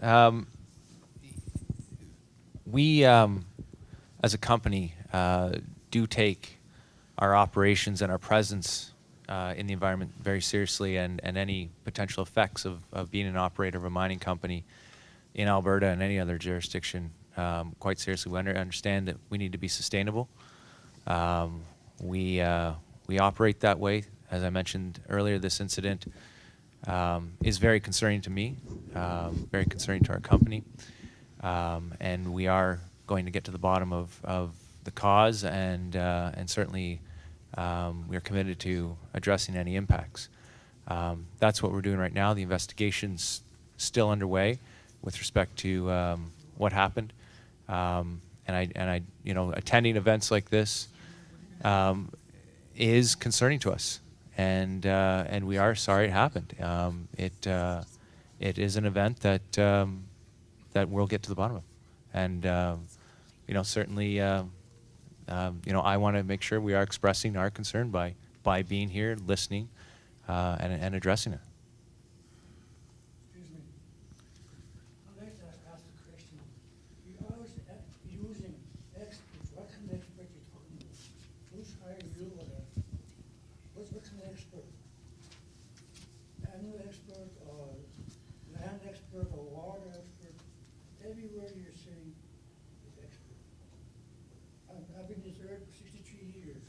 We, as a company, do take our operations and our presence in the environment very seriously, and any potential effects of being an operator of a mining company in Alberta and any other jurisdiction quite seriously. We understand that we need to be sustainable. We operate that way. As I mentioned earlier, this incident is very concerning to me, very concerning to our company, and we are going to get to the bottom of the cause, and certainly we are committed to addressing any impacts. That's what we're doing right now. The investigation's still underway with respect to what happened, and I, attending events like this is concerning to us. And we are sorry it happened. It is an event that we'll get to the bottom of, and certainly, I want to make sure we are expressing our concern by being here, listening, and addressing it. Excuse me. I'd like to ask a question. You're always using experts. What kind of expert are you talking about? Who's hiring you or that? What's an expert? Animal expert or land expert or water expert? Everywhere you're saying is expert. I've been in this earth for 63 years.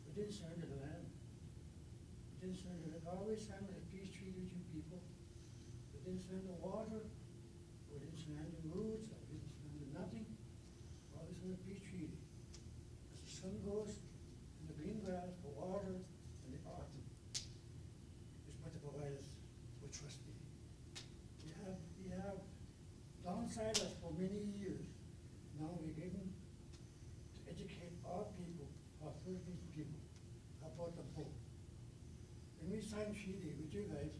It didn't surrender the land. It didn't surrender. It always surrendered a peace treaty with you people. It didn't surrender water. It didn't surrender roots. It didn't surrender nothing. Always surrender a peace treaty. As the sun goes, the green grass, the water, and the autumn is what they provide us with trust me. You have downside us for many years. Now we're given to educate our people, our First Nation people, about the book. When we signed treaty with you guys,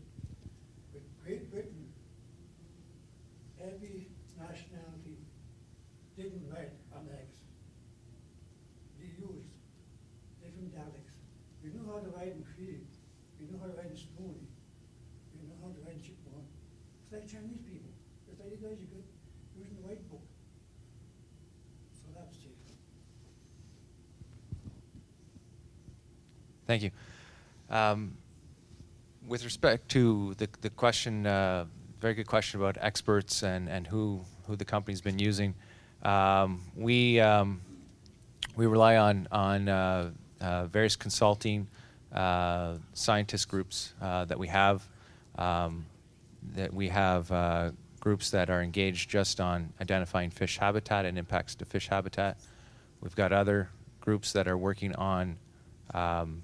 with Great Britain, every nationality didn't write on X. They used different dialects. We knew how to write in Cree. We knew how to write in Stony. We knew how to write in Chipewyan. It's like Chinese people. It's like you guys, you could use the white book. So that's it. Thank you. With respect to the question very good question about experts and who the company's been using. We rely on various consulting scientist groups that we have. Groups that are engaged just on identifying fish habitat and impacts to fish habitat. We've got other groups that are working on the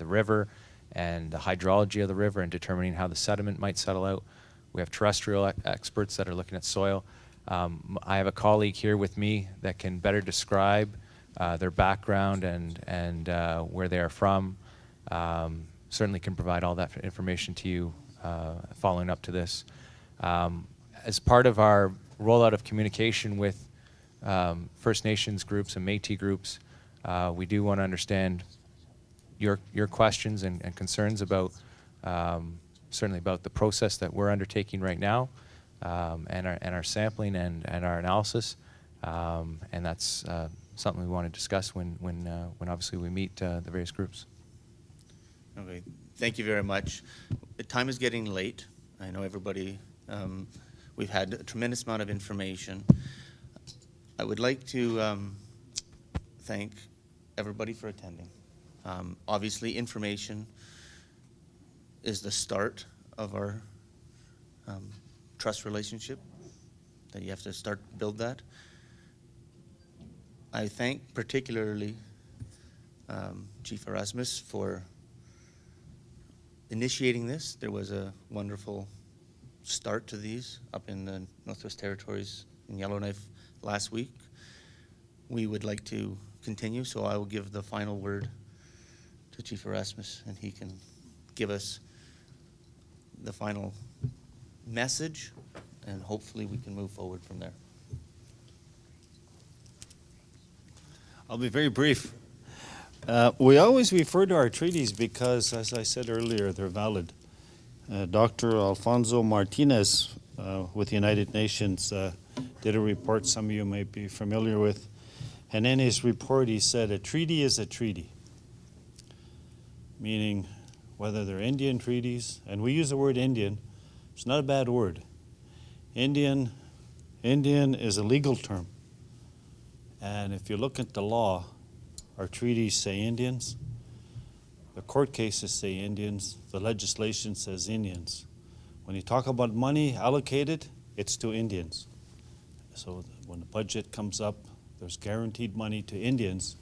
river and the hydrology of the river and determining how the sediment might settle out. We have terrestrial experts that are looking at soil. I have a colleague here with me that can better describe their background and where they are from. Certainly can provide all that information to you following up to this. As part of our rollout of communication with First Nations groups and Métis groups, we do want to understand your questions and concerns about certainly about the process that we're undertaking right now, and our sampling and our analysis, and that's something we want to discuss when obviously we meet the various groups. Okay, thank you very much. The time is getting late. I know everybody, we've had a tremendous amount of information. I would like to thank everybody for attending. Obviously, information is the start of our trust relationship, that you have to start to build that. I thank particularly Chief Erasmus for initiating this. There was a wonderful start to these up in the Northwest Territories in Yellowknife last week. We would like to continue, so I will give the final word to Chief Erasmus, and he can give us the final message, and hopefully we can move forward from there. I'll be very brief. We always refer to our treaties because, as I said earlier, they're valid. Dr. Alfonso Martinez with the United Nations did a report some of you may be familiar with. And in his report, he said, a treaty is a treaty, meaning whether they're Indian treaties, and we use the word Indian, it's not a bad word. Indian is a legal term. And if you look at the law, our treaties say Indians, the court cases say Indians, the legislation says Indians. When you talk about money allocated, it's to Indians. So when the budget comes up, there's guaranteed money to Indians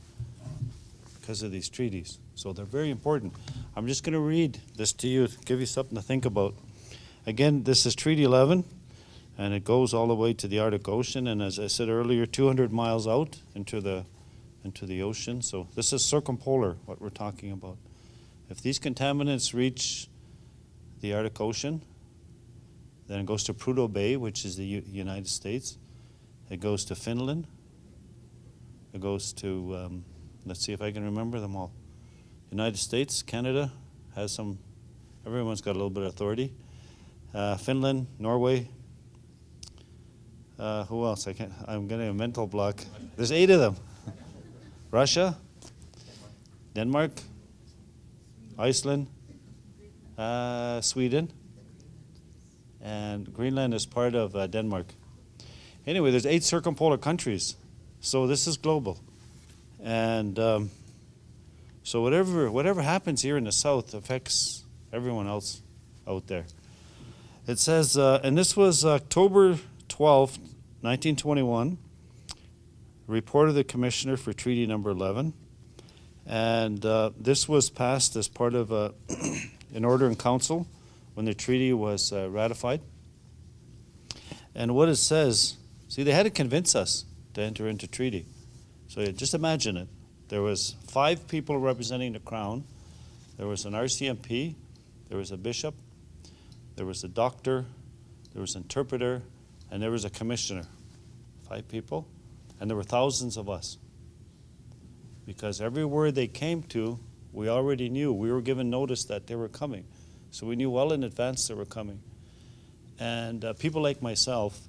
because of these treaties. So they're very important. I'm just going to read this to you, give you something to think about. Again, this is Treaty 11, and it goes all the way to the Arctic Ocean, and as I said earlier, 200 miles out into the ocean. So this is circumpolar, what we're talking about. If these contaminants reach the Arctic Ocean, then it goes to Prudhoe Bay, which is the United States. It goes to Finland. It goes to, let's see if I can remember them all. United States, Canada has some, everyone's got a little bit of authority. Finland, Norway. Who else? I'm getting a mental block. There's 8 of them. Russia, Denmark, Iceland, Sweden, and Greenland is part of Denmark. Anyway, there's 8 circumpolar countries, so this is global. And so whatever happens here in the south affects everyone else out there. It says, and this was October 12th, 1921, report of the Commissioner for Treaty Number 11. And this was passed as part of an order in council when the treaty was ratified. And what it says, see, they had to convince us to enter into treaty. So just imagine it. There was 5 people representing the Crown. There was an RCMP, there was a bishop, there was a doctor, there was an interpreter, and there was a commissioner. 5 people, and there were thousands of us. Because everywhere they came to, we already knew. We were given notice that they were coming. So we knew well in advance they were coming. And people like myself,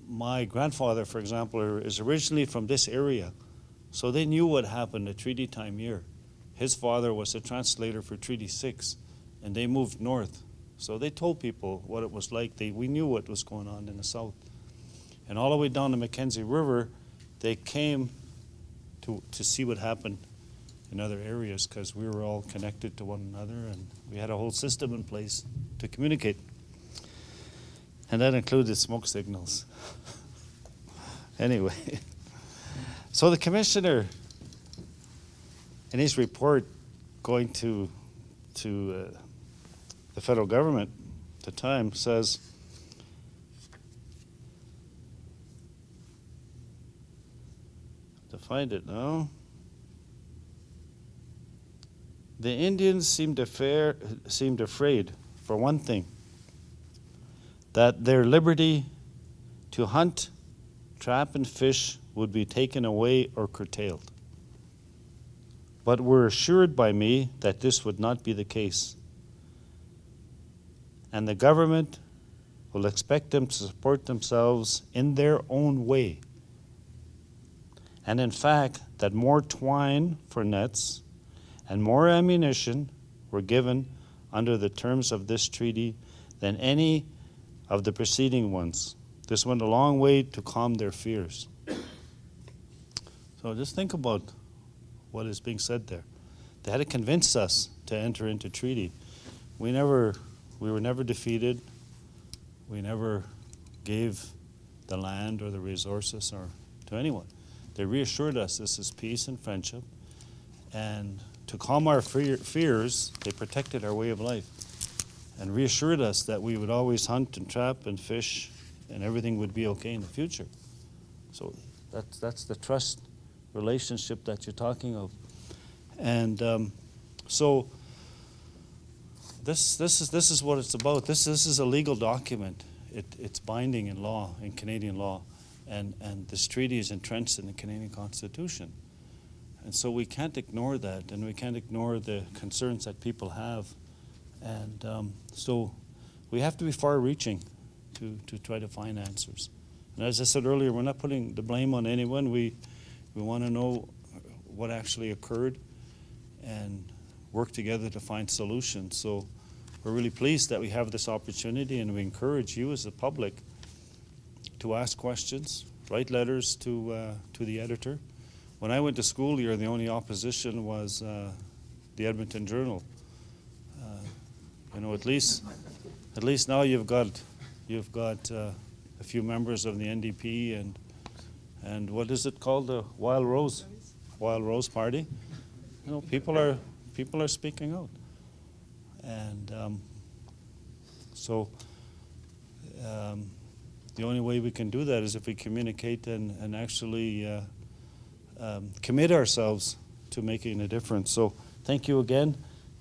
my grandfather, for example, is originally from this area. So they knew what happened at Treaty Time year. His father was a translator for Treaty 6. and they moved north. So they told people what it was like. We knew what was going on in the south. And all the way down the Mackenzie River, they came to see what happened in other areas because we were all connected to one another and we had a whole system in place to communicate. And that included smoke signals. Anyway, so the commissioner, in his report going to the federal government at the time, says, to find it now, the Indians seemed afraid, for one thing, that their liberty to hunt, trap, and fish would be taken away or curtailed, but were assured by me that this would not be the case, and the government will expect them to support themselves in their own way, and in fact that more twine for nets and more ammunition were given under the terms of this treaty than any of the preceding ones. This went a long way to calm their fears. So just think about what is being said there. They had to convince us to enter into treaty. We were never defeated. We never gave the land or the resources or to anyone. They reassured us this is peace and friendship, and to calm our fears, they protected our way of life and reassured us that we would always hunt and trap and fish and everything would be okay in the future. So that's the trust relationship that you're talking of. And so this is what it's about. This is a legal document. It's binding in law, in Canadian law, and this treaty is entrenched in the Canadian Constitution. And so we can't ignore that, and we can't ignore the concerns that people have. And so we have to be far-reaching to try to find answers. And as I said earlier, we're not putting the blame on anyone. We want to know what actually occurred and work together to find solutions. So we're really pleased that we have this opportunity, and we encourage you as the public to ask questions, write letters to the editor. When I went to school here, the only opposition was the Edmonton Journal. At least now you've got a few members of the NDP and what is it called, the Wild Rose Party. People are speaking out, and so the only way we can do that is if we communicate and actually commit ourselves to making a difference. So thank you again,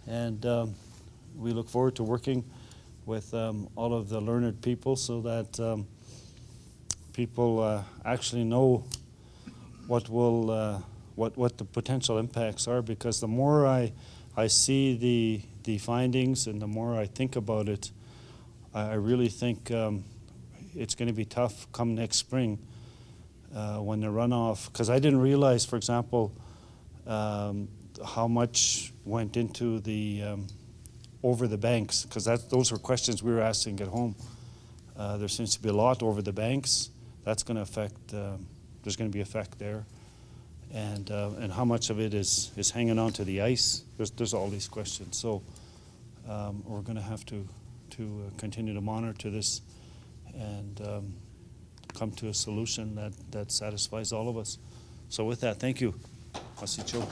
and we look forward to working with all of the learned people so that people actually know what the potential impacts are, because the more I see the findings and the more I think about it, I really think it's going to be tough come next spring when the runoff, because I didn't realize, for example, how much went into the over the banks, because those were questions we were asking at home. There seems to be a lot over the banks. That's going to affect, there's going to be effect there. And how much of it is hanging on to the ice? There's all these questions. So we're going to have to continue to monitor this and come to a solution that satisfies all of us. So with that, thank you. I'll see you.